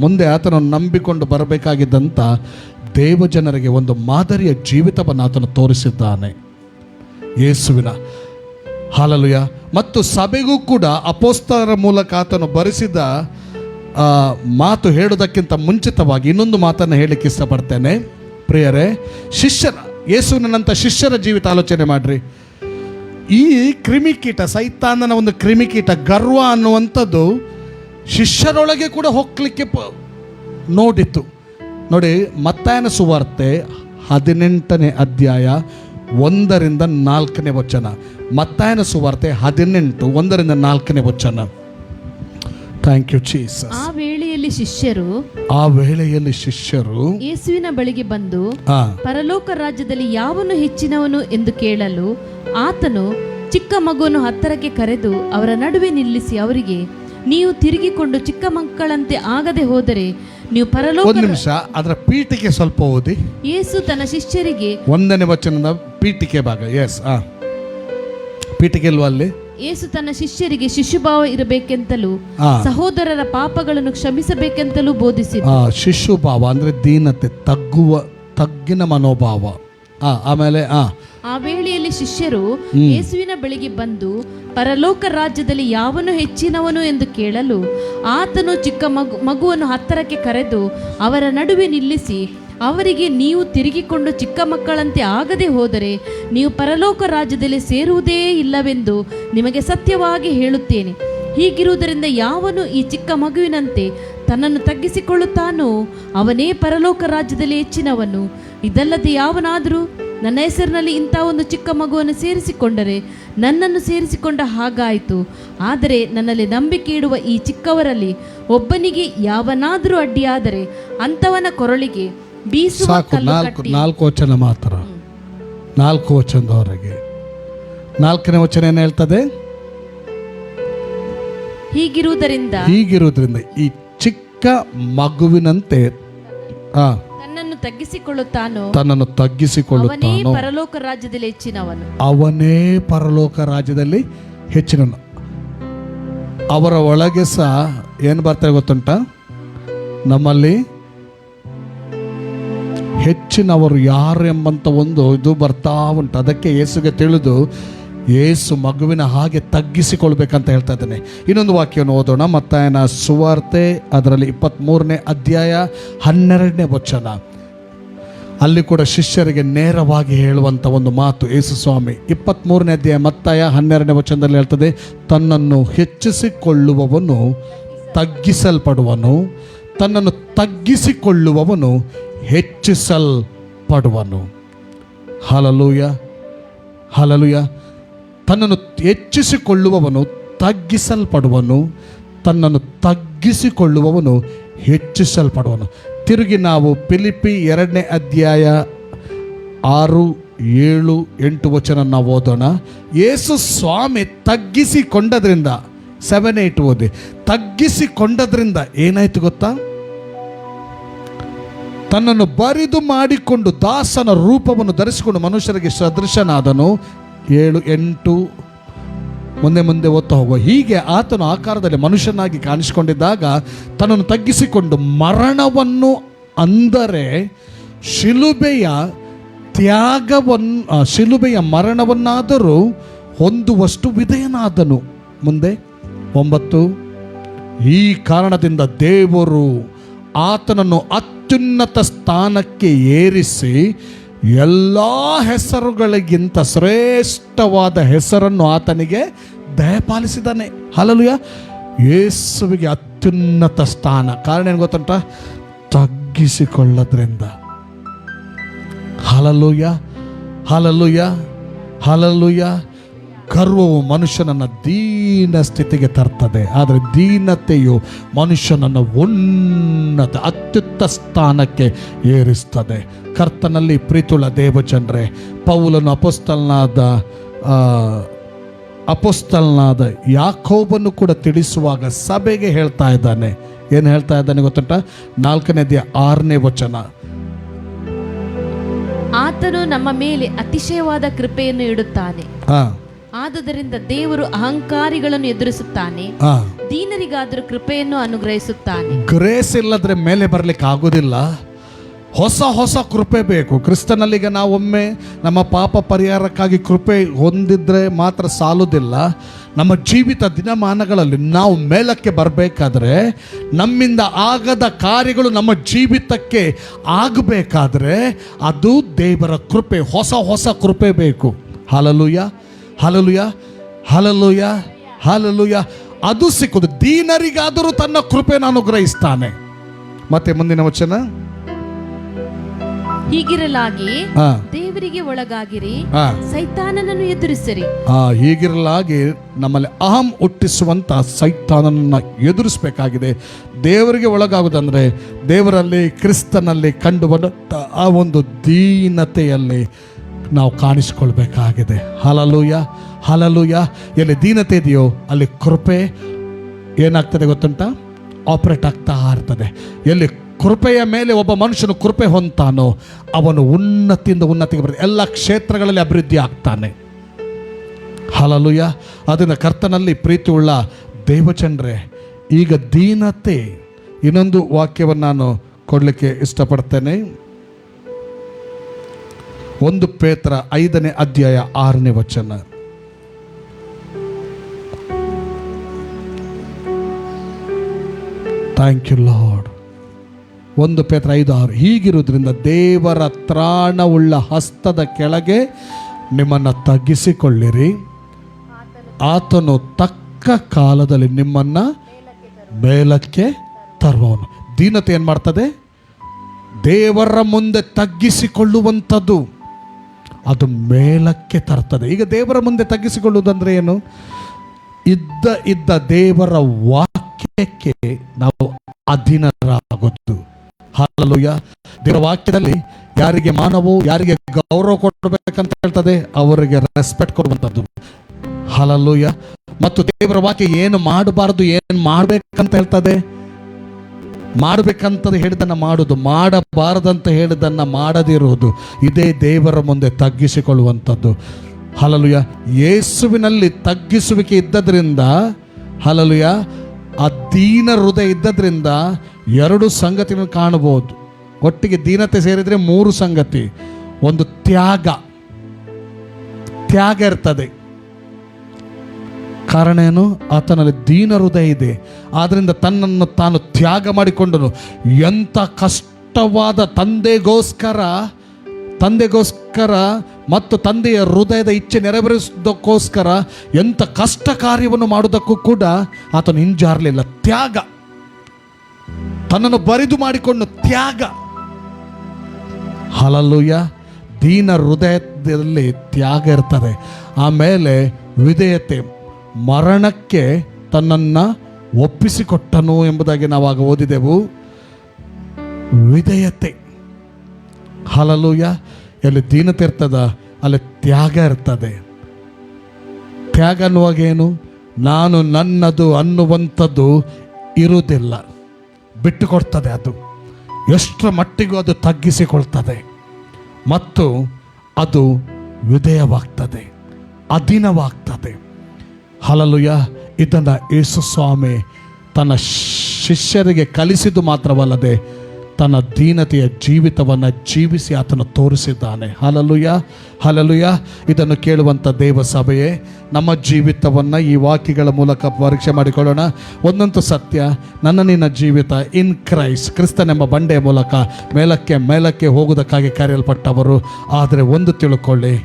ಮುಂದೆ ಆತನನ್ನು ನಂಬಿಕೊಂಡು ಬರಬೇಕಾಗಿದ್ದಂಥ ದೇವಜನರಿಗೆ ಒಂದು ಮಾದರಿಯ ಜೀವಿತವನ್ನು ಆತನು ತೋರಿಸಿದ್ದಾನೆ, ಯೇಸುವಿನ. ಹಾಲೆಲೂಯಾ. ಮತ್ತು ಸಭೆಗೂ ಕೂಡ ಅಪೊಸ್ತಲರ ಮೂಲಕ ಆತನು ಬರೆಸಿದ ಮಾತು ಹೇಳುವುದಕ್ಕಿಂತ ಮುಂಚಿತವಾಗಿ ಇನ್ನೊಂದು ಮಾತನ್ನು ಹೇಳಲಿಕ್ಕೆ ಇಷ್ಟಪಡ್ತೇನೆ ಪ್ರಿಯರೇ. ಯೇಸುವಿನಂಥ ಶಿಷ್ಯರ ಜೀವಿತ ಆಲೋಚನೆ ಮಾಡ್ರಿ. ಈ ಕ್ರಿಮಿಕೀಟ, ಸೈತಾನನ ಒಂದು ಕ್ರಿಮಿಕೀಟ, ಗರ್ವ ಅನ್ನುವಂಥದ್ದು ಶಿಷ್ಯರೊಳಗೆ ಕೂಡ ಹೋಗ್ಲಿಕ್ಕೆ ನೋಡಿತು. ನೋಡಿ, ಮತ್ತಾಯನ ಸುವಾರ್ತೆ 18ನೇ ಅಧ್ಯಾಯ 1ರಿಂದ 4ನೇ ವಚನ. ಮತ್ತಾಯನ ಸುವಾರ್ತೆ 18 1ರಿಂದ 4ನೇ ವಚನ. Thank you Jesus. ಆ ವೇಳೆಯಲ್ಲಿ ಶಿಷ್ಯರು ಯೇಸುವಿನ ಬಳಿಗೆ ಬಂದು, ಪರಲೋಕ ರಾಜ್ಯದಲ್ಲಿ ಯಾವನು ಹೆಚ್ಚಿನವನು ಎಂದು ಕೇಳಲು ಆತನು ಚಿಕ್ಕ ಮಗುವನ್ನು ಹತ್ತಿರಕ್ಕೆ ಕರೆದು ಅವರ ನಡುವೆ ನಿಲ್ಲಿಸಿ ಅವರಿಗೆ, ನೀವು ತಿರುಗಿಕೊಂಡು ಚಿಕ್ಕ ಮಕ್ಕಳಂತೆ ಆಗದೆ ಹೋದರೆ ನೀವು ಪರಲೋಕ. ಒಂದು ನಿಮಿಷ, ಅದರ ಪೀಠಿಕೆ ಸ್ವಲ್ಪ ಓದಿ. ಯೇಸು ತನ್ನ ಶಿಷ್ಯರಿಗೆ 1ನೇ ವಚನದ ಪೀಠಿಕೆ ಭಾಗ. ಪೀಠಿಕೆ ಇಲ್ವಾ ಅಲ್ಲಿ? ಯೇಸು ತನ್ನ ಶಿಷ್ಯರಿಗೆ ಶಿಶುಭಾವ ಇರಬೇಕೆಂತಲೂ ಸಹೋದರರ ಪಾಪಗಳನ್ನು ಕ್ಷಮಿಸಬೇಕೆಂತಲೂ ಬೋಧಿಸಿದ. ಶಿಶುಭಾವ ಅಂದ್ರೆ ದೀನತೆ, ತಗ್ಗಿನ ಮನೋಭಾವ. ಆಮೇಲೆ ಆ ವೇಳೆಯಲ್ಲಿ ಶಿಷ್ಯರು ಯೇಸುವಿನ ಬಳಿಗೆ ಬಂದು ಪರಲೋಕ ರಾಜ್ಯದಲ್ಲಿ ಯಾವನು ಹೆಚ್ಚಿನವನು ಎಂದು ಕೇಳಲು ಆತನು ಚಿಕ್ಕ ಮಗುವನ್ನು ಹತ್ತಿರಕ್ಕೆ ಕರೆದು ಅವರ ನಡುವೆ ನಿಲ್ಲಿಸಿ ಅವರಿಗೆ, ನೀವು ತಿರುಗಿಕೊಂಡು ಚಿಕ್ಕ ಮಕ್ಕಳಂತೆ ಆಗದೆ ಹೋದರೆ ನೀವು ಪರಲೋಕ ರಾಜ್ಯದಲ್ಲಿ ಸೇರುವುದೇ ಇಲ್ಲವೆಂದು ನಿಮಗೆ ಸತ್ಯವಾಗಿ ಹೇಳುತ್ತೇನೆ. ಹೀಗಿರುವುದರಿಂದ ಯಾವನು ಈ ಚಿಕ್ಕ ಮಗುವಿನಂತೆ ತನ್ನನ್ನು ತಗ್ಗಿಸಿಕೊಳ್ಳುತ್ತಾನೋ ಅವನೇ ಪರಲೋಕ ರಾಜ್ಯದಲ್ಲಿ ಹೆಚ್ಚಿನವನು. ಇದಲ್ಲದೆ ಯಾವನಾದರೂ ನನ್ನ ಹೆಸರಿನಲ್ಲಿ ಇಂಥ ಒಂದು ಚಿಕ್ಕ ಮಗುವನ್ನು ಸೇರಿಸಿಕೊಂಡರೆ ನನ್ನನ್ನು ಸೇರಿಸಿಕೊಂಡ ಹಾಗಾಯಿತು. ಆದರೆ ನನ್ನಲ್ಲಿ ನಂಬಿಕೆ ಇಡುವ ಈ ಚಿಕ್ಕವರಲ್ಲಿ ಒಬ್ಬನಿಗೆ ಯಾವನಾದರೂ ಅಡ್ಡಿಯಾದರೆ ಅಂಥವನ ಕೊರಳಿಗೆ ಬೀಸುವ ಕಲ್ಲು ಕಟ್ಟಿ. 4 ವಚನ ಮಾತ್ರ, 4 ವಚನದವರೆಗೆ. 4ನೇ ವಚನ ಏನು ಹೇಳ್ತದೆ? ಹೀಗಿರುವುದರಿಂದ ಈ ಚಿಕ್ಕ ಮಗುವಿನಂತೆ ತನ್ನನ್ನು ತಗ್ಗಿಸಿಕೊಳ್ಳುತ್ತಾನೋ ಅವನೇ ಪರಲೋಕ ರಾಜ್ಯದಲ್ಲಿ ಹೆಚ್ಚಿನವನು. ಅವರ ಒಳಗೆ ಸಹ ಏನು ಬರ್ತಾರೆ ಗೊತ್ತುಂಟ? ನಮ್ಮಲ್ಲಿ ಹೆಚ್ಚಿನವರು ಯಾರು ಎಂಬಂತ ಒಂದು ಇದು ಬರ್ತಾ ಉಂಟು. ಅದಕ್ಕೆ ಯೇಸುಗೆ ತಿಳಿದು ಯೇಸು ಮಗುವಿನ ಹಾಗೆ ತಗ್ಗಿಸಿಕೊಳ್ಬೇಕಂತ ಹೇಳ್ತಾ ಇದ್ದಾನೆ. ಇನ್ನೊಂದು ವಾಕ್ಯವನ್ನು ಓದೋಣ. ಮತ್ತಾಯನ ಸುವಾರ್ತೆ ಅದರಲ್ಲಿ 23ನೇ ಅಧ್ಯಾಯ 12ನೇ ವಚನ. ಅಲ್ಲಿ ಕೂಡ ಶಿಷ್ಯರಿಗೆ ನೇರವಾಗಿ ಹೇಳುವಂಥ ಒಂದು ಮಾತು ಯೇಸು ಸ್ವಾಮಿ. 23ನೇ ಅಧ್ಯಾಯ ಮತ್ತಾಯ 12ನೇ ವಚನದಲ್ಲಿ ಹೇಳ್ತದೆ, ತನ್ನನ್ನು ಹೆಚ್ಚಿಸಿಕೊಳ್ಳುವವನು ತಗ್ಗಿಸಲ್ಪಡುವನು, ತನ್ನನ್ನು ತಗ್ಗಿಸಿಕೊಳ್ಳುವವನು ಹೆಚ್ಚಿಸಲ್ಪಡುವನು. Hallelujah, hallelujah. ತನ್ನನ್ನು ಹೆಚ್ಚಿಸಿಕೊಳ್ಳುವವನು ತಗ್ಗಿಸಲ್ಪಡುವನು, ತನ್ನನ್ನು ತಗ್ಗಿಸಿಕೊಳ್ಳುವವನು ಹೆಚ್ಚಿಸಲ್ಪಡುವನು. ತಿರುಗಿ ನಾವು ಫಿಲಿಪ್ಪಿ 2ನೇ ಅಧ್ಯಾಯ 6, 7, 8 ವಚನ ನಾವು ಓದೋಣ. ಯೇಸು ಸ್ವಾಮಿ ತಗ್ಗಿಸಿಕೊಂಡದ್ರಿಂದ 7, 8 ಓದಿ. ತಗ್ಗಿಸಿಕೊಂಡದ್ರಿಂದ ಏನಾಯ್ತು ಗೊತ್ತಾ? ತನ್ನನ್ನು ಬರಿದು ಮಾಡಿಕೊಂಡು ದಾಸನ ರೂಪವನ್ನು ಧರಿಸಿಕೊಂಡು ಮನುಷ್ಯರಿಗೆ ಸದೃಶನಾದನು. 7, 8 ಮುಂದೆ ಓದ್ತಾ ಹೋಗುವ. ಹೀಗೆ ಆತನು ಆಕಾರದಲ್ಲಿ ಮನುಷ್ಯನಾಗಿ ಕಾಣಿಸಿಕೊಂಡಿದ್ದಾಗ ತನ್ನನ್ನು ತಗ್ಗಿಸಿಕೊಂಡು ಮರಣವನ್ನು, ಅಂದರೆ ಶಿಲುಬೆಯ ಮರಣವನ್ನಾದರೂ ಹೊಂದುವಷ್ಟು ವಿಧೇಯನಾದನು. ಮುಂದೆ 9, ಈ ಕಾರಣದಿಂದ ದೇವರು ಆತನನ್ನು ಅತ್ಯುನ್ನತ ಸ್ಥಾನಕ್ಕೆ ಏರಿಸಿ ಎಲ್ಲ ಹೆಸರುಗಳಿಗಿಂತ ಶ್ರೇಷ್ಠವಾದ ಹೆಸರನ್ನು ಆತನಿಗೆ ದಯಪಾಲಿಸಿದ್ದಾನೆ. ಹಲ್ಲೆಲೂಯಾ. ಯೇಸುವಿಗೆ ಅತ್ಯುನ್ನತ ಸ್ಥಾನ. ಕಾರಣ ಏನು ಗೊತ್ತುಂಟ? ತಗ್ಗಿಸಿಕೊಳ್ಳೋದ್ರಿಂದ. Hallelujah, hallelujah, hallelujah. ಗರ್ವವು ಮನುಷ್ಯನನ್ನು ದೀನ ಸ್ಥಿತಿಗೆ ತರ್ತದೆ, ಆದರೆ ದೀನತೆಯು ಮನುಷ್ಯನನ್ನು ಉನ್ನತ ಅತ್ಯುತ್ತ ಸ್ಥಾನಕ್ಕೆ ಏರಿಸ್ತದೆ. ಕರ್ತನಲ್ಲಿ ಪ್ರೀತಿಯುಳ್ಳ ದೇವಜನರೇ, ಪೌಲನು ಅಪೊಸ್ತಲನಾದ ಯಾಕೋಬನ್ನು ಕೂಡ ತಿಳಿಸುವಾಗ ಸಭೆಗೆ ಹೇಳ್ತಾ ಇದ್ದಾನೆ. ಏನು ಹೇಳ್ತಾ ಇದ್ದಾನೆ ಗೊತ್ತುಂಟ? 4ನೇ ಅಧ್ಯಾಯ 6ನೇ ವಚನ. ಆತನು ನಮ್ಮ ಮೇಲೆ ಅತಿಶಯವಾದ ಕೃಪೆಯನ್ನು ಇಡುತ್ತಾನೆ, ಆದುದರಿಂದ ದೇವರು ಅಹಂಕಾರಿಗಳನ್ನು ಎದುರಿಸುತ್ತಾನೆ, ದೀನರಿಗಾದರೂ ಕೃಪೆಯನ್ನು ಅನುಗ್ರಹಿಸುತ್ತಾನೆ. ಗ್ರೇಸ್ ಇಲ್ಲದ್ರೆ ಮೇಲೆ ಬರ್ಲಿಕ್ಕೆ ಆಗೋದಿಲ್ಲ. ಹೊಸ ಕೃಪೆ ಬೇಕು. ಕ್ರಿಸ್ತನಲ್ಲಿಗೆ ನಾವೊಮ್ಮೆ ನಮ್ಮ ಪಾಪ ಪರಿಹಾರಕ್ಕಾಗಿ ಕೃಪೆ ಹೊಂದಿದ್ರೆ ಮಾತ್ರ ಸಾಲುವುದಿಲ್ಲ. ನಮ್ಮ ಜೀವಿತ ದಿನಮಾನಗಳಲ್ಲಿ ನಾವು ಮೇಲಕ್ಕೆ ಬರಬೇಕಾದ್ರೆ, ನಮ್ಮಿಂದ ಆಗದ ಕಾರ್ಯಗಳು ನಮ್ಮ ಜೀವಿತಕ್ಕೆ ಆಗಬೇಕಾದ್ರೆ ಅದು ದೇವರ ಕೃಪೆ, ಹೊಸ ಕೃಪೆ ಬೇಕು. Hallelujah, hallelujah, hallelujah, hallelujah. ಅದು ಸಿಕ್ಕುದು. ದೀನರಿಗಾದರೂ ತನ್ನ ಕೃಪೆಯನ್ನು ಅನುಗ್ರಹಿಸ್ತಾನೆ. ಮತ್ತೆ ಮುಂದಿನ ವಚನ. ಹೀಗಿರಲಾಗಿ ದೇವರಿಗೆ ಒಳಗಾಗಿರಿ, ಸೈತಾನನನ್ನು ಎದುರಿಸಿರಿ. ಹೀಗಿರಲಾಗಿ ನಮ್ಮಲ್ಲಿ ಅಹಂ ಹುಟ್ಟಿಸುವಂತ ಸೈತಾನನನ್ನು ಎದುರಿಸಬೇಕಾಗಿದೆ. ದೇವರಿಗೆ ಒಳಗಾಗುವುದಂದ್ರೆ ದೇವರಲ್ಲಿ, ಕ್ರಿಸ್ತನಲ್ಲಿ ಕಂಡುಬಂದ ಆ ಒಂದು ದೀನತೆಯಲ್ಲಿ ನಾವು ಕಾಣಿಸಿಕೊಳ್ಬೇಕಾಗಿದೆ. Hallelujah, hallelujah. ಎಲ್ಲಿ ದೀನತೆ ಇದೆಯೋ ಅಲ್ಲಿ ಕೃಪೆ ಏನಾಗ್ತದೆ ಗೊತ್ತುಂಟ? ಆಪರೇಟ್ ಆಗ್ತಾ ಇರ್ತದೆ. ಎಲ್ಲಿ ಕೃಪೆಯ ಮೇಲೆ ಒಬ್ಬ ಮನುಷ್ಯನು ಕೃಪೆ ಹೊಂತಾನೋ ಅವನು ಉನ್ನತಿಯಿಂದ ಉನ್ನತಿಗೆ ಬರ್ತದೆ, ಎಲ್ಲ ಕ್ಷೇತ್ರಗಳಲ್ಲಿ ಅಭಿವೃದ್ಧಿ ಆಗ್ತಾನೆ. ಹಲ್ಲೆಲೂಯಾ. ಅದನ್ನು ಕರ್ತನಲ್ಲಿ ಪ್ರೀತಿಯುಳ್ಳ ದೇವಜನರೇ, ಈಗ ದೀನತೆ, ಇನ್ನೊಂದು ವಾಕ್ಯವನ್ನು ನಾನು ಕೊಡಲಿಕ್ಕೆ ಇಷ್ಟಪಡ್ತೇನೆ. 1 ಪೇತ್ರ 5ನೇ ಅಧ್ಯಾಯ 6ನೇ ವಚನ. Thank you lord. 1 ಪೇತ್ರ 5:6. ಹೀಗಿರುವುದರಿಂದ ದೇವರ ತ್ರಾಣವುಳ್ಳ ಹಸ್ತದ ಕೆಳಗೆ ನಿಮ್ಮನ್ನು ತಗ್ಗಿಸಿಕೊಳ್ಳಿರಿ, ಆತನು ತಕ್ಕ ಕಾಲದಲ್ಲಿ ನಿಮ್ಮನ್ನು ಮೇಲಕ್ಕೆ ತರುವವನು. ದೀನತೆ ಏನು ಮಾಡ್ತದೆ? ದೇವರ ಮುಂದೆ ತಗ್ಗಿಸಿಕೊಳ್ಳುವಂಥದ್ದು, ಅದು ಮೇಲಕ್ಕೆ ತರ್ತದೆ. ಈಗ ದೇವರ ಮುಂದೆ ತಗ್ಗಿಸಿಕೊಳ್ಳುವುದಂದ್ರೆ ಏನು? ಇದ್ದ ದೇವರ ವಾಕ್ಯಕ್ಕೆ ನಾವು ಅಧೀನರಾಗೋದು. ಹಲ್ಲೆಲೂಯಾ. ದೇವರ ವಾಕ್ಯದಲ್ಲಿ ಯಾರಿಗೆ ಮಾನವೋ, ಯಾರಿಗೆ ಗೌರವ ಕೊಡಬೇಕಂತ ಹೇಳ್ತದೆ, ಅವರಿಗೆ ರೆಸ್ಪೆಕ್ಟ್ ಕೊಡುವಂಥದ್ದು. ಹಲ್ಲೆಲೂಯಾ. ಮತ್ತು ದೇವರ ವಾಕ್ಯ ಏನು ಮಾಡಬಾರದು, ಏನು ಮಾಡಬೇಕಂತ ಹೇಳ್ತದೆ, ಮಾಡಬೇಕಂತ ಹೇಳಿದನ್ನು ಮಾಡುವುದು, ಮಾಡಬಾರದಂತ ಹೇಳಿದನ್ನು ಮಾಡದಿರುವುದು. ಇದೇ ದೇವರ ಮುಂದೆ ತಗ್ಗಿಸಿಕೊಳ್ಳುವಂಥದ್ದು. ಹಲ್ಲೆಲೂಯಾ. ಯೇಸುವಿನಲ್ಲಿ ತಗ್ಗಿಸುವಿಕೆ ಇದ್ದದ್ರಿಂದ, ಹಲ್ಲೆಲೂಯಾ, ಅಧೀನ ಹೃದಯ ಇದ್ದದ್ರಿಂದ 2 ಸಂಗತಿಗಳನ್ನು ಕಾಣಬಹುದು. ಒಟ್ಟಿಗೆ ದೀನತೆ ಸೇರಿದರೆ 3 ಸಂಗತಿ. ಒಂದು ತ್ಯಾಗ ಇರ್ತದೆ. ಕಾರಣ ಏನು? ಆತನಲ್ಲಿ ದೀನ ಹೃದಯ ಇದೆ. ಆದ್ದರಿಂದ ತನ್ನನ್ನು ತಾನು ತ್ಯಾಗ ಮಾಡಿಕೊಂಡನು. ಎಂಥ ಕಷ್ಟವಾದ ತಂದೆಗೋಸ್ಕರ ಮತ್ತು ತಂದೆಯ ಹೃದಯದ ಇಚ್ಛೆ ನೆರವೇರಿಸೋದಕ್ಕೋಸ್ಕರ ಎಂಥ ಕಷ್ಟ ಕಾರ್ಯವನ್ನು ಮಾಡುವುದಕ್ಕೂ ಕೂಡ ಆತನು ಹಿಂಜಾರಲಿಲ್ಲ. ತ್ಯಾಗ, ತನ್ನನ್ನು ಬರಿದು ಮಾಡಿಕೊಂಡು ತ್ಯಾಗ. ಹಲ್ಲೆಲೂಯಾ. ದೀನ ಹೃದಯದಲ್ಲಿ ತ್ಯಾಗ ಇರ್ತದೆ. ಆಮೇಲೆ ವಿಧೇಯತೆ, ಮರಣಕ್ಕೆ ತನ್ನನ್ನು ಒಪ್ಪಿಸಿಕೊಟ್ಟನು ಎಂಬುದಾಗಿ ನಾವಾಗ ಓದಿದೆವು. ವಿಧೇಯತೆ. ಹಲ್ಲೆಲೂಯಾ. ಎಲ್ಲಿ ದೀನತೆ ಇರ್ತದ ಅಲ್ಲಿ ತ್ಯಾಗ ಇರ್ತದೆ. ತ್ಯಾಗ ಅನ್ನುವಾಗ ಏನು? ನಾನು ನನ್ನದು ಅನ್ನುವಂಥದ್ದು ಇರುವುದಿಲ್ಲ, ಬಿಟ್ಟು ಕೊಡ್ತದೆ. ಅದು ಎಷ್ಟರ ಮಟ್ಟಿಗೂ ಅದು ತಗ್ಗಿಸಿಕೊಳ್ತದೆ ಮತ್ತು ಅದು ವಿಧೇಯವಾಗ್ತದೆ, ಅಧೀನವಾಗ್ತದೆ. ಹಲ್ಲೆಲೂಯಾ. ಇದನ್ನು ಯೇಸು ಸ್ವಾಮಿ ತನ್ನ ಶಿಷ್ಯರಿಗೆ ಕಲಿಸಿದ್ದು ಮಾತ್ರವಲ್ಲದೆ ತನ್ನ ದೀನತೆಯ ಜೀವಿತವನ್ನು ಜೀವಿಸಿ ಆತನು ತೋರಿಸಿದ್ದಾನೆ. Hallelujah, hallelujah. ಇದನ್ನು ಕೇಳುವಂಥ ದೇವ ಸಭೆಯೇ, ನಮ್ಮ ಜೀವಿತವನ್ನು ಈ ವಾಕ್ಯಗಳ ಮೂಲಕ ಪರೀಕ್ಷೆ ಮಾಡಿಕೊಳ್ಳೋಣ. ಒಂದಂತೂ ಸತ್ಯ, ನನ್ನ ನಿನ್ನ ಜೀವಿತ ಇನ್ ಕ್ರೈಸ್ಟ್, ಕ್ರಿಸ್ತನೆಂಬ ಬಂಡೆಯ ಮೂಲಕ ಮೇಲಕ್ಕೆ ಹೋಗುವುದಕ್ಕಾಗಿ ಕರೆಯಲ್ಪಟ್ಟವರು. ಆದರೆ ಒಂದು ತಿಳ್ಕೊಳ್ಳಿ,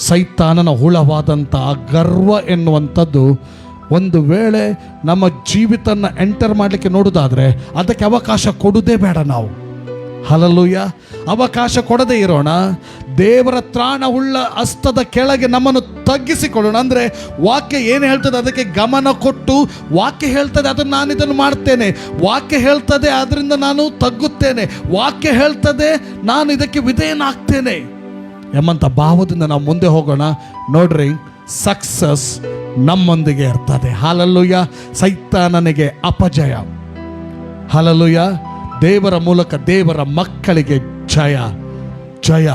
ಸೈತಾನನ ಹುಳವಾದಂಥ ಆ ಗರ್ವ ಎನ್ನುವಂಥದ್ದು ಒಂದು ವೇಳೆ ನಮ್ಮ ಜೀವಿತನ ಎಂಟರ್ ಮಾಡಲಿಕ್ಕೆ ನೋಡೋದಾದರೆ ಅದಕ್ಕೆ ಅವಕಾಶ ಕೊಡುವುದೇ ಬೇಡ ನಾವು. ಹಲ್ಲೆಲೂಯಾ. ಅವಕಾಶ ಕೊಡದೇ ಇರೋಣ. ದೇವರ ತ್ರಾಣವುಳ್ಳ ಹಸ್ತದ ಕೆಳಗೆ ನಮ್ಮನ್ನು ತಗ್ಗಿಸಿಕೊಳ್ಳೋಣ. ಅಂದರೆ ವಾಕ್ಯ ಏನು ಹೇಳ್ತದೆ ಅದಕ್ಕೆ ಗಮನ ಕೊಟ್ಟು, ವಾಕ್ಯ ಹೇಳ್ತದೆ ಅದನ್ನು ನಾನು ಇದನ್ನು ಮಾಡ್ತೇನೆ, ವಾಕ್ಯ ಹೇಳ್ತದೆ ಅದರಿಂದ ನಾನು ತಗ್ಗುತ್ತೇನೆ, ವಾಕ್ಯ ಹೇಳ್ತದೆ ನಾನು ಇದಕ್ಕೆ ವಿಧೇಯನಾಗ್ತೇನೆ ಎಂಬಂಥ ಭಾವದಿಂದ ನಾವು ಮುಂದೆ ಹೋಗೋಣ. ನೋಡ್ರಿ, ಸಕ್ಸಸ್ ನಮ್ಮೊಂದಿಗೆ ಇರ್ತದೆ. ಹಲ್ಲೆಲೂಯಾ. ಸೈತಾನನಿಗೆ ಅಪಜಯ. ಹಲ್ಲೆಲೂಯಾ. ದೇವರ ಮೂಲಕ ದೇವರ ಮಕ್ಕಳಿಗೆ ಜಯ.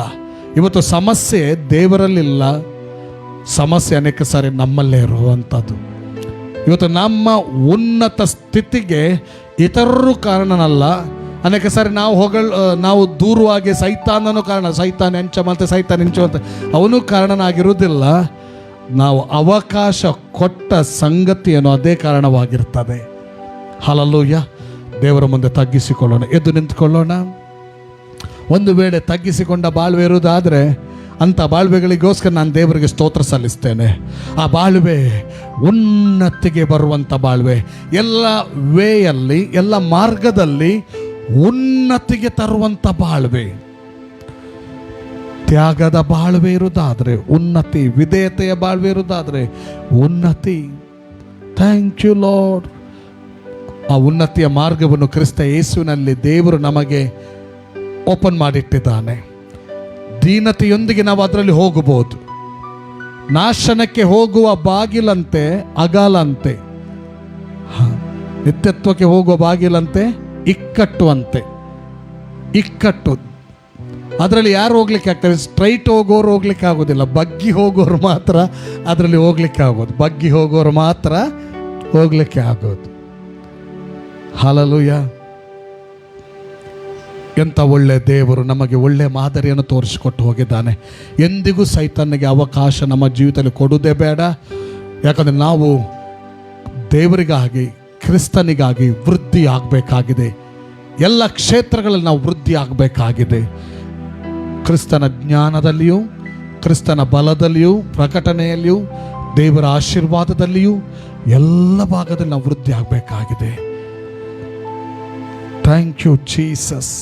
ಇವತ್ತು ಸಮಸ್ಯೆ ದೇವರಲ್ಲಿಲ್ಲ, ಸಮಸ್ಯೆ ಅನೇಕ ಸಾರಿ ನಮ್ಮಲ್ಲೇ ಇರುವಂಥದ್ದು. ಇವತ್ತು ನಮ್ಮ ಉನ್ನತ ಸ್ಥಿತಿಗೆ ಇತರರು ಕಾರಣನಲ್ಲ. ಅನೇಕ ಸಾರಿ ನಾವು ದೂರವಾಗಿ ಸೈತಾನನೂ ಕಾರಣ. ಸೈತಾನ ಹೆಂಚುವಂತೆ ಅವನು ಕಾರಣನಾಗಿರುವುದಿಲ್ಲ. ನಾವು ಅವಕಾಶ ಕೊಟ್ಟ ಸಂಗತಿಯನ್ನು ಅದೇ ಕಾರಣವಾಗಿರ್ತದೆ. ಹಲ್ಲೆಲೂಯಾ. ದೇವರ ಮುಂದೆ ತಗ್ಗಿಸಿಕೊಳ್ಳೋಣ, ಎದ್ದು ನಿಂತುಕೊಳ್ಳೋಣ. ಒಂದು ವೇಳೆ ತಗ್ಗಿಸಿಕೊಂಡ ಬಾಳ್ವೆ ಇರುವುದಾದರೆ ಅಂಥ ಬಾಳ್ವೆಗಳಿಗೋಸ್ಕರ ನಾನು ದೇವರಿಗೆ ಸ್ತೋತ್ರ ಸಲ್ಲಿಸ್ತೇನೆ. ಆ ಬಾಳ್ವೆ ಉನ್ನತಿಗೆ ಬರುವಂಥ ಬಾಳ್ವೆ, ಎಲ್ಲ ವೇಯಲ್ಲಿ, ಎಲ್ಲ ಮಾರ್ಗದಲ್ಲಿ ಉನ್ನತಿಗೆ ತರುವಂಥ ಬಾಳ್ವೆ. ತ್ಯಾಗದ ಬಾಳ್ವೆ ಇರುವುದಾದರೆ ಉನ್ನತಿ, ವಿಧೇಯತೆಯ ಬಾಳ್ವೆ ಇರುವುದಾದರೆ ಉನ್ನತಿ. Thank you Lord. ಆ ಉನ್ನತಿಯ ಮಾರ್ಗವನ್ನು ಕ್ರಿಸ್ತ ಯೇಸುವಿನಲ್ಲಿ ದೇವರು ನಮಗೆ ಓಪನ್ ಮಾಡಿಟ್ಟಿದ್ದಾನೆ. ದೀನತೆಯೊಂದಿಗೆ ನಾವು ಅದರಲ್ಲಿ ಹೋಗಬಹುದು. ನಾಶನಕ್ಕೆ ಹೋಗುವ ಬಾಗಿಲಂತೆ ಅಗಾಲಂತೆ, ನಿತ್ಯತ್ವಕ್ಕೆ ಹೋಗುವ ಬಾಗಿಲಂತೆ ಇಕ್ಕಟ್ಟು. ಅದರಲ್ಲಿ ಯಾರು ಹೋಗ್ಲಿಕ್ಕೆ ಆಗ್ತಾರೆ? ಸ್ಟ್ರೈಟ್ ಹೋಗೋರು ಹೋಗ್ಲಿಕ್ಕೆ ಆಗೋದಿಲ್ಲ, ಬಗ್ಗಿ ಹೋಗೋರು ಮಾತ್ರ ಅದರಲ್ಲಿ ಹೋಗ್ಲಿಕ್ಕೆ ಆಗೋದು. ಬಗ್ಗಿ ಹೋಗೋರು ಮಾತ್ರ ಹೋಗ್ಲಿಕ್ಕೆ ಆಗೋದು. ಹಲ್ಲೆಲೂಯಾ. ಎಂಥ ಒಳ್ಳೆ ದೇವರು ನಮಗೆ ಒಳ್ಳೆ ಮಾದರಿಯನ್ನು ತೋರಿಸಿಕೊಟ್ಟು ಹೋಗಿದ್ದಾನೆ. ಎಂದಿಗೂ ಸೈತಾನಿಗೆ ಅವಕಾಶ ನಮ್ಮ ಜೀವಿತದಲ್ಲಿ ಕೊಡುವುದೇ ಬೇಡ. ಯಾಕಂದರೆ ನಾವು ದೇವರಿಗಾಗಿ, ಕ್ರಿಸ್ತನಿಗಾಗಿ ವೃದ್ಧಿ ಆಗಬೇಕಾಗಿದೆ. ಎಲ್ಲ ಕ್ಷೇತ್ರಗಳಲ್ಲಿ ನಾವು ವೃದ್ಧಿ ಆಗಬೇಕಾಗಿದೆ. ಕ್ರಿಸ್ತನ ಜ್ಞಾನದಲ್ಲಿಯೂ, ಕ್ರಿಸ್ತನ ಬಲದಲ್ಲಿಯೂ, ಪ್ರಕಟಣೆಯಲ್ಲಿಯೂ, ದೇವರ ಆಶೀರ್ವಾದದಲ್ಲಿಯೂ ಎಲ್ಲ ಭಾಗದಲ್ಲಿ ನಾವು ವೃದ್ಧಿ ಆಗಬೇಕಾಗಿದೆ. Thank you Jesus.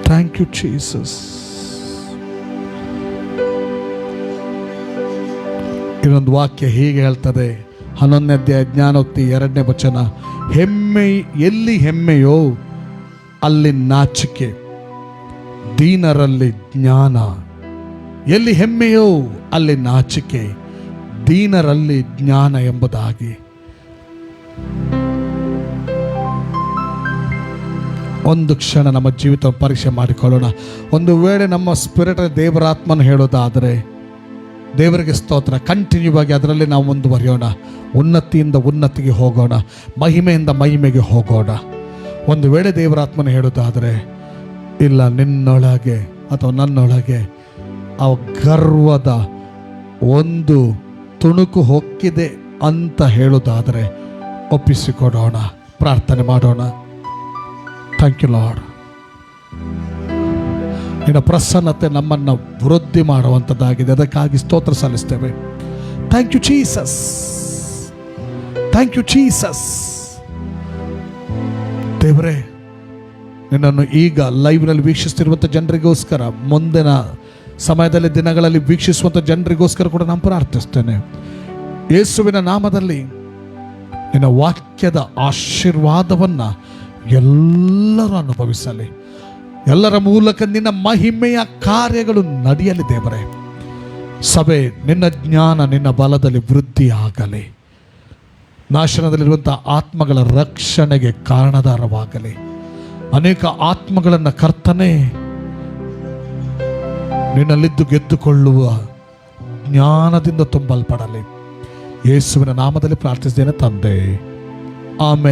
Thank you Jesus. ಇನ್ನೊಂದು ವಾಕ್ಯ ಹೀಗೆ ಹೇಳ್ತದೆ, 11ನೇ ಅಧ್ಯಾಯ ಜ್ಞಾನೋಕ್ತಿ 2ನೇ ವಚನ, ಎಲ್ಲಿ ಹೆಮ್ಮೆಯೋ ಅಲ್ಲಿ ನಾಚಿಕೆ, ದೀನರಲ್ಲಿ ಜ್ಞಾನ. ಎಲ್ಲಿ ಹೆಮ್ಮೆಯೋ ಅಲ್ಲಿ ನಾಚಿಕೆ, ದೀನರಲ್ಲಿ ಜ್ಞಾನ ಎಂಬುದಾಗಿ. ಒಂದು ಕ್ಷಣ ನಮ್ಮ ಜೀವಿತ ಪರೀಕ್ಷೆ ಮಾಡಿಕೊಳ್ಳೋಣ. ಒಂದು ವೇಳೆ ನಮ್ಮ ಸ್ಪಿರಿಟ್ ದೇವರಾತ್ಮನ ಹೇಳೋದಾದರೆ, ದೇವರಿಗೆ ಸ್ತೋತ್ರ, ಕಂಟಿನ್ಯೂ ಆಗಿ ಅದರಲ್ಲಿ ನಾವು ಮುಂದುವರಿಯೋಣ. ಉನ್ನತಿಯಿಂದ ಉನ್ನತಿಗೆ ಹೋಗೋಣ, ಮಹಿಮೆಯಿಂದ ಮಹಿಮೆಗೆ ಹೋಗೋಣ. ಒಂದು ವೇಳೆ ದೇವರಾತ್ಮನ ಹೇಳೋದಾದರೆ, ಇಲ್ಲ ನಿನ್ನೊಳಗೆ ಅಥವಾ ನನ್ನೊಳಗೆ ಆ ಗರ್ವದ ಒಂದು ತುಣುಕು ಹೊಕ್ಕಿದೆ ಅಂತ ಹೇಳೋದಾದರೆ ಒಪ್ಪಿಸಿಕೊಡೋಣ, ಪ್ರಾರ್ಥನೆ ಮಾಡೋಣ. Thank you Lord. ನಿನ್ನ ಪ್ರಸನ್ನತೆ ನಮ್ಮನ್ನು ವೃದ್ಧಿ ಮಾಡುವಂಥದ್ದಾಗಿದೆ. ಅದಕ್ಕಾಗಿ ಸ್ತೋತ್ರ ಸಲ್ಲಿಸ್ತೇವೆ. Thank you Jesus. Thank you Jesus. ದೇವರೇ, ನಿನ್ನನ್ನು ಈಗ ಲೈವ್ನಲ್ಲಿ ವೀಕ್ಷಿಸ್ತಿರುವಂಥ ಜನರಿಗೋಸ್ಕರ, ಮುಂದಿನ ಸಮಯದಲ್ಲಿ ದಿನಗಳಲ್ಲಿ ವೀಕ್ಷಿಸುವಂಥ ಜನರಿಗೋಸ್ಕರ ಕೂಡ ನಾನು ಪ್ರಾರ್ಥಿಸ್ತೇನೆ. ಯೇಸುವಿನ ನಾಮದಲ್ಲಿ ನಿನ್ನ ವಾಕ್ಯದ ಆಶೀರ್ವಾದವನ್ನು ಎಲ್ಲರೂ ಅನುಭವಿಸಲಿ. ಎಲ್ಲರ ಮೂಲಕ ನಿನ್ನ ಮಹಿಮೆಯ ಕಾರ್ಯಗಳು ನಡೆಯಲಿ. ದೇವರೇ, ಸಭೆ ನಿನ್ನ ಜ್ಞಾನ, ನಿನ್ನ ಬಲದಲ್ಲಿ ವೃದ್ಧಿ ಆಗಲಿ. ನಾಶನದಲ್ಲಿರುವಂಥ ಆತ್ಮಗಳ ರಕ್ಷಣೆಗೆ ಕಾರಣದಾರವಾಗಲಿ. ಅನೇಕ ಆತ್ಮಗಳನ್ನು ಕರ್ತನೇ ನಿನ್ನಲ್ಲಿದ್ದು ಗೆದ್ದುಕೊಳ್ಳುವ ಜ್ಞಾನದಿಂದ ತುಂಬಲ್ಪಡಲಿ. ಯೇಸುವಿನ ನಾಮದಲ್ಲಿ ಪ್ರಾರ್ಥಿಸಿದ್ದೇನೆ ತಂದೆ, ಆಮೆನ್.